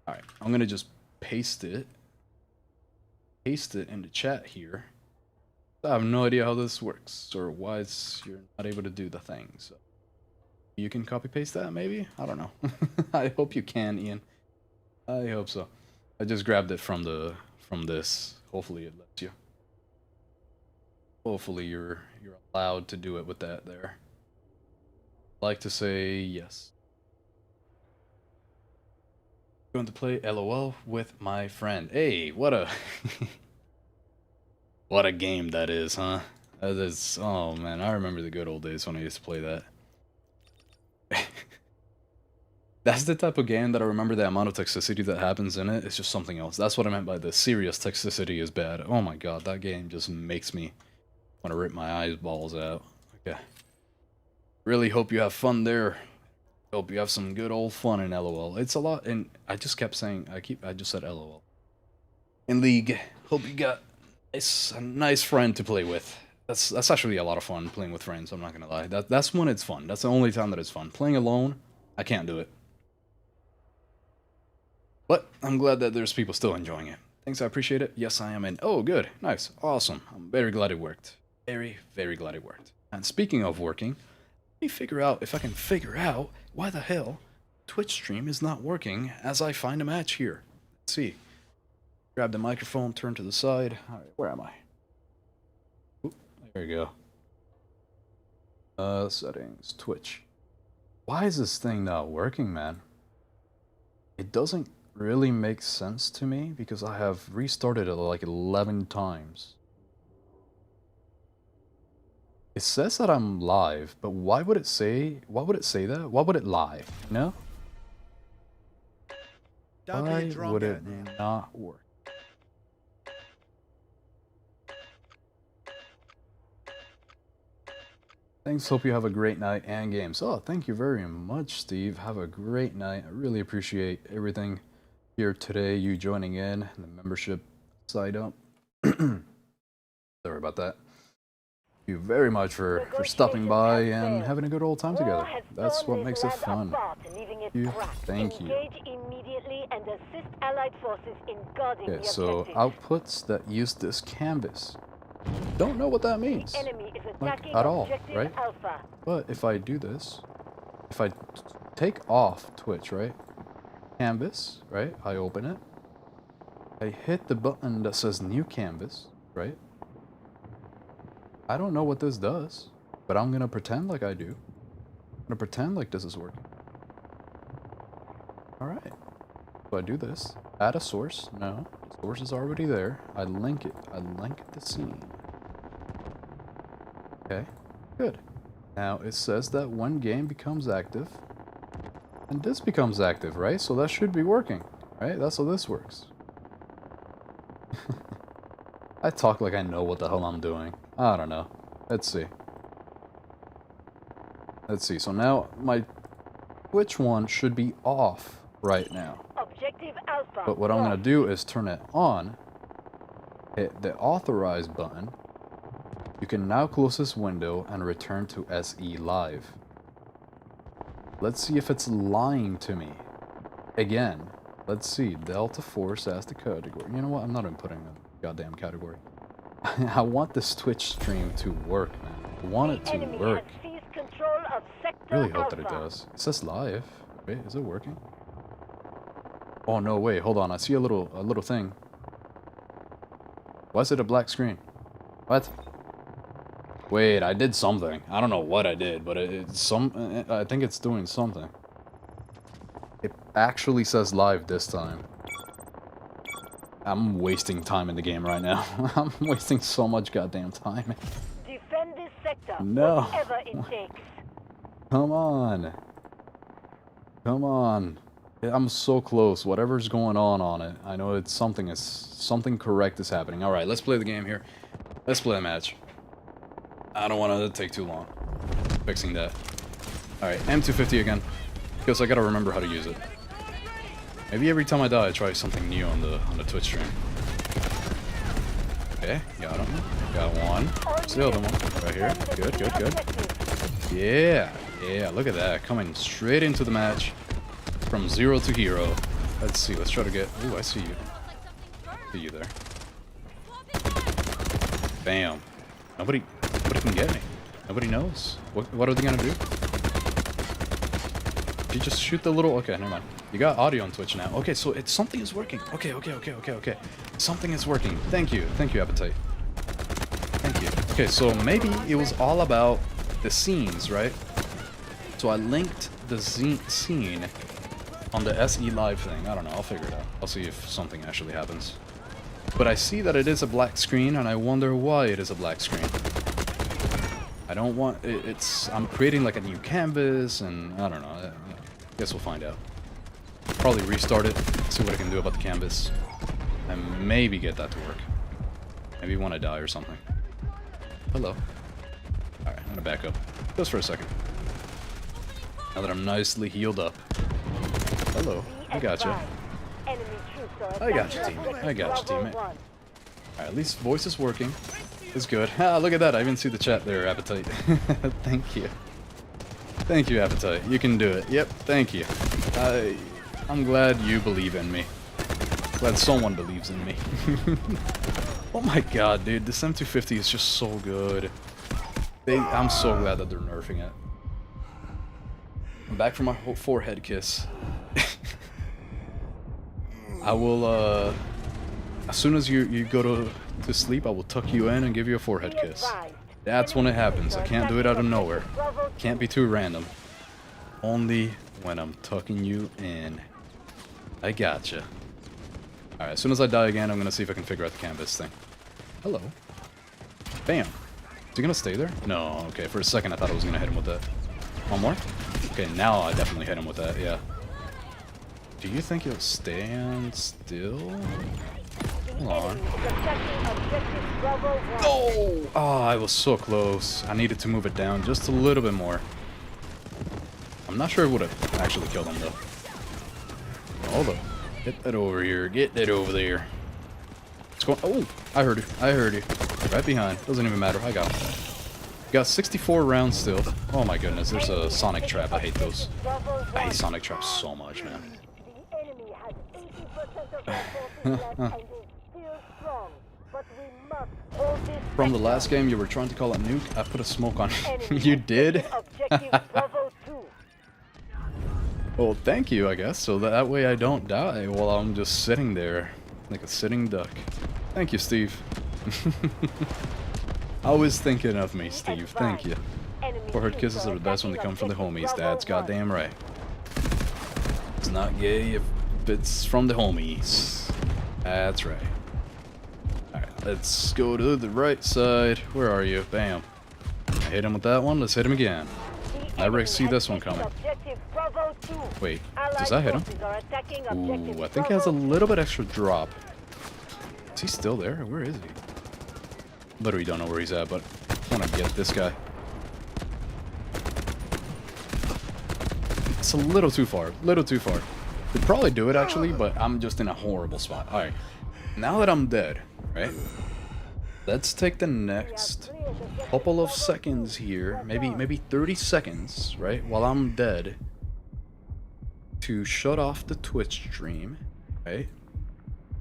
Alright, I'm gonna just paste it. Paste it in the chat here. I have no idea how this works or why you're not able to do the thing. So you can copy paste that maybe? I don't know. I hope you can, Ian. I hope so. I just grabbed it from this. Hopefully it lets you. Hopefully you're allowed to do it with that there. I'd like to say yes. Going to play LOL with my friend. Hey, what a what a game that is, huh? That is, oh man, I remember the good old days when I used to play that. That's the type of game that I remember the amount of toxicity that happens in it. It's just something else. That's what I meant by the serious toxicity is bad. Oh my god, that game just makes me want to rip my eyeballs out. Okay. Really hope you have fun there. Hope you have some good old fun in LOL. It's a lot, and I just kept saying, I just said LOL. In League, hope you got a nice friend to play with. That's actually a lot of fun playing with friends, I'm not gonna lie. That's when it's fun. That's the only time that it's fun. Playing alone, I can't do it. But I'm glad that there's people still enjoying it. Thanks, I appreciate it. Yes, I am in. Oh, good. Nice. Awesome. I'm very glad it worked. Very, very glad it worked. And speaking of working, let me figure out if I can figure out why the hell Twitch stream is not working as I find a match here. Let's see. Grab the microphone, turn to the side. Alright, where am I? Oop, there you go. Settings, Twitch. Why is this thing not working, man? It doesn't really make sense to me because I have restarted it like 11 times. It says that I'm live, but why would it say that? Why would it lie? You know? Why would it not work? Thanks, hope you have a great night and games. Oh, thank you very much, Steve. Have a great night. I really appreciate everything here today, you joining in, the membership side up. Sorry about that. Thank you very much for stopping by and having a good old time together. That's what makes it fun. Thank you. Okay, so outputs that use this canvas. Don't know what that means, like, at all, right? But if I do this, if I take off Twitch, right? Canvas, right? I open it. I hit the button that says new canvas, right? I don't know what this does, but I'm gonna pretend like I do. I'm gonna pretend like this is working. Alright. So I do this. Add a source. No. Source is already there. I link it. I link the scene. Okay, good. Now it says that one game becomes active, and this becomes active, right? So that should be working, right? That's how this works. I talk like I know what the hell I'm doing. I don't know. Let's see. Let's see. So now my Twitch one should be off right now. Objective Alpha. But what I'm gonna do is turn it on, hit the authorize button. You can now close this window and return to SE Live. Let's see if it's lying to me. Again, let's see. Delta Force as the category. You know what? I'm not even putting a goddamn category. I want this Twitch stream to work, man. I want it to work. I really hope that it does. It says live. Wait, is it working? Oh no, wait, hold on. I see a little thing. Why is it a black screen? What? Wait, I did something. I don't know what I did, but I think it's doing something. It actually says live this time. I'm wasting time in the game right now. I'm wasting so much goddamn time. Defend this sector. No. Whatever it takes. Come on. Come on. I'm so close. Whatever's going on it. I know it's something correct is happening. All right, let's play the game here. Let's play a match. I don't want to take too long fixing that. All right, M250 again. Because I gotta remember how to use it. Maybe every time I die, I try something new on the Twitch stream. Okay, got him. Got one. Where's the other one? Right here. Good, good, good. Yeah, yeah. Look at that, coming straight into the match from 0 to hero. Let's see. Let's try to get. Ooh, I see you. See you there. Bam. Nobody can get me. Nobody knows. What are they gonna do? You just shoot the little... Okay, never mind. You got audio on Twitch now. Okay, so something is working. Okay. Something is working. Thank you, Appetite. Thank you. Okay, so maybe it was all about the scenes, right? So I linked the scene on the SE Live thing. I don't know, I'll figure it out. I'll see if something actually happens. But I see that it is a black screen, and I wonder why it is a black screen. I don't want... I'm creating like a new canvas, and I don't know. Guess we'll find out. Probably restart it, see what I can do about the canvas, and maybe get that to work. Maybe when I die or something. Hello. Alright, I'm gonna back up. Just for a second. Now that I'm nicely healed up. Hello. I gotcha. I got you, teammate. I got you, teammate. Alright, at least voice is working. It's good. Ah, look at that. I even see the chat there, Appetite. Thank you. Thank you, Appetite. You can do it. Yep, thank you. I'm glad you believe in me. Glad someone believes in me. Oh my god, dude. This M250 is just so good. I'm so glad that they're nerfing it. I'm back from my forehead kiss. I will, as soon as you go to sleep, I will tuck you in and give you a forehead kiss. That's when it happens. I can't do it out of nowhere. Can't be too random. Only when I'm tucking you in. I gotcha. Alright, as soon as I die again, I'm gonna see if I can figure out the canvas thing. Hello. Bam. Is he gonna stay there? No, okay, for a second I thought I was gonna hit him with that. One more? Okay, now I definitely hit him with that, yeah. Do you think he'll stand still? Hold on. Oh! Oh, I was so close. I needed to move it down just a little bit more. I'm not sure it would have actually killed him, though. Hold up. Get that over here. Get that over there. What's going... Oh! I heard you. I heard you. Right behind. Doesn't even matter. I got him. Got 64 rounds still. Oh my goodness. There's a sonic trap. I hate those. I hate sonic traps so much, man. From the last game, you were trying to call a nuke. I put a smoke on you. You did? Well, thank you, I guess. So that way I don't die while I'm just sitting there like a sitting duck. Thank you, Steve. Always thinking of me, Steve. Thank you. Forehead kisses are the best when they come from the homies. That's goddamn right. It's not gay if it's from the homies. That's right. Alright, let's go to the right side. Where are you? Bam. I hit him with that one. Let's hit him again. I see this one coming. Wait, does that hit him? Ooh, I think he has a little bit extra drop. Is he still there? Where is he? Literally don't know where he's at, but I want to get this guy. It's a little too far. Little too far. Could probably do it actually, but I'm just in a horrible spot. Alright. Now that I'm dead, right? Let's take the next couple of seconds here, maybe 30 seconds, right? While I'm dead, to shut off the Twitch stream, right?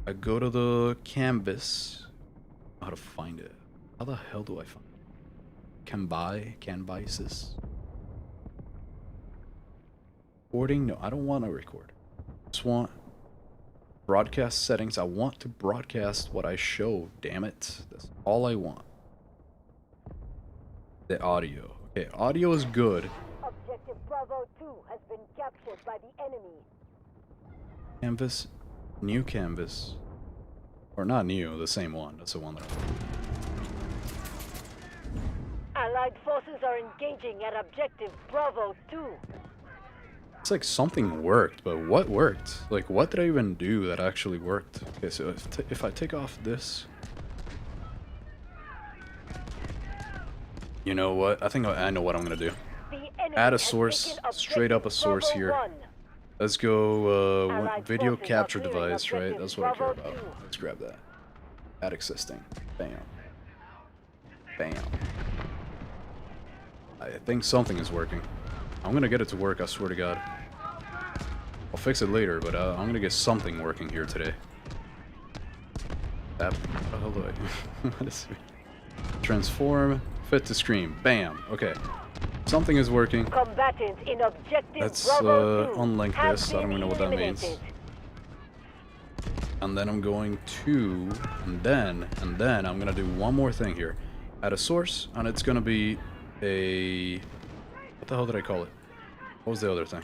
I go to the canvas. How to find it? How the hell do I find it? Canvases. Recording? No, I don't want to record. I just want broadcast settings. I want to broadcast what I show. Damn it! That's all I want. the audio. Okay, audio is good. Objective Bravo 2 has been captured by the enemy. Canvas, new canvas. Or not new, the same one. That's the one that Allied forces are engaging at Objective Bravo 2. It's like something worked, but what worked? Like, what did I even do that actually worked? Okay, so if I take off this... You know what? I think I know what I'm gonna do. The enemy Add a has source, taken straight up a Objective source Bravo here. 1. Let's go, Allied video forces are capture clearing device, right? objective That's what I care Bravo about. 2. Let's grab that. Add existing. Bam. Bam. I think something is working. I'm gonna get it to work, I swear to God. I'll fix it later, but I'm gonna get something working here today. What the hell do I... what is it? Transform, fit to screen. Bam. Okay. Something is working. Combatants in Objective Let's Bravo 2 unlink have this. I don't even know what that means. eliminated. And then I'm going to, and then I'm gonna do one more thing here. Add a source, and it's gonna be a... What the hell did I call it? What was the other thing?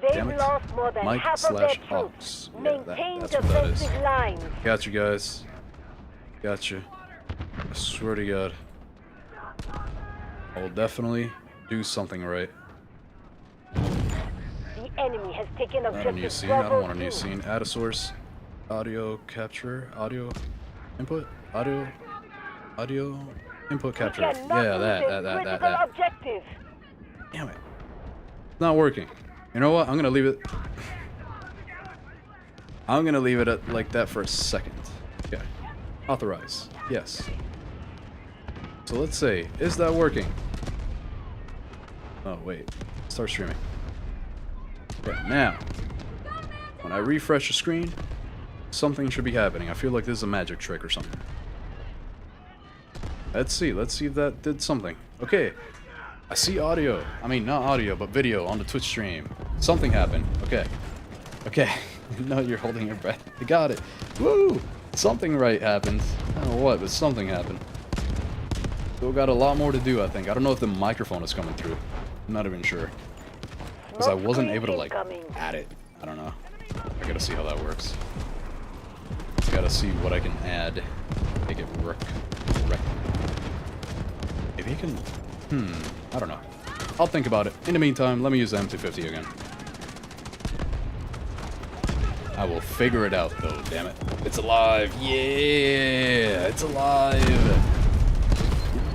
Damn They've it. lost more than Mike half of their slash troops. Ox. Yeah, Maintain that's what that is. defensive lines. Got you guys. Got you. I swear to God. I will definitely do something right. The enemy has taken Not a new Objective scene. I Bravo don't want a new 2. scene. Add a source. Audio capture. Audio input. Audio input capture. We cannot Yeah, lose that. this critical objective. Damn it. It's not working. You know what? I'm gonna leave it. I'm gonna leave it at like that for a second. Okay. Authorize. Yes. So let's say, is that working? Oh wait. Start streaming. Okay, now. When I refresh the screen, something should be happening. I feel like this is a magic trick or something. Let's see if that did something. Okay. I see audio. I mean, not audio, but video on the Twitch stream. Something happened. Okay. Okay. No, you're holding your breath. You got it. Woo! Something right happened. I don't know what, but something happened. Still got a lot more to do, I think. I don't know if the microphone is coming through. I'm not even sure. Because I wasn't able to, like, add it. I don't know. I gotta see how that works. Gotta see what I can add. Make it work correctly. Maybe you can... I don't know. I'll think about it. In the meantime, let me use the M250 again. I will figure it out, though, damn it. It's alive! Yeah! It's alive! You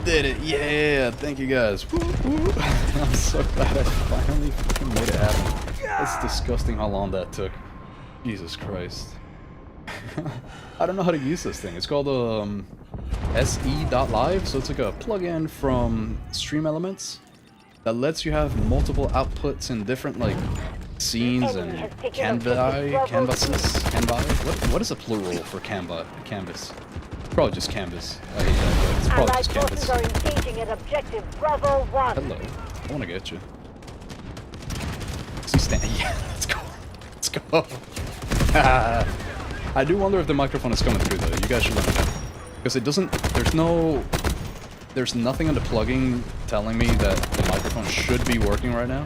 did it! Yeah! Thank you guys! Woo, woo. I'm so glad I finally fucking made it happen. It's disgusting how long that took. Jesus Christ. I don't know how to use this thing. It's called se.live, so it's like a plugin from Stream Elements that lets you have multiple outputs in different like scenes and canvases. What is a plural for canvas? Probably just canvas. I hate that, but it's probably just canvas. Allied forces are engaging at Objective Bravo 1. Hello. I want to get you. See, stand. Yeah, let's go. Let's go. I do wonder if the microphone is coming through though. You guys should let me know. Because it doesn't, there's nothing on the plugin telling me that the microphone should be working right now.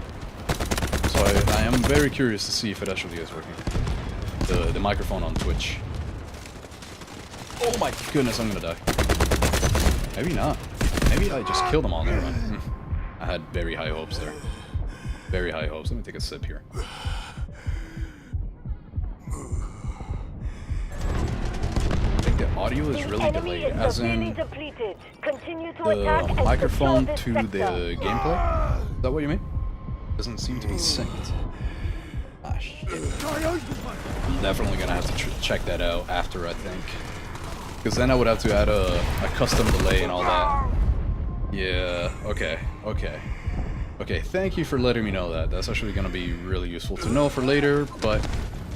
So I am very curious to see if it actually is working. The microphone on Twitch. Oh my goodness, I'm gonna die. Maybe not. Maybe I just killed them all. Never mind. I had very high hopes there. Very high hopes. Let me take a sip here. The audio is really delayed, as in the microphone to the gameplay. Is that what you mean? Doesn't seem to be synced. Ah, shit. I'm definitely gonna have to check that out after, I think. Because then I would have to add a custom delay and all that. Yeah, okay. Okay, thank you for letting me know that. That's actually gonna be really useful to know for later, but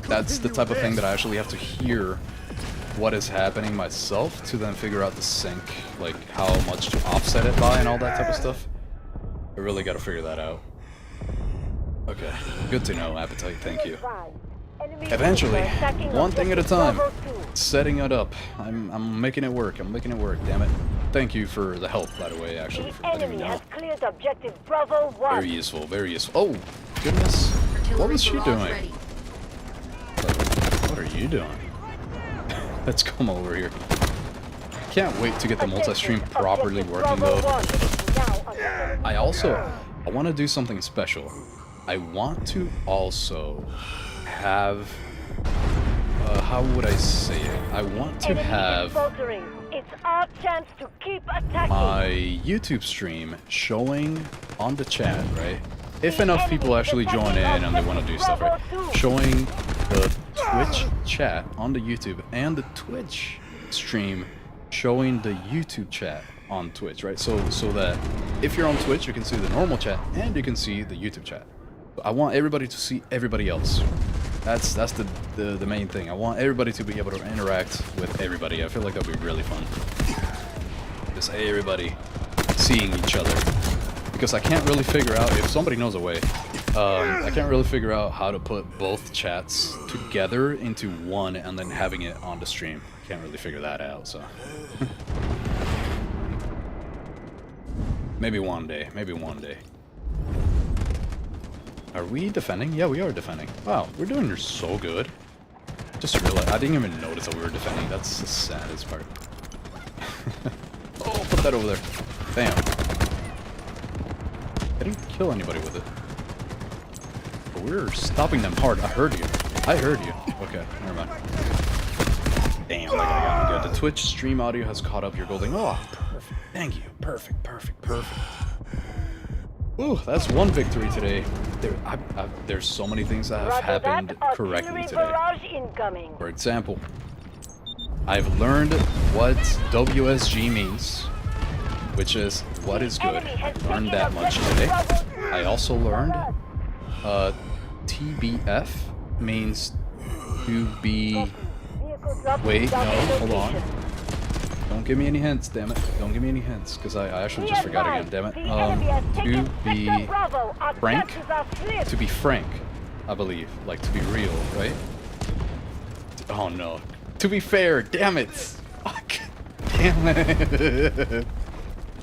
that's the type of thing that I actually have to hear what is happening myself to then figure out the sync, like how much to offset it by and all that type of stuff. I really gotta figure that out. Okay, good to know, Appetite, thank you. Eventually, one thing at a time. Setting it up. I'm making it work, damn it. thank you for the help, by the way, actually. The I didn't enemy even has know. cleared objective Bravo 1. Very useful, very useful. Oh, goodness. What was she barrage doing? ready. What are you doing? Let's come over here. Can't wait to get the multi-stream properly working though. I want to do something special. I want to also have, how would I say it? I want to have It's our chance to keep attacking. my YouTube stream showing on the chat, right? If enough people actually join in and they want to do stuff, right? Showing the Twitch chat on the YouTube and the Twitch stream showing the YouTube chat on Twitch, right? So that if you're on Twitch, you can see the normal chat and you can see the YouTube chat. I want everybody to see everybody else. That's the main thing. I want everybody to be able to interact with everybody. I feel like that'd be really fun. Just everybody seeing each other. Because I can't really figure out, if somebody knows a way, I can't really figure out how to put both chats together into one and then having it on the stream. Can't really figure that out, so. Maybe one day, maybe one day. Are we defending? Yeah, we are defending. Wow, we're doing so good. Just realized, I didn't even notice that we were defending. That's the saddest part. Oh, put that over there. Bam. I didn't kill anybody with it. But we're stopping them hard. I heard you. I heard you. Okay, never mind. Damn, that guy got me good. The Twitch stream audio has caught up. You're golden. Oh, perfect. Thank you. Perfect, perfect, perfect. Ooh, that's one victory today. There's so many things that have happened correctly today. For example, I've learned what WSG means, which is what is good. I learned that much today. I also learned TBF means to be... Wait, no, hold on. Don't give me any hints, damn it. Don't give me any hints, because I actually just forgot again, damn it. To be frank? To be frank, I believe. Like, to be real, right? Oh no. To be fair, damn it! Fuck. Damn it.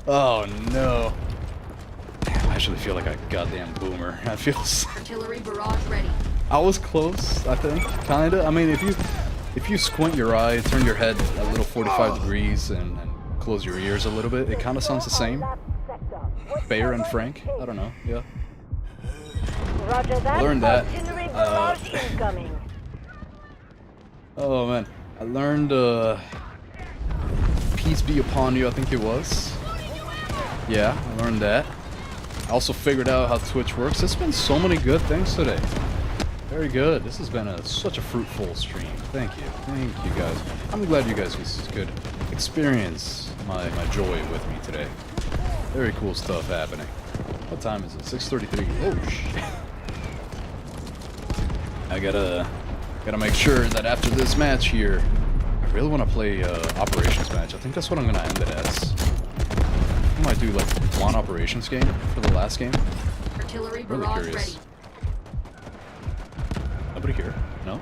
Oh no. Damn, I actually feel like a goddamn boomer. I feel Artillery barrage ready. I was close, I think. Kinda. I mean, if you squint your eye, turn your head a little 45 degrees, and close your ears a little bit, it kind of sounds the same. Fair and frank? I don't know, yeah. I learned that. Oh man, I learned peace be upon you, I think it was. Yeah, I learned that. I also figured out how Twitch works. There's been so many good things today. Very good. This has been such a fruitful stream. Thank you guys. I'm glad you guys could experience my joy with me today. Very cool stuff happening. What time is it? 6:33. Oh shit. I gotta make sure that after this match here, I really want to play operations match. I think that's what I'm gonna end it as. I might do like one operations game for the last game. Artillery Really barrage curious. ready. Nobody here? No?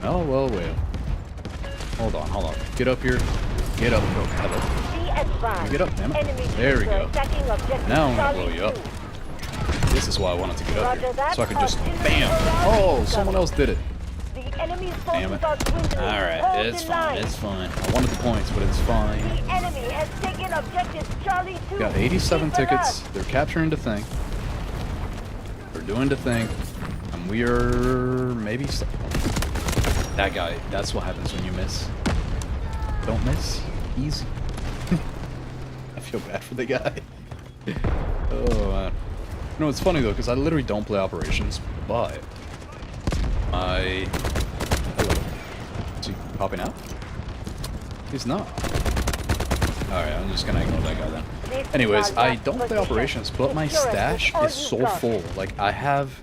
Oh, well, wait. Hold on. Get up here. Get up. Oh, hello. Get up, damn it. There we go. Now I'm gonna blow you up. This is why I wanted to get up here. So I could just BAM! Oh, someone else did it. Damn it. Alright, it's fine. It's fine. I wanted the points, but it's fine. Got 87 tickets. They're capturing the thing. We're doing the thing. And we are maybe... That guy. That's what happens when you miss. Don't miss. Easy. I feel bad for the guy. Oh, man. You know, it's funny, though, because I literally don't play operations, but... Hello. Is he popping out? He's not. Alright, I'm just gonna ignore that guy then. Anyways, I don't play operations, but my stash is so full. Like, I have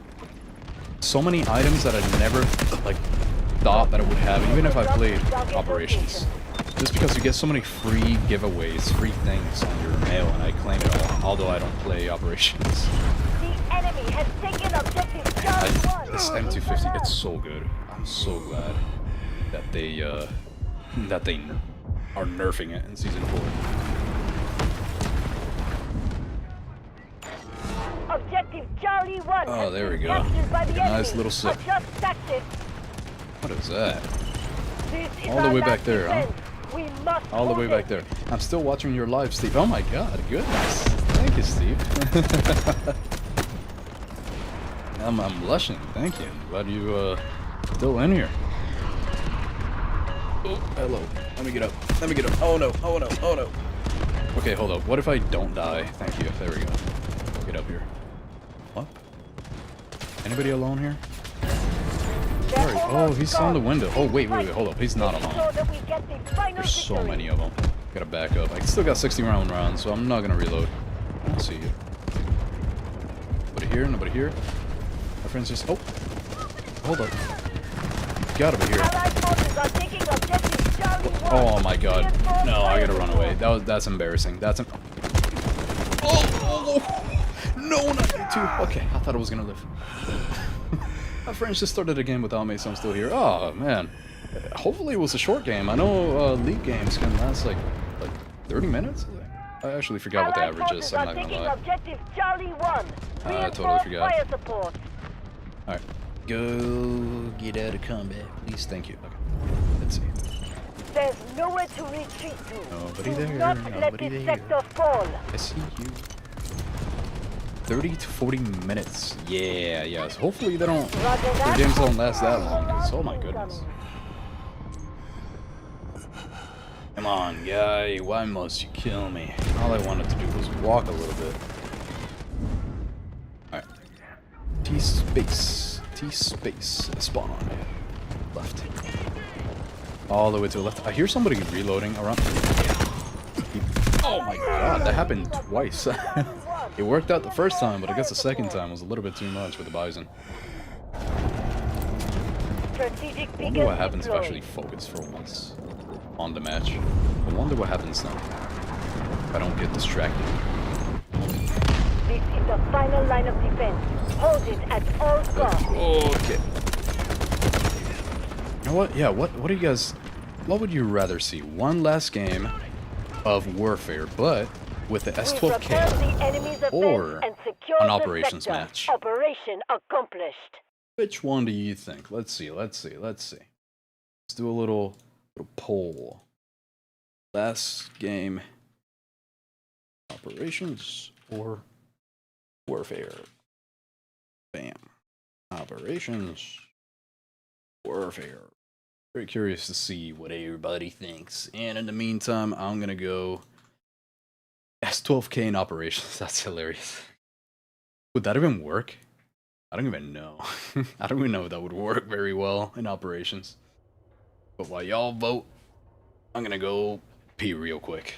so many items that I never, like, thought that I would have, even if I played operations. Just because you get so many free giveaways, free things on your mail, and I claim it all, although I don't play operations. This M250, it's so good. I'm so glad that they are nerfing it in Season 4. Objective Charlie 1 Oh, has there we been go. captured by the Nice enemy. little sip. Adjust tactics. What is that? This is All the our way last back there, huh? defense. We must All the hold way it. back there. I'm still watching your live, Steve. Oh my god, goodness. Thank you, Steve. I'm blushing. Thank you. Glad you still in here. Oh, hello. Let me get up. Let me get up. Oh no. Oh no. Oh no. Okay, hold up. What if I don't die? Thank you. There we go. Get up here. What? Anybody alone here? They're Where? Oh, almost he's gone. on the window. Oh, wait, hold up. He's not Make alone. sure that we get the final There's so victory. many of them. Gotta back up. I still got 60 rounds, so I'm not gonna reload. I don't see you. Nobody here? Nobody here? My friend's just... Oh! Hold up. Gotta be here. Allied forces are taking objective Charlie 1. Oh my god. Reinforce No, I fire gotta run support. away. That's embarrassing. That's Oh! No, not you too. Okay, I thought I was gonna live. My friends just started a game without me, so I'm still here. Oh, man. Hopefully it was a short game. I know league games can last like 30 minutes? I actually forgot what the Allied average is, forces I'm are not gonna taking lie. objective Charlie 1. I totally Reinforce forgot. fire support. Alright. Go get out of combat, please. Thank you. Okay. Let's see. There's nowhere to retreat to. Nobody Do there, not let nobody this there. sector fall. I see you. 30 to 40 minutes. Yeah, yes. Hopefully they don't... Roger Their that. games don't last that long, 'cause, oh my goodness. Come on, guy. Why must you kill me? All I wanted to do was walk a little bit. Alright. T-space. T-space. Spawn. Left. All the way to the left. I hear somebody reloading around. Oh my god, that happened twice. It worked out the first time, but I guess the second time was a little bit too much with the Bison. Strategic I wonder what beacon happens if I actually deployed. focus for once on the match. I wonder what happens now if I don't get distracted. This is the final line of defense. Hold it at all costs. Okay. You know what? Yeah, what do you guys... What would you rather see? One last game of Warfare, but with the We repel S12K the enemy's offense or and secure an the operations sector. match? Operation accomplished. Which one do you think? Let's see. Let's do a little poll. Last game, operations or Warfare? Bam. Operations, Warfare. Very curious to see what everybody thinks. And in the meantime, I'm gonna go S12K in operations. That's hilarious. Would that even work? I don't even know. I don't even know if that would work very well in operations. But while y'all vote, I'm gonna go pee real quick.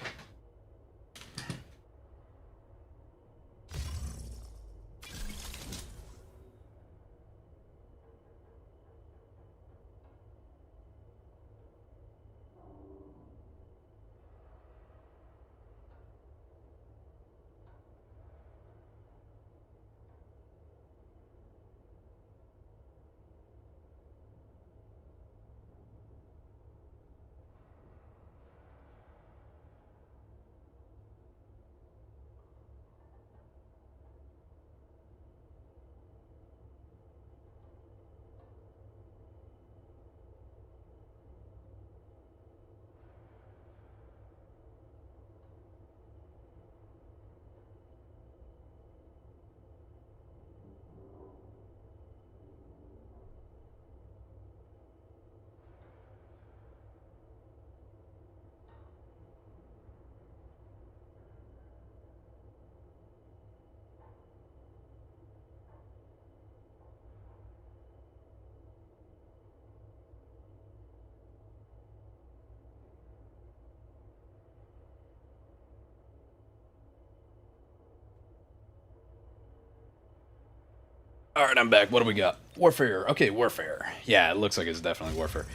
Alright, I'm back. What do we got? Warfare. Okay, Warfare. Yeah, it looks like it's definitely Warfare.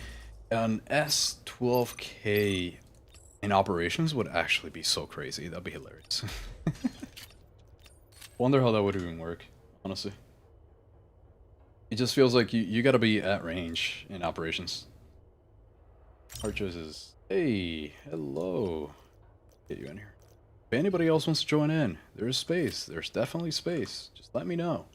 An S12K in operations would actually be so crazy. That'd be hilarious. Wonder how that would even work, honestly. It just feels like you gotta be at range in operations. Hard choices. Hey, hello. Get you in here. If anybody else wants to join in, there's space. There's definitely space. Just let me know.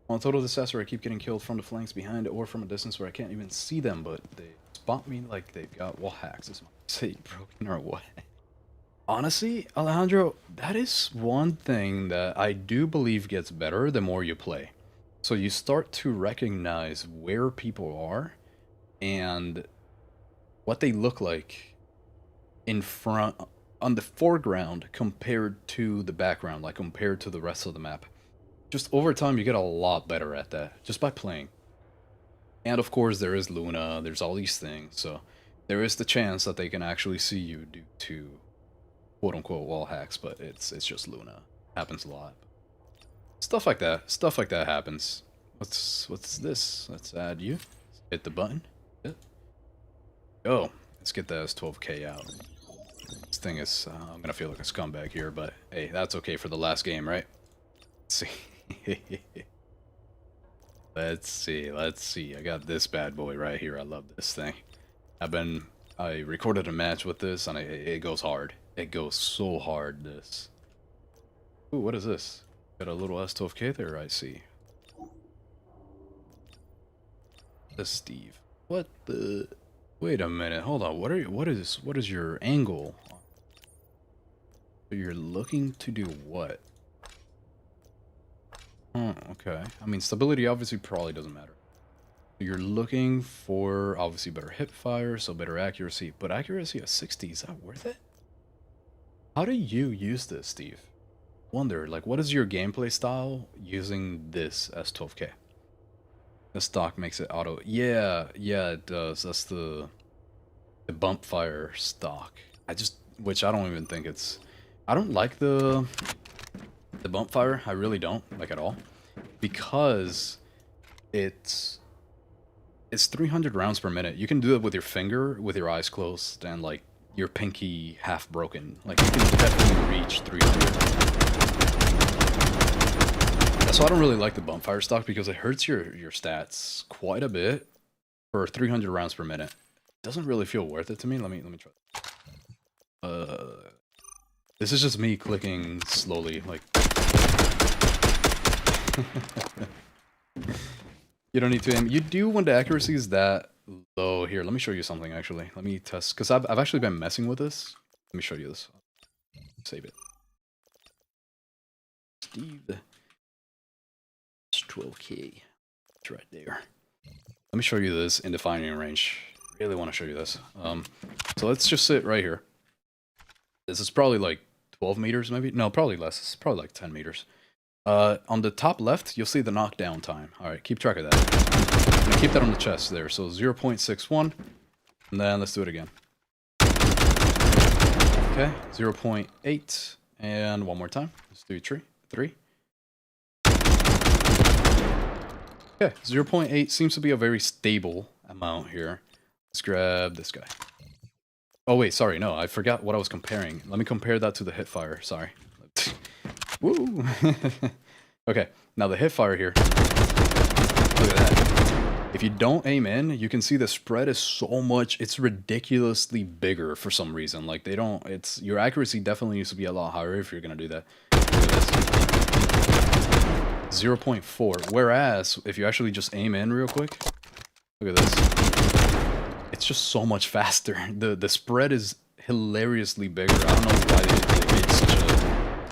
On total disaster, I keep getting killed from the flanks behind or from a distance where I can't even see them, but they spot me like they've got wall hacks. Is my city broken or what? Honestly, Alejandro, that is one thing that I do believe gets better the more you play. So you start to recognize where people are and what they look like in front, on the foreground compared to the background, like compared to the rest of the map. Just over time, you get a lot better at that, just by playing. And of course, there is Luna, there's all these things, so there is the chance that they can actually see you due to quote-unquote wall hacks, but it's just Luna. Happens a lot. Stuff like that happens. What's this? Let's add you. Hit the button. Go. Let's get that S12K out. This thing is, I'm gonna feel like a scumbag here, but hey, that's okay for the last game, right? Let's see. Let's see. I got this bad boy right here. I love this thing. I recorded a match with this, and it goes hard. It goes so hard, this. Ooh, what is this? Got a little S12K there, I see. The Steve. What the... Wait a minute, hold on. What is your angle? You're looking to do what? Oh, okay. I mean, stability obviously probably doesn't matter. You're looking for obviously better hip fire, so better accuracy. But accuracy at 60, is that worth it? How do you use this, Steve? Wonder, like, what is your gameplay style using this S12K? The stock makes it auto. Yeah, it does. That's the bump fire stock. Which I don't even think it's. I don't like the bump fire. I really don't like at all, because it's 300 rounds per minute. You can do it with your finger, with your eyes closed, and like your pinky half broken. Like you can definitely reach 300. So I don't really like the bump fire stock because it hurts your stats quite a bit for 300 rounds per minute. Doesn't really feel worth it to me. Let me try. This is just me clicking slowly, like. You don't need to aim. You do when the accuracy is that low. Here, let me show you something actually. Let me test, because I've actually been messing with this. Let me show you this. Save it. Steve. 12K. It's right there. Let me show you this in the firing range. Really want to show you this. So let's just sit right here. This is probably like 12 meters, maybe? No, probably less. It's probably like 10 meters. On the top left, you'll see the knockdown time. Alright, keep track of that. I'm gonna keep that on the chest there. So 0.61. And then let's do it again. Okay, 0.8. And one more time. Let's do 3. Okay, 0.8 seems to be a very stable amount here. Let's grab this guy. Oh wait, sorry, no, I forgot what I was comparing. Let me compare that to the hip fire, sorry. Woo! Okay, now the hip fire here. Look at that. If you don't aim in, you can see the spread is so much, it's ridiculously bigger for some reason. Like they don't, your accuracy definitely needs to be a lot higher if you're gonna do that. Look at this. 0.4, whereas if you actually just aim in real quick, look at this, it's just so much faster. The spread is hilariously bigger. I don't know why they made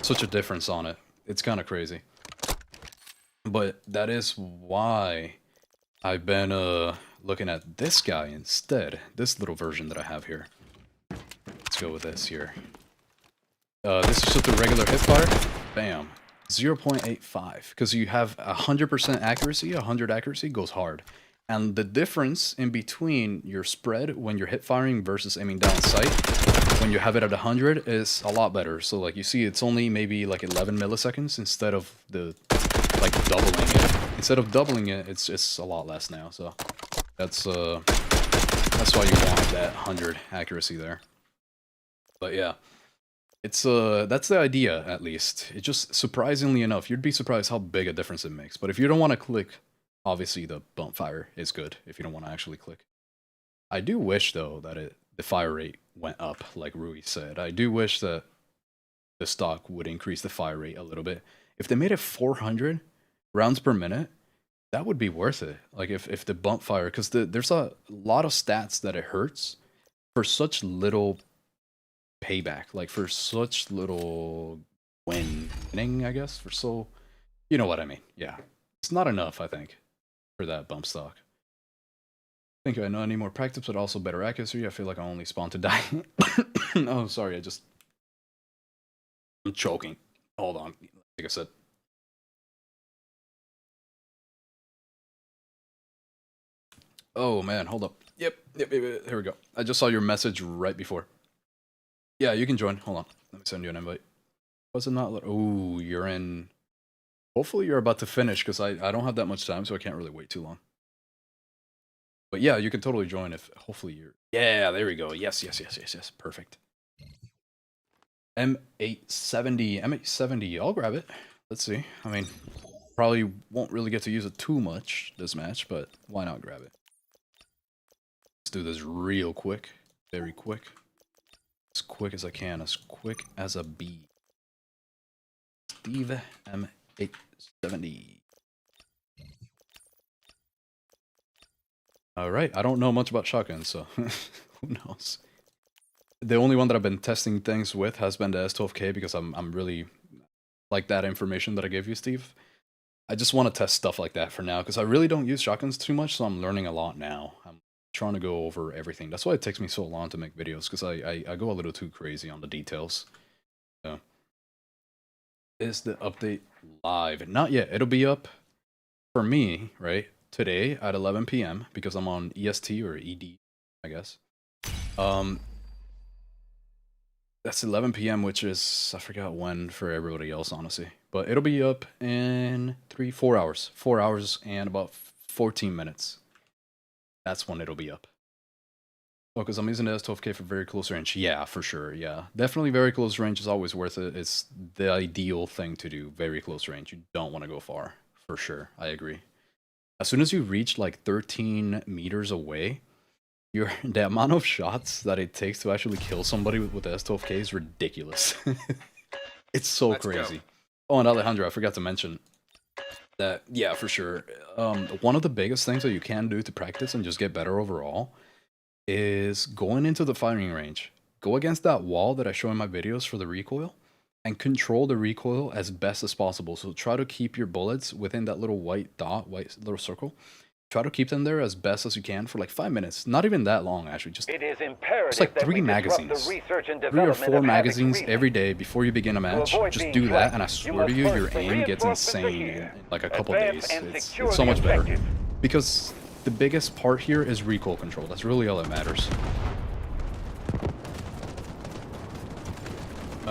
such a difference on it. It's kind of crazy, but that is why I've been looking at this guy instead, this little version that I have here. Let's go with this here. This is just a regular hip fire. Bam. 0.85, because you have 100% accuracy, 100 accuracy goes hard. And the difference in between your spread when you're hip firing versus aiming down sight, when you have it at 100, is a lot better. So like you see, it's only maybe like 11 milliseconds instead of the like doubling it. Instead of doubling it, it's a lot less now. So that's why you want that 100 accuracy there. But yeah. It's that's the idea, at least. It just, surprisingly enough, you'd be surprised how big a difference it makes. But if you don't want to click, obviously the bump fire is good if you don't want to actually click. I do wish though that the fire rate went up, like Rui said. I do wish that the stock would increase the fire rate a little bit. If they made it 400 rounds per minute, that would be worth it. Like if the bump fire, because there's a lot of stats that it hurts for such little payback, like for such little winning, I guess, for so, you know what I mean. Yeah, it's not enough, I think, for that bump stock. I think I know I need more practice, but also better accuracy. I feel like I only spawn to die. Oh, sorry, I'm choking. Hold on, like I said. Oh man, hold up. Yep, here we go. I just saw your message right before. Yeah, you can join. Hold on. Let me send you an invite. Was it not? Oh, you're in. Hopefully you're about to finish, because I don't have that much time, so I can't really wait too long. But yeah, you can totally join if hopefully you're. Yeah, there we go. Yes. Perfect. M870. I'll grab it. Let's see. I mean, probably won't really get to use it too much this match, but why not grab it? Let's do this real quick. Very quick. As quick as I can. As quick as a bee. Steve M870. Alright, I don't know much about shotguns, so who knows? The only one that I've been testing things with has been the S12K, because I'm really like that information that I gave you, Steve. I just want to test stuff like that for now, because I really don't use shotguns too much, so I'm learning a lot now. I'm trying to go over everything. That's why it takes me so long to make videos, because I go a little too crazy on the details. So, is the update live? Not yet. It'll be up for me, right? Today at 11 p.m. because I'm on EST or ED, I guess. That's 11 p.m., which is, I forgot when for everybody else, honestly. But it'll be up in 4 hours. 4 hours and about 14 minutes. That's when it'll be up. Oh, because I'm using the S12K for very close range. Yeah, for sure, yeah. Definitely very close range is always worth it. It's the ideal thing to do, very close range. You don't want to go far, for sure. I agree. As soon as you reach like 13 meters away, the amount of shots that it takes to actually kill somebody with the S12K is ridiculous. It's so Let's crazy. Go. Oh, and Alejandro, I forgot to mention that, yeah, for sure. One of the biggest things that you can do to practice and just get better overall is going into the firing range. Go against that wall that I show in my videos for the recoil, and control the recoil as best as possible. So try to keep your bullets within that little white dot, white little circle. Try to keep them there as best as you can for like 5 minutes. Not even that long, actually. Just it's like 3 magazines. 3 or 4 magazines every day before you begin a match. Just do that, and I swear to you, your aim gets insane in like a couple days. It's so much better. Because the biggest part here is recoil control. That's really all that matters.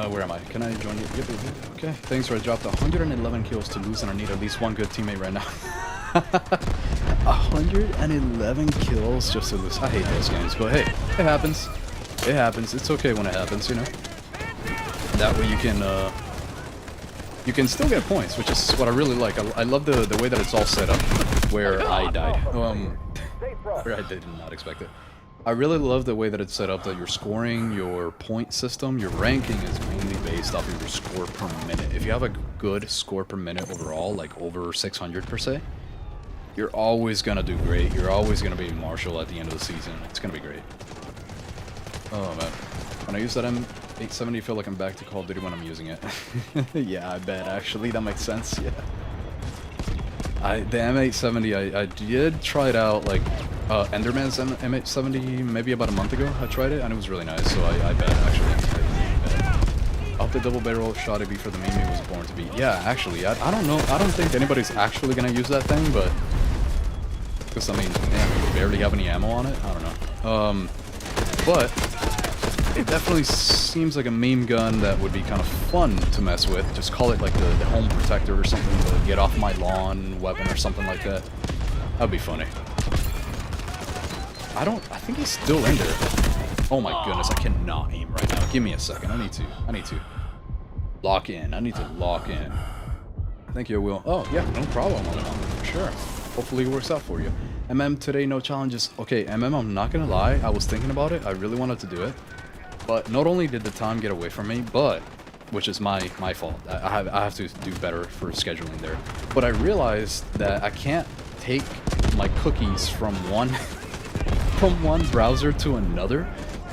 Where am I? Can I join you? Yep. Okay. Thanks for I dropped 111 kills to lose, and I need at least one good teammate right now. 111 kills just to lose. I hate those games, but hey, it happens. It happens. It's okay when it happens, you know. That way you can still get points, which is what I really like. I love the way that it's all set up. Where I died. Where I did not expect it. I really love the way that it's set up, that you're scoring, your point system, your ranking is mainly based off of your score per minute. If you have a good score per minute overall, like over 600 per se, you're always going to do great. You're always going to be Marshall at the end of the season. It's going to be great. Oh man. When I use that M870, I feel like I'm back to Call of Duty when I'm using it. Yeah, I bet actually. That makes sense, yeah. The M870, I did try it out, like, Enderman's M870 maybe about a month ago. I tried it, and it was really nice, so I bet, actually. I hope the double barrel shot be for the meme it was born to be. Yeah, actually, I don't know. I don't think anybody's actually going to use that thing, but... Because, I mean, man, we barely have any ammo on it. I don't know. But... it definitely seems like a meme gun that would be kind of fun to mess with. Just call it like the home protector or something, the get off my lawn weapon or something like that. That'd be funny. I think he's still in there. Oh my goodness, I cannot aim right now. Give me a second. I need to. Lock in. I need to lock in. Thank you, Will. Oh, yeah, no problem on it. For sure. Hopefully it works out for you. MM, today no challenges. Okay, MM, I'm not gonna lie. I was thinking about it. I really wanted to do it. But not only did the time get away from me, but which is my fault. I have to do better for scheduling there. But I realized that I can't take my cookies from one browser to another.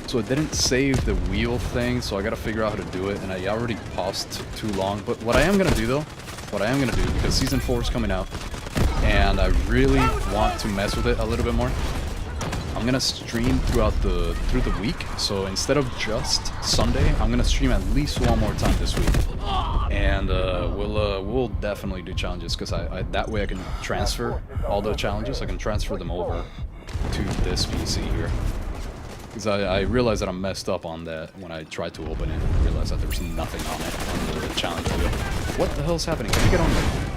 So it didn't save the wheel thing, so I gotta figure out how to do it, and I already paused too long. But what I am gonna do though, because Season 4 is coming out, and I really want to mess with it a little bit more, I'm gonna stream through the week. So instead of just Sunday, I'm gonna stream at least one more time this week, and we'll definitely do challenges, because I that way I can transfer all the challenges. I can transfer them over to this PC here. Because I realized that I messed up on that when I tried to open it. I realized that there was nothing on it, on the challenge wheel. What the hell's happening? Can you get on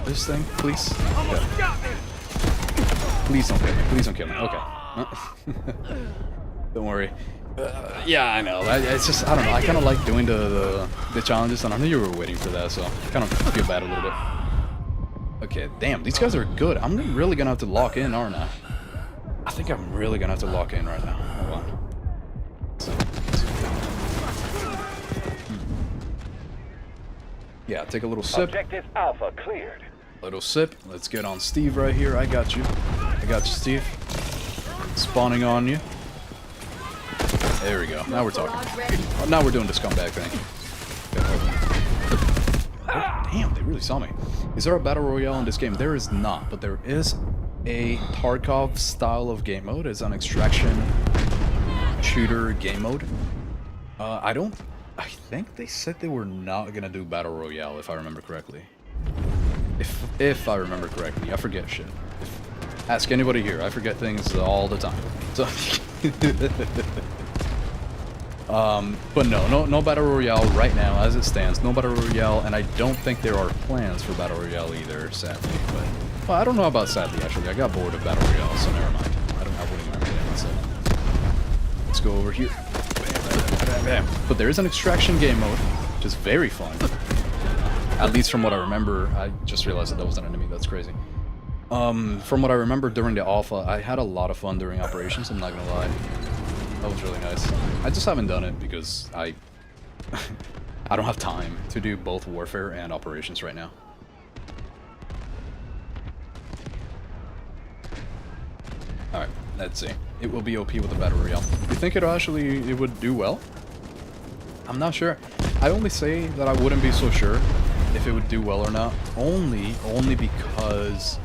this thing, please? Okay. Please don't kill me. Please don't kill me. Okay. Don't worry. Yeah, I know. It's just, I don't know. I kind of like doing the challenges, and I knew you were waiting for that, so I kind of feel bad a little bit. Okay, damn. These guys are good. I'm really going to have to lock in, aren't I? I think I'm really going to have to lock in right now. Hold on. Yeah, take a little sip. Objective Alpha cleared. Little sip. Let's get on Steve right here. I got you. I got you, Steve. Spawning on you. There we go. Now we're talking. Oh, now we're doing the scumbag thing. Oh, damn, they really saw me. Is there a battle royale in this game? There is not, but there is a Tarkov style of game mode. It's an extraction shooter game mode. I think they said they were not gonna do battle royale, if I remember correctly. If I remember correctly, I forget shit. Ask anybody here, I forget things all the time. So, but no battle royale right now as it stands. No battle royale, and I don't think there are plans for battle royale either, sadly. But well, I don't know about sadly actually. I got bored of battle royale, so never mind. I wouldn't remember that myself. Let's go over here. Bam. But there is an extraction game mode, which is very fun. At least from what I remember. I just realized that was an enemy. That's crazy. From what I remember during the alpha, I had a lot of fun during operations. I'm not gonna lie. That was really nice. I just haven't done it because I don't have time to do both warfare and operations right now. Alright, let's see. It will be OP with the battle royale. You think it would do well? I'm not sure. I only say that I wouldn't be so sure if it would do well or not. Only because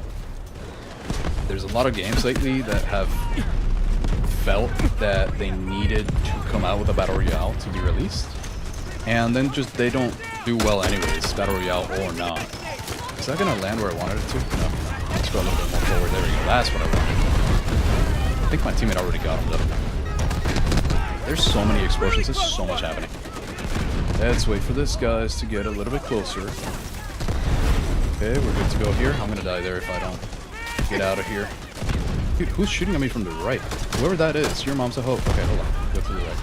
there's a lot of games lately that have felt that they needed to come out with a battle royale to be released, and then just they don't do well anyways, battle royale or not. Is that gonna land where I wanted it to? No. Let's go a little bit more forward. There we go. That's what I wanted. I think my teammate already got him though. There's so many explosions. There's so much happening. Let's wait for this guys to get a little bit closer. Okay, we're good to go here. I'm gonna die there if I don't get out of here. Dude, who's shooting at me from the right? Whoever that is, your mom's a hope. Okay, hold on. Go to the right.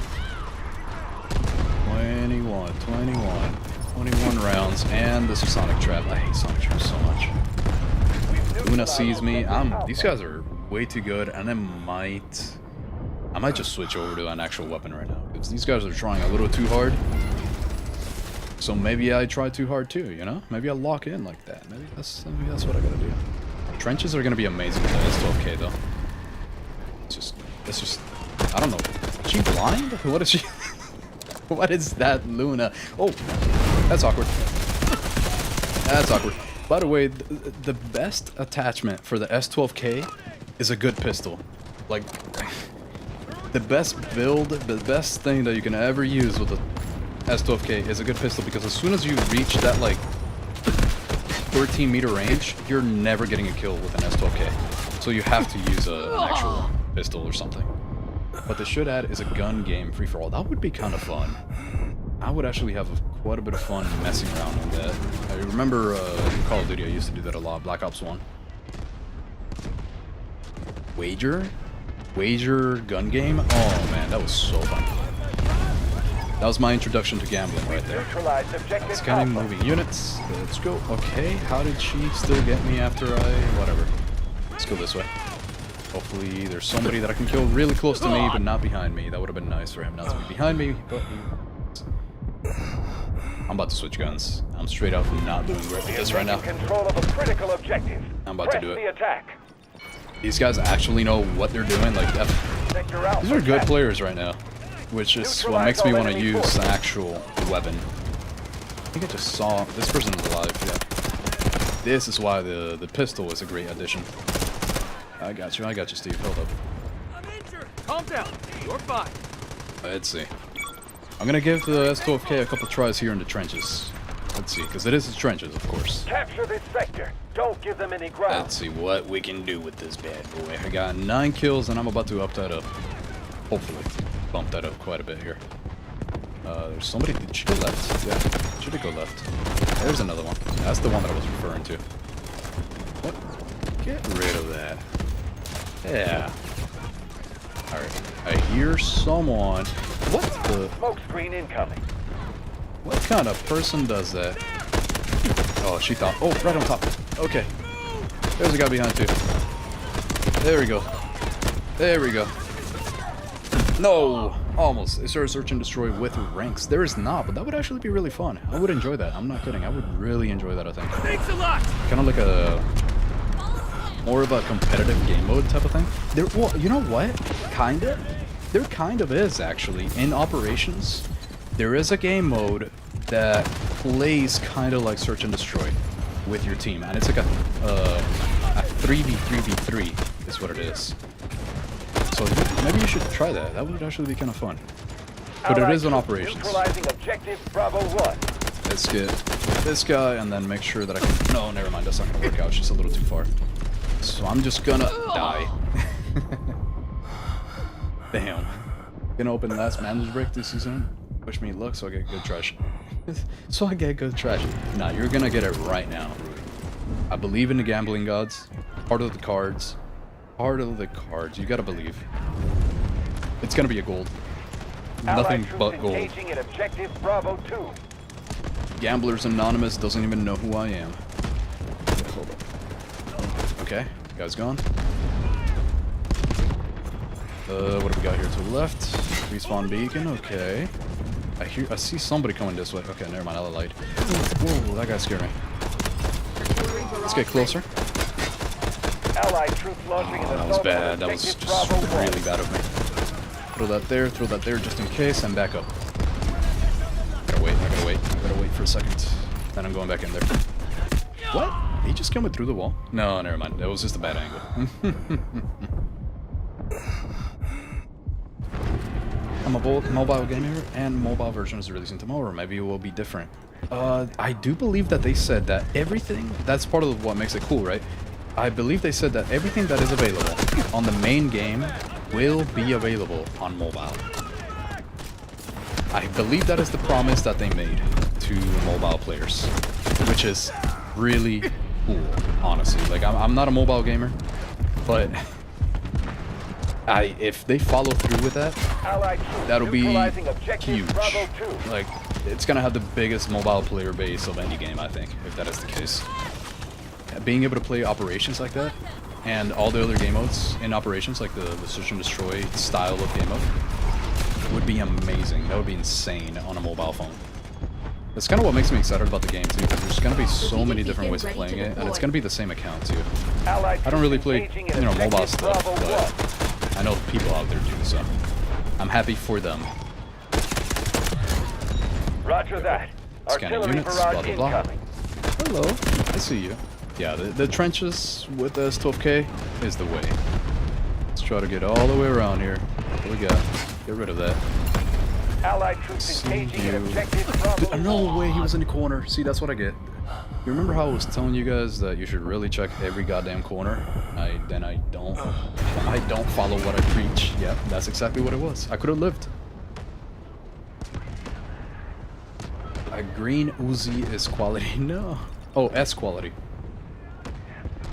21 rounds, and this is Sonic Trap. I hate Sonic Trap so much. Luna sees me. These guys are way too good, and I might just switch over to an actual weapon right now, because these guys are trying a little too hard. So maybe I try too hard too, you know? Maybe I lock in like that. Maybe that's what I gotta do. Trenches are gonna be amazing with the S12K though. It's just I don't know. Is she blind? What is she? What is that, Luna? Oh, that's awkward. That's awkward. By the way, the best attachment for the S12K is a good pistol. Like, the best build, the best thing that you can ever use with the S12K is a good pistol, because as soon as you reach that, like, 13-meter range, you're never getting a kill with an S12K. So you have to use an actual pistol or something. What they should add is a gun game free-for-all. That would be kind of fun. I would actually have quite a bit of fun messing around with that. I remember in Call of Duty I used to do that a lot. Black Ops 1. Wager gun game? Oh man, that was so fun. That was my introduction to gambling right there. Scanning moving units. Let's go. Okay, how did she still get me after whatever. Let's go this way. Hopefully there's somebody that I can kill really close to me, but not behind me. That would have been nice for him not to be behind me, but I'm about to switch guns. I'm straight up not doing great with this right now. Control of a critical objective. I'm about to do Press it. the attack. These guys actually know what they're doing. Like that. Sector Alpha These are good captured. players right now, which is what makes me want to use an actual weapon. I think I just saw this person's alive. Yeah. This is why the pistol is a great addition. I got you, Steve. Hold up. I'm injured. Calm down. You're fine. Let's see. I'm gonna give the S12K a couple tries here in the trenches. Let's see, because it is the trenches, of course. Capture this sector. Don't give them any ground. Let's see what we can do with this bad boy. I got 9 kills, and I'm about to up that up. Hopefully, bump that up quite a bit here. There's somebody. Did she go left? Yeah, she did go left. There's another one. That's the one that I was referring to. What? Get rid of that. Yeah. Alright. I hear someone. What the? Smoke screen incoming. What kind of person does that? Oh, she thought. Oh, right on top. Okay. There's a guy behind too. There we go. There we go. No! Almost. Is there a search and destroy with ranks? There is not, but that would actually be really fun. I would enjoy that. I'm not kidding. I would really enjoy that, I think. Thanks a lot. Kind of like a... more of a competitive game mode type of thing. There, well, you know what? Kinda? There kind of is, actually. In Operations, there is a game mode that plays kind of like search and destroy with your team. And it's like a 3v3v3 is what it is. So maybe you should try that. That would actually be kind of fun. But it is on Operations. Neutralizing objective Bravo 1. Let's get this guy and then make sure that I can... No, never mind. That's not going to work out. It's just a little too far. So I'm just gonna die. Damn. Gonna open the last man's break this season. Wish me luck so I get good trash. So I get good trash. Nah, you're gonna get it right now. I believe in the gambling gods. Part of the cards. Part of the cards. You gotta believe. It's gonna be a gold. Nothing but gold. Engaging at objective Bravo 2. Gamblers Anonymous doesn't even know who I am. Hold up. Okay, guy's gone. What do we got here to the left? Respawn beacon, okay. I see somebody coming this way. Okay, never mind, I lied. Whoa, that guy scared me. Let's get closer. Allied troops launching an That was assault on bad. That was objective just Bravo 1. really bad of me. Throw that there just in case, and back up. I gotta wait for a second. Then I'm going back in there. What? He just came through the wall? No, never mind. That was just a bad angle. I'm a mobile gamer, and mobile version is releasing tomorrow. Maybe it will be different. I do believe that they said that everything... That's part of what makes it cool, right? I believe they said that everything that is available on the main game will be available on mobile. I believe that is the promise that they made to mobile players, which is really cool, honestly. Like, I'm not a mobile gamer, but if they follow through with that, that'll be huge. Like, it's gonna have the biggest mobile player base of any game, I think, if that is the case. Being able to play Operations like that, and all the other game modes in Operations, like the Search and Destroy style of game mode, would be amazing. That would be insane on a mobile phone. That's kind of what makes me excited about the game too, because there's gonna be so many different ways of playing it, and it's gonna be the same account too. I don't really play, mobile stuff, but I know people out there do, so I'm happy for them. Roger that. Scanning Artillery units, barrage blah blah blah. incoming. Hello, I see you. Yeah, the trenches with the S12K is the way. Let's try to get all the way around here. What do we got? Get rid of that. Allied troops See engaging you. at objective Bravo. No way, he was in the corner. See, that's what I get. You remember how I was telling you guys that you should really check every goddamn corner? I don't follow what I preach. Yeah, that's exactly what it was. I could have lived. A green Uzi is quality. No. Oh, S quality.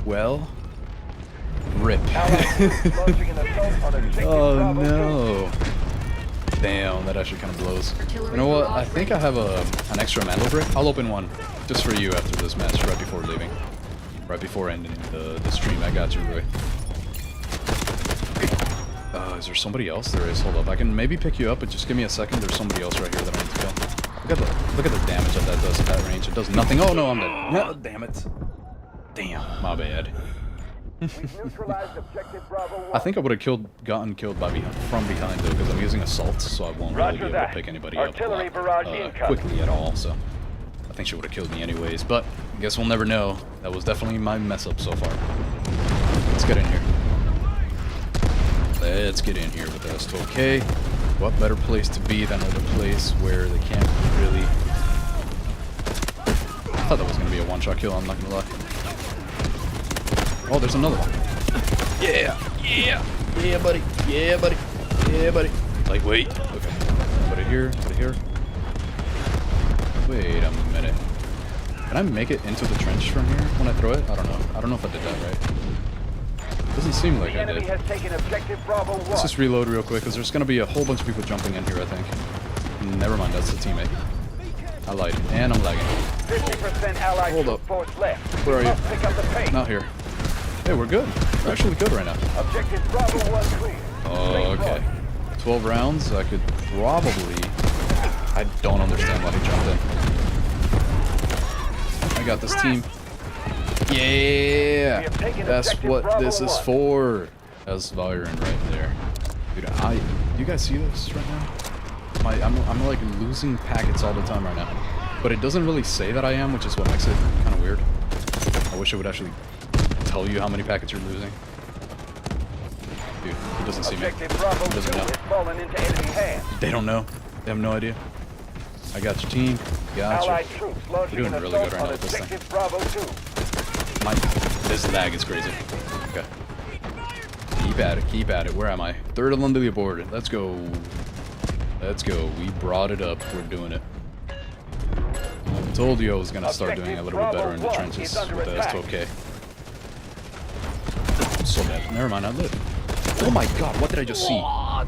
Well, rip. Launching an assault on objective Oh Bravo 2. no. Damn, that actually kind of blows. You know what? I think I have an extra mandel brick. I'll open one just for you after this match, right before leaving. Right before ending the stream. I got you, Roy. Is there somebody else? There is. Hold up. I can maybe pick you up, but just give me a second. There's somebody else right here that I need to kill. Look at the damage that does at that range. It does nothing. Oh no, I'm dead. No, damn it. Damn, my bad. Neutralized objective Bravo 1. I think I would have gotten killed from behind though, because I'm using assaults, so I won't really be able to pick anybody up quickly at all. So I think she would have killed me anyways. But I guess we'll never know. That was definitely my mess up so far. Let's get in here. Let's get in here with us. Okay. What better place to be than another place where they can't really... I thought that was going to be a one-shot kill, I'm not going to lie. Oh, there's another one. Yeah! Yeah! Yeah, buddy! Yeah, buddy! Yeah, buddy! Like, wait. Okay. Put it here. Put it here. Wait a minute. Can I make it into the trench from here when I throw it? I don't know. I don't know if I did that right. Doesn't seem like I did. Has taken objective Bravo 1. Let's just reload real quick, because there's going to be a whole bunch of people jumping in here, I think. Never mind, that's the teammate. I lied, and I'm lagging. 50% allied Hold up. force left. Where are you? Pick up the pace. Not here. Hey, we're good. We're actually good right now. Objective Bravo 1 clear. Oh, okay. 12 rounds, I could probably... I don't understand why he jumped in. I got this team. Yeah! That's what this is for. That's Byron right there. Dude, you guys see this right now? I'm like losing packets all the time right now. But it doesn't really say that I am, which is what makes it kind of weird. I wish it would actually tell you how many packets you're losing. Dude, he doesn't see me. He doesn't know. They don't know. They have no idea. I got your team. Gotcha. We're doing really good right now with this thing. This lag is crazy. Okay. Keep at it. Keep at it. Where am I? Third on the board. Let's go. Let's go. We brought it up. We're doing it. I told you I was going to start doing a little bit better in the trenches with the S12K. So bad. Never mind. I live. Oh my god. What did I just see? I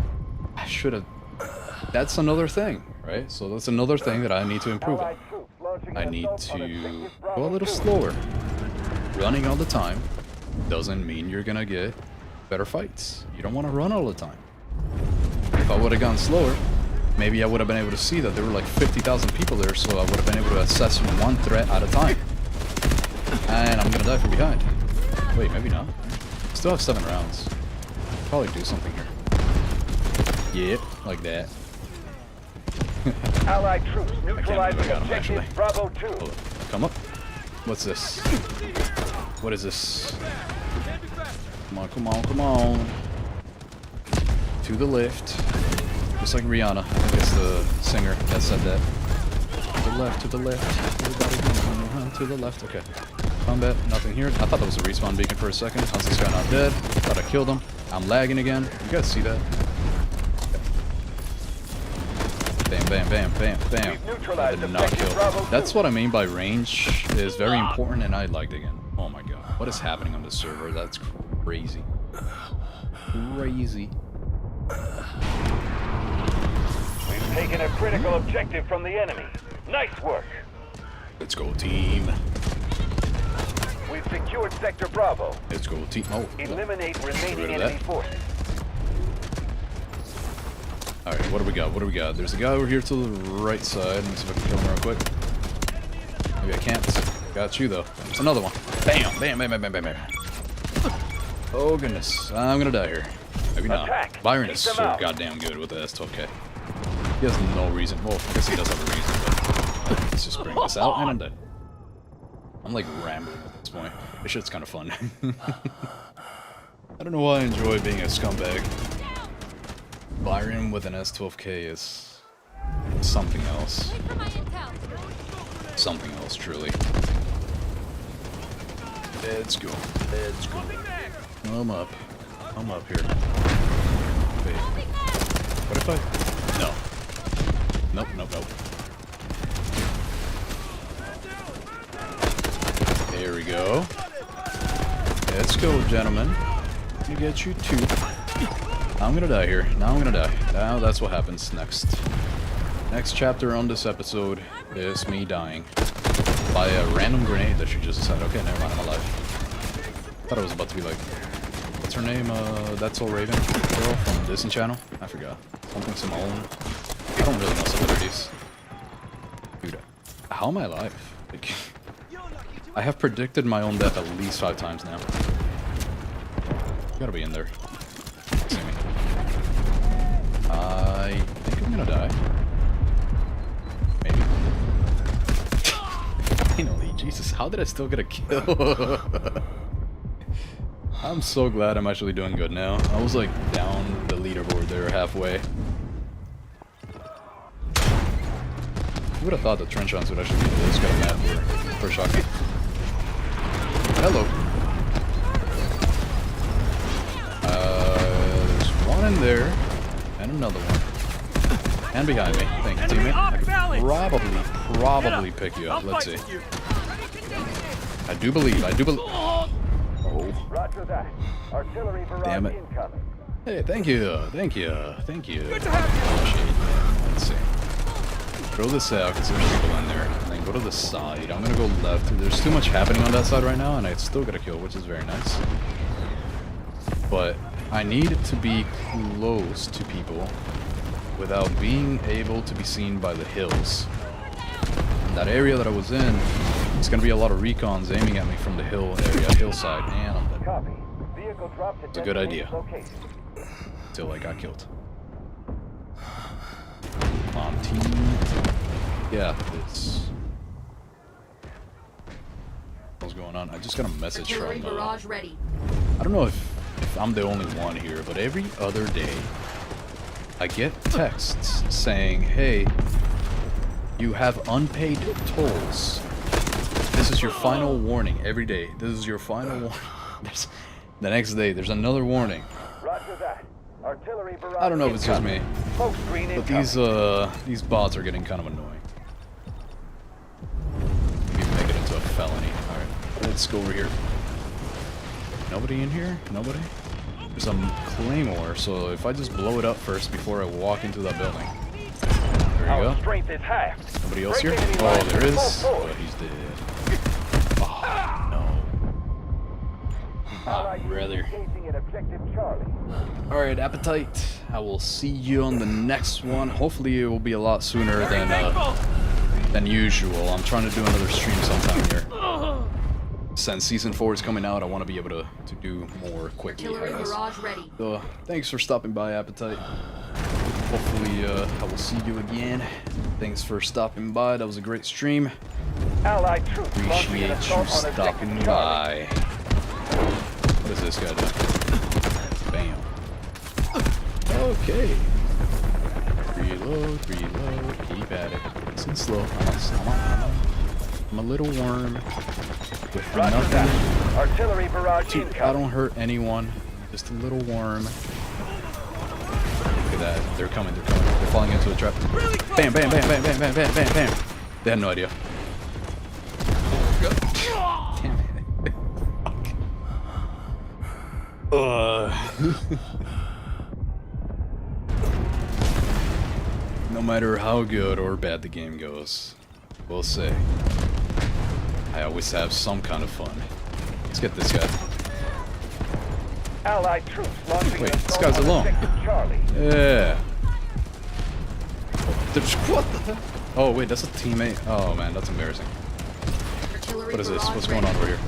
should have... That's another thing, right? So that's another thing that I need to improve on. I need to go a little slower. Running all the time doesn't mean you're gonna get better fights. You don't want to run all the time. If I would have gone slower, maybe I would have been able to see that there were like 50,000 people there, so I would have been able to assess one threat at a time. And I'm gonna die from behind. Wait, maybe not. Still have 7 rounds. Probably do something here. Yep, like that. Allied troops neutralizing objective Bravo 2. Hold up. Come up. What's this? What is this? Come on, come on, come on. To the left. Just like Rihanna. I think it's the singer that said that. To the left, to the left. Everybody to the left. Okay. Combat, nothing here. I thought that was a respawn beacon for a second. How's this guy not dead? Thought I killed him. I'm lagging again. You guys see that? Bam, bam, bam, bam, bam. I did not kill. That's what I mean by range is very important, and I lagged again. Oh my god. What is happening on this server? That's crazy. Crazy. We've taken a critical objective from the enemy. Nice work. Let's go, team. We've secured Sector Bravo. Let's go, team. Oh, eliminate remaining enemy forces. Alright, what do we got? What do we got? There's a guy over here to the right side. Let me see if I can kill him real quick. Maybe I can't. Got you, though. There's another one. Bam! Bam, bam, bam, bam, bam, bam. Oh, goodness. I'm gonna die here. Maybe not. Byron is so goddamn good with the S12K. He has no reason. Well, I guess he does have a reason, but let's just bring this out, and I'm dead. I'm like rambling at this point. This shit's kind of fun. I don't know why I enjoy being a scumbag. Byron with an S12K is something else. Something else, truly. Let's go. Let's go. I'm up. I'm up here. Wait. What if I... No. Nope, nope, nope. There we go. Let's go, gentlemen. Let me get you too. I'm gonna die here. Now I'm gonna die. Now that's what happens next. Next chapter on this episode is me dying by a random grenade that she just said. Okay, never mind, I'm alive. Thought it was about to be like what's her name? That's All Raven girl from Disney Channel. I forgot. Something Simone. I don't really know celebrities. Dude, how am I alive? Like, I have predicted my own death at least 5 times now. You gotta be in there. See me. I think I'm gonna die. Maybe. Finally, Jesus, how did I still get a kill? I'm so glad I'm actually doing good now. I was like down the leaderboard there halfway. Who would have thought the trench runs would actually be this good map for shotgun? Hello. There's one in there, and another one. And behind me. Thank you, teammate. I could probably pick you up. Let's see. I do believe. Oh. Roger that. Artillery barrage Damn it. incoming. Hey, thank you. Good to have you. Let's see. Throw this out because there's people in there. And then go to the side. I'm gonna go left. There's too much happening on that side right now, and I still got a kill, which is very nice. But I need to be close to people without being able to be seen by the hills. In that area that I was in, it's gonna be a lot of recons aiming at me from the hillside, and I'm dead. Copy. Vehicle dropped to It's a good idea. location. Till I got killed. Come on, team. Yeah, this. What's going on? I just got a message Artillery from. barrage ready. I don't know if I'm the only one here, but every other day I get texts saying, "Hey, you have unpaid tolls. This is your final warning." Every day, this is your final warning. The next day, there's another warning. Roger that. Artillery barrage I don't know if it's just me, Smoke screen but incoming. these bots are getting kind of annoying. Maybe make it into a felony. All right, let's go over here. Nobody in here? Nobody? There's a claymore, so if I just blow it up first before I walk into that building. There you Our go. strength is half. Nobody else here? Break enemy Oh, lines. there is. Move Oh, forward. he's dead. Oh, no. Allied Brother. engaging in objective Charlie. Alright, Appetite. I will see you on the next one. Hopefully it will be a lot sooner than usual. I'm trying to do another stream sometime here. Since Season 4 is coming out, I want to be able to do more quickly, Artillery I guess. barrage ready. So, thanks for stopping by, Appetite. Hopefully I will see you again. Thanks for stopping by. That was a great stream. Allied troops launching an Appreciate you assault on stopping objective Charlie. by. What does this guy do? Bam. Okay. Reload, keep at it. Nice and slow. I'm a little worm with Roger nothing. that. Artillery barrage Dude, I incoming. don't hurt anyone. Just a little worm. Look at that. They're coming. They're falling into a trap. Bam, bam, bam, bam, bam, bam, bam, bam, bam. They had no idea. Damn it. No matter how good or bad the game goes, we'll say, I always have some kind of fun. Let's get this guy. Allied troops launching Wait, an this assault guy's on alone. objective Charlie. Yeah. What the? Oh wait, that's a teammate. Oh man, that's embarrassing. Artillery What is this? barrage What's going on ready. over here?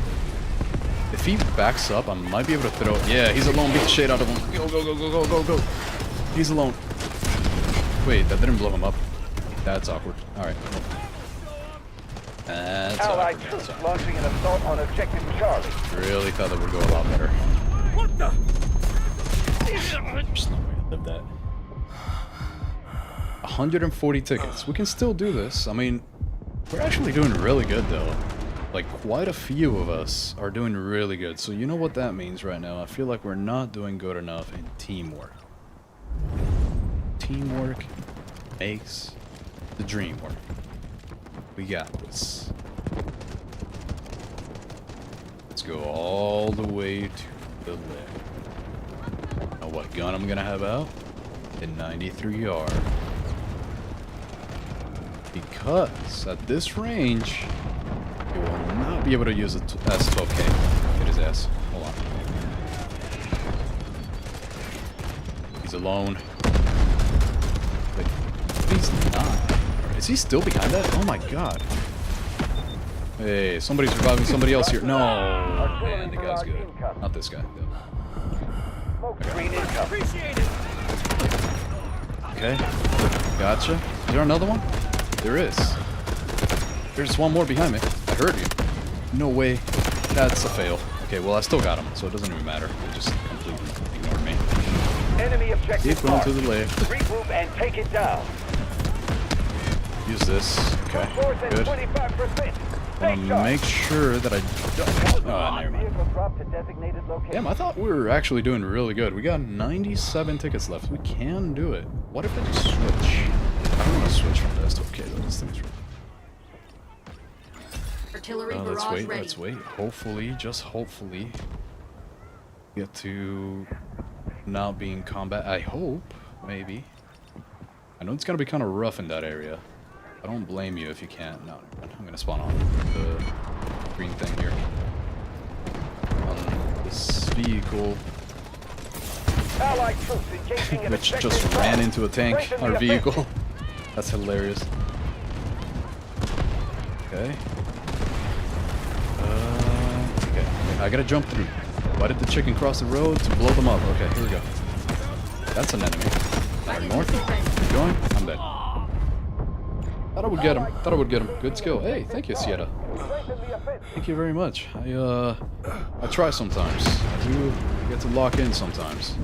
If he backs up, I might be able to throw. Yeah, he's alone. Beat the shit out of him. Go, go, go, go, go, go, go. He's alone. Wait, that didn't blow him up. That's awkward. All right. That's Allied awkward. troops That's awkward. launching an assault on objective Charlie. Really thought that would go a lot better. What the? There's no way to live that. 140 tickets. We can still do this. I mean, we're actually doing really good though. Like, quite a few of us are doing really good. So you know what that means right now. I feel like we're not doing good enough in teamwork. Teamwork makes the dream work. We got this. Let's go all the way to the left. Now what gun I'm gonna have out? The 93R. Because at this range, you will not be able to use a S12K. Get his ass. Hold on. He's alone. Wait, he's not. Is he still behind that? Oh my god. Hey, somebody's reviving somebody else here. No, man, the guy's good. Not this guy. Green income. Appreciate it. Okay, gotcha. Is there another one? There is. There's one more behind me. I heard you. No way. That's a fail. Okay, well I still got him, so it doesn't even matter. They just completely ignored me. Enemy objective Keep going marked. to the left. Regroup and take it down. Use this. Okay, Force at good. 25%. Wanna make sure that I don't. Oh, never mind. Vehicle drop to designated location. Damn, I thought we were actually doing really good. We got 97 tickets left. We can do it. What if I just switch? I don't want to switch from this to okay, though. This thing's Artillery let's barrage wait, ready. let's wait. Hopefully, just hopefully, get to not be in combat. I hope, maybe. I know it's gonna be kind of rough in that area. I don't blame you if you can't. No, I'm gonna spawn on the green thing here. On this vehicle, Allied troops engaging in which effective just fire. ran into a tank, Strengthen our the vehicle. That's hilarious. Okay. Okay, I gotta jump through. Why did the chicken cross the road? To blow them up. Okay, here we go. That's an enemy. Alright, north. Keep going. I'm dead. Thought I would get him. Thought I would get him. Good skill. Hey, thank you, Sierra. Thank you very much. I try sometimes. I do get to lock in sometimes.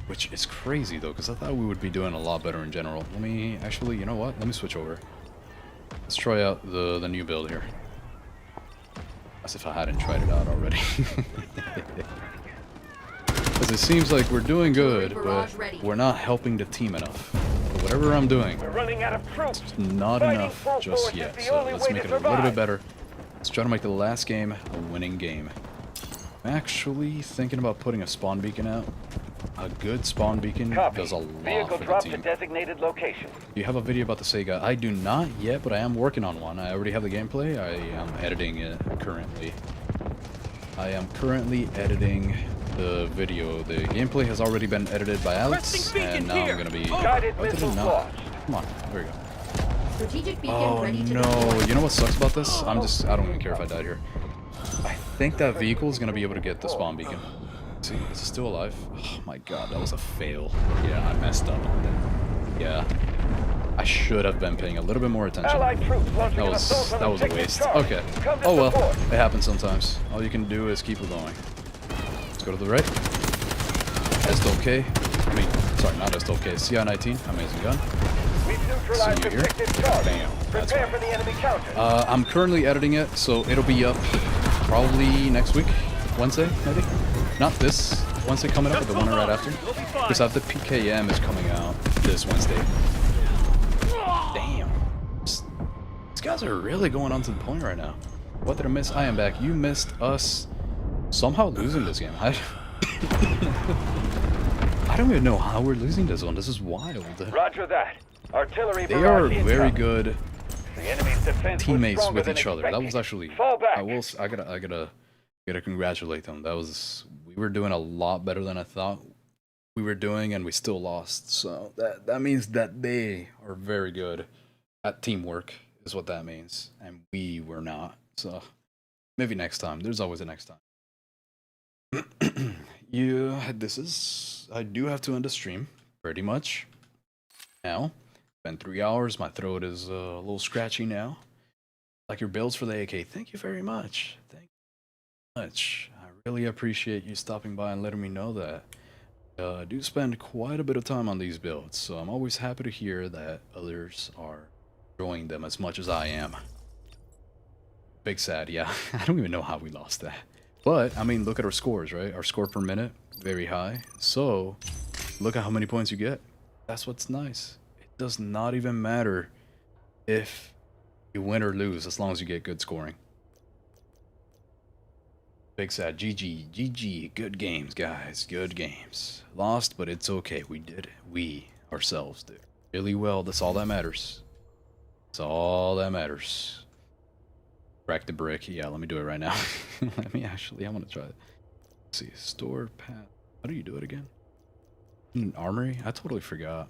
Which is crazy though, because I thought we would be doing a lot better in general. Let me actually, you know what? Let me switch over. Let's try out the new build here. As if I hadn't tried it out already. Because it seems like we're doing good, but we're not helping the team enough. But whatever I'm doing, We're running out of troops. it's not Fighting enough full just force yet. is the So only let's way make to it a little bit survive. better. Let's try to make the last game a winning game. I'm actually thinking about putting a spawn beacon out. A good spawn beacon Copy. does a lot Vehicle for the drop to team. designated location. You have a video about the Sega? I do not yet, but I am working on one. I already have the gameplay. I am editing it currently. I am currently editing the video. The gameplay has already been edited by Alex, Requesting beacon and now here. I'm gonna be. Guided Why did it missile not? launched. Come on, there we go. Strategic beacon Oh ready to no! deploy. You know what sucks about this? I don't even care if I died here. I think that vehicle is gonna be able to get the spawn beacon. See, is it still alive? Oh my god, that was a fail. Yeah, I messed up. Yeah, I should have been paying a little bit more attention. Allied troops launching That an assault on was a objective waste. Charlie. Okay. Come to Oh well, support. it happens sometimes. All you can do is keep it going. Let's go to the right. SLK. I mean, sorry, not SLK. CI-19. Amazing gun. We've neutralized See you here. objective Charlie. Bam. That's Prepare fine. for the enemy counter. I'm currently editing it, so it'll be up probably next week, Wednesday, maybe. Not this Wednesday coming up, but the one right after. You'll be fine. Because the PKM is coming out this Wednesday. Damn. These guys are really going on to the point right now. What did I miss? I am back. You missed us somehow losing this game. I don't even know how we're losing this one. This is wild. Roger that. Artillery They are barrage very incoming. good The enemy's defense was teammates stronger with than each other. That expected. was actually Fall back. I gotta congratulate them. We were doing a lot better than I thought we were doing, and we still lost. So that means that they are very good at teamwork, is what that means, and we were not. So maybe next time. There's always a next time. I do have to end the stream pretty much now. Been 3 hours. My throat is a little scratchy now. Like your builds for the AK. Thank you very much. Thank you very much. I really appreciate you stopping by and letting me know that. I do spend quite a bit of time on these builds, so I'm always happy to hear that others are enjoying them as much as I am. Big sad, yeah. I don't even know how we lost that. But, I mean, look at our scores, right? Our score per minute, very high. So, look at how many points you get. That's what's nice. It does not even matter if you win or lose as long as you get good scoring. Big sad. GG. Good games, guys. Good games. Lost, but it's okay. We did. We ourselves did really well. That's all that matters. That's all that matters. Crack the brick. Yeah, let me do it right now. I want to try it. Let's see. Store path. How do you do it again? Armory? I totally forgot.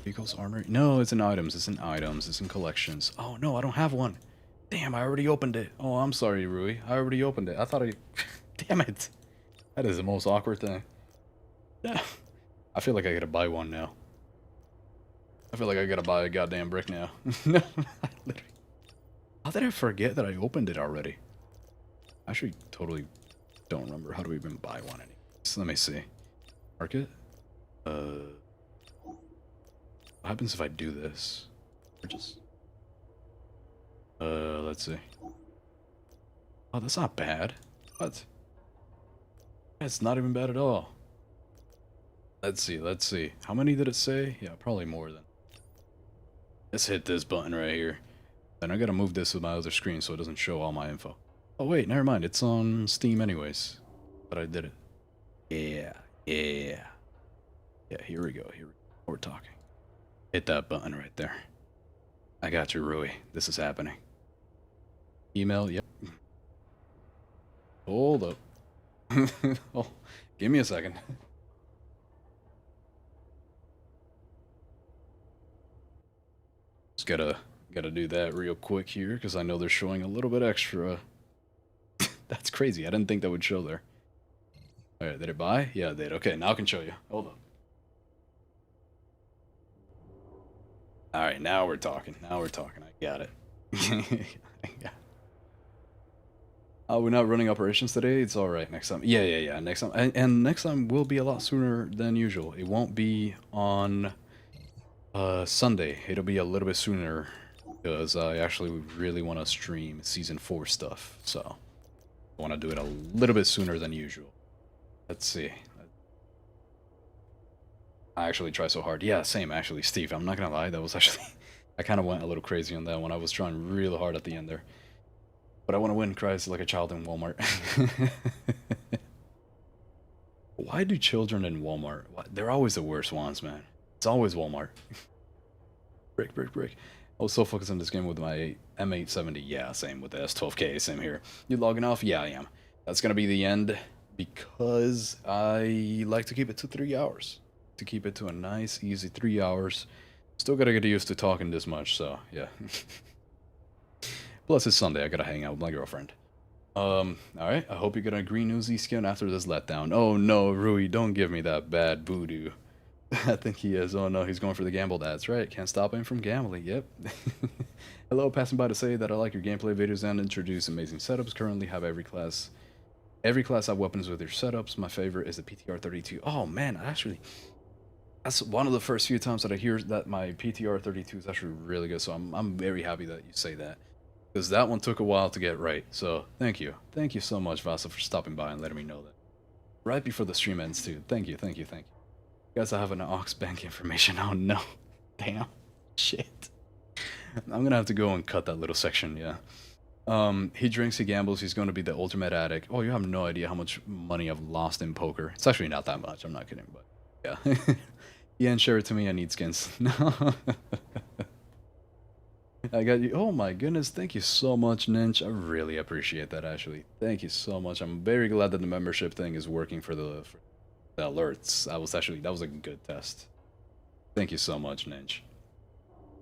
Vehicles armory? No, it's in items. It's in items. It's in collections. Oh no, I don't have one. Damn, I already opened it. Oh, I'm sorry, Rui. I already opened it. I thought I... Damn it. That is the most awkward thing. Yeah. I feel like I gotta buy one now. I feel like I gotta buy a goddamn brick now. No, literally. How did I forget that I opened it already? I actually totally don't remember how to even buy one anymore. So let me see. Market? What happens if I do this? Purchase? Let's see. Oh, that's not bad. What? That's not even bad at all. Let's see, let's see. How many did it say? Yeah, probably more than. Let's hit this button right here. Then I gotta move this with my other screen so it doesn't show all my info. Oh wait, never mind. It's on Steam anyways. But I did it. Yeah, yeah. Yeah, here we go. Here we go. We're talking. Hit that button right there. I got you, Rui. This is happening. Email, yep. Hold up. Oh, give me a second. Just gotta do that real quick here because I know they're showing a little bit extra. That's crazy. I didn't think that would show there. Alright, did it buy? Yeah, it did. Okay, now I can show you. Hold up. Alright, now we're talking. Now we're talking. I got it. Oh, we're not running operations today? It's alright next time. Yeah. Next time. And next time will be a lot sooner than usual. It won't be on Sunday. It'll be a little bit sooner because I actually really want to stream Season 4 stuff. So, I want to do it a little bit sooner than usual. Let's see. I actually try so hard. Yeah, same actually, Steve. I'm not gonna lie. That was actually... I kind of went a little crazy on that one. I was trying really hard at the end there. But I want to win cries like a child in Walmart. Why do children in Walmart? They're always the worst ones, man. It's always Walmart. Brick. I was so focused on this game with my M250. Yeah, same with the S12K. Same here. You logging off? Yeah, I am. That's going to be the end because I like to keep it to 3 hours. To keep it to a nice, easy 3 hours. Still got to get used to talking this much, so yeah. Plus, it's Sunday. I gotta hang out with my girlfriend. Alright. I hope you get a green Uzi skin after this letdown. Oh no, Rui, don't give me that bad voodoo. I think he is. Oh no, he's going for the gamble. That's right. Can't stop him from gambling. Yep. Hello, passing by to say that I like your gameplay videos and introduce amazing setups. Currently have every class have weapons with your setups. My favorite is the PTR-32. Oh man, that's one of the first few times that I hear that my PTR-32 is actually really good. So I'm very happy that you say that. Because that one took a while to get right. So, thank you. Thank you so much, Vasa, for stopping by and letting me know that. Right before the stream ends, too. Thank you. Guys, I have an aux bank information. Oh, no. Damn. Shit. I'm gonna have to go and cut that little section, yeah. He drinks, he gambles, he's going to be the ultimate addict. Oh, you have no idea how much money I've lost in poker. It's actually not that much. I'm not kidding, but yeah. Yeah, and share it to me. I need skins. No. I got you. Oh my goodness, thank you so much, Ninch. I really appreciate that, actually. Thank you so much. I'm very glad that the membership thing is working for the alerts. That was a good test. Thank you so much, Ninch.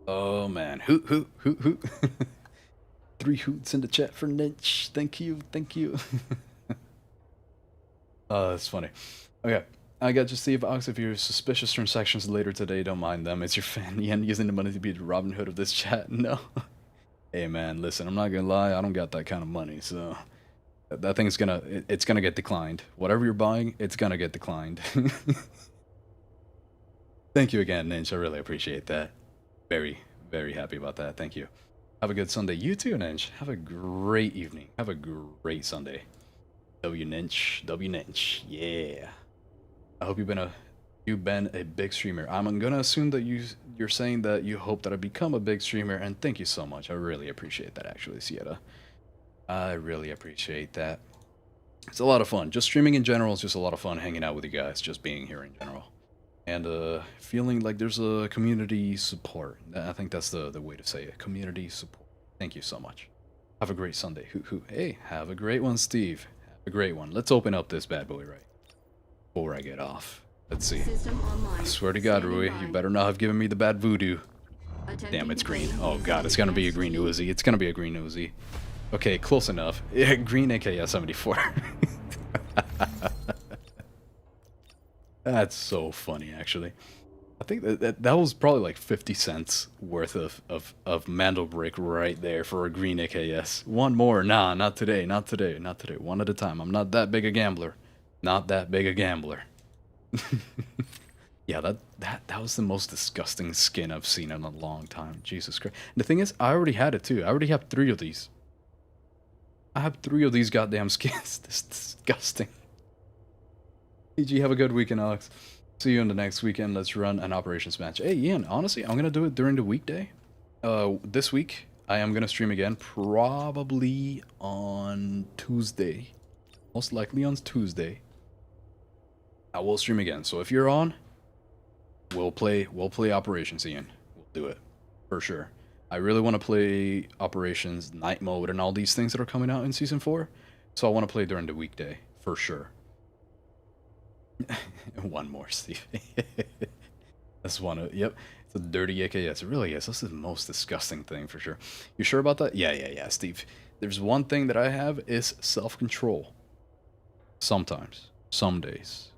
Oh man, hoot. 3 hoots in the chat for Ninch. Thank you. That's funny. Okay. I got to Steve Ox. If you're suspicious transactions later today, don't mind them. It's your fan Yen using the money to be the Robin Hood of this chat. No. Hey man, listen, I'm not gonna lie, I don't got that kind of money, so that thing's it's gonna get declined. Whatever you're buying, it's gonna get declined. Thank you again, Ninja. I really appreciate that. Very, very happy about that. Thank you. Have a good Sunday. You too, Ninja. Have a great evening. Have a great Sunday. W Ninch. Yeah. I hope you've been a big streamer. I'm gonna assume that you're saying that you hope that I become a big streamer, and thank you so much. I really appreciate that, actually, Sieta. I really appreciate that. It's a lot of fun. Just streaming in general is just a lot of fun. Hanging out with you guys, just being here in general, and feeling like there's a community support. I think that's the way to say it. Community support. Thank you so much. Have a great Sunday. Hey, have a great one, Steve. Have a great one. Let's open up this bad boy right before I get off. Let's see. System online. I swear to God, Rui, you better not have given me the bad voodoo. Damn, it's green. Oh God, it's gonna be a green Uzi. It's gonna be a green Uzi. Okay, close enough. Yeah, green AKS 74. That's so funny, actually. I think that was probably like 50 cents worth of mandel brick right there for a green AKS. One more. Nah, not today, not today, not today. One at a time. I'm not that big a gambler. Not that big a gambler. Yeah, that was the most disgusting skin I've seen in a long time. Jesus Christ. The thing is, I already had it too. I already have 3 of these. I have 3 of these goddamn skins. This is disgusting. PG, have a good weekend, Alex. See you in the next weekend. Let's run an operations match. Hey, Ian, honestly, I'm gonna do it during the weekday. This week, I am gonna stream again, probably on Tuesday. Most likely on Tuesday. I will stream again. So if you're on, we'll play operations, Ian. We'll do it for sure. I really want to play operations, night mode, and all these things that are coming out in season 4. So I want to play during the weekday for sure. One more, Steve. That's one of, yep. It's a dirty AKS. It really is. This is the most disgusting thing for sure. You sure about that? Yeah, Steve. There's one thing that I have is self-control. Sometimes. Some days.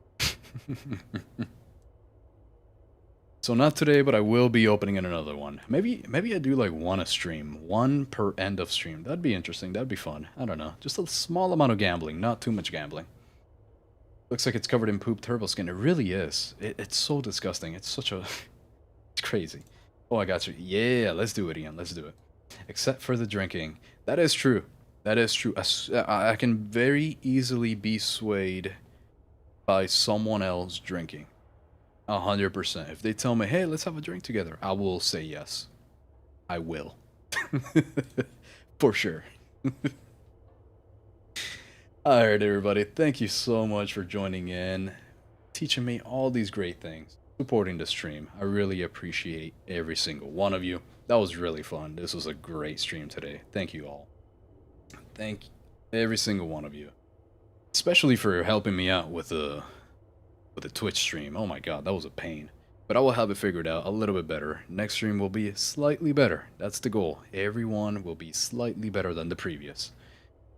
So not today, but I will be opening in another one. Maybe I do like one a stream. One per end of stream. That'd be interesting. That'd be fun. I don't know. Just a small amount of gambling. Not too much gambling. Looks like it's covered in poop turbo skin. It really is. It's so disgusting. It's such a... It's crazy. Oh, I got you. Yeah, let's do it, Ian. Let's do it. Except for the drinking. That is true. That is true. I can very easily be swayed by someone else drinking. 100%. If they tell me, hey, let's have a drink together, I will say yes. I will. For sure. Alright, everybody. Thank you so much for joining in, teaching me all these great things, supporting the stream. I really appreciate every single one of you. That was really fun. This was a great stream today. Thank you all. Thank every single one of you. Especially for helping me out with the Twitch stream. Oh my God, that was a pain. But I will have it figured out a little bit better. Next stream will be slightly better. That's the goal. Everyone will be slightly better than the previous.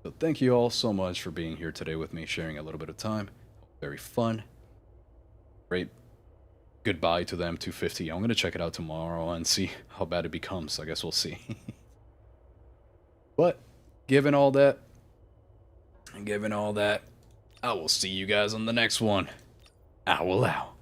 So thank you all so much for being here today with me, sharing a little bit of time. Very fun. Great. Goodbye to the M250. I'm going to check it out tomorrow and see how bad it becomes. I guess we'll see. But, given all that, I will see you guys on the next one. Owl out.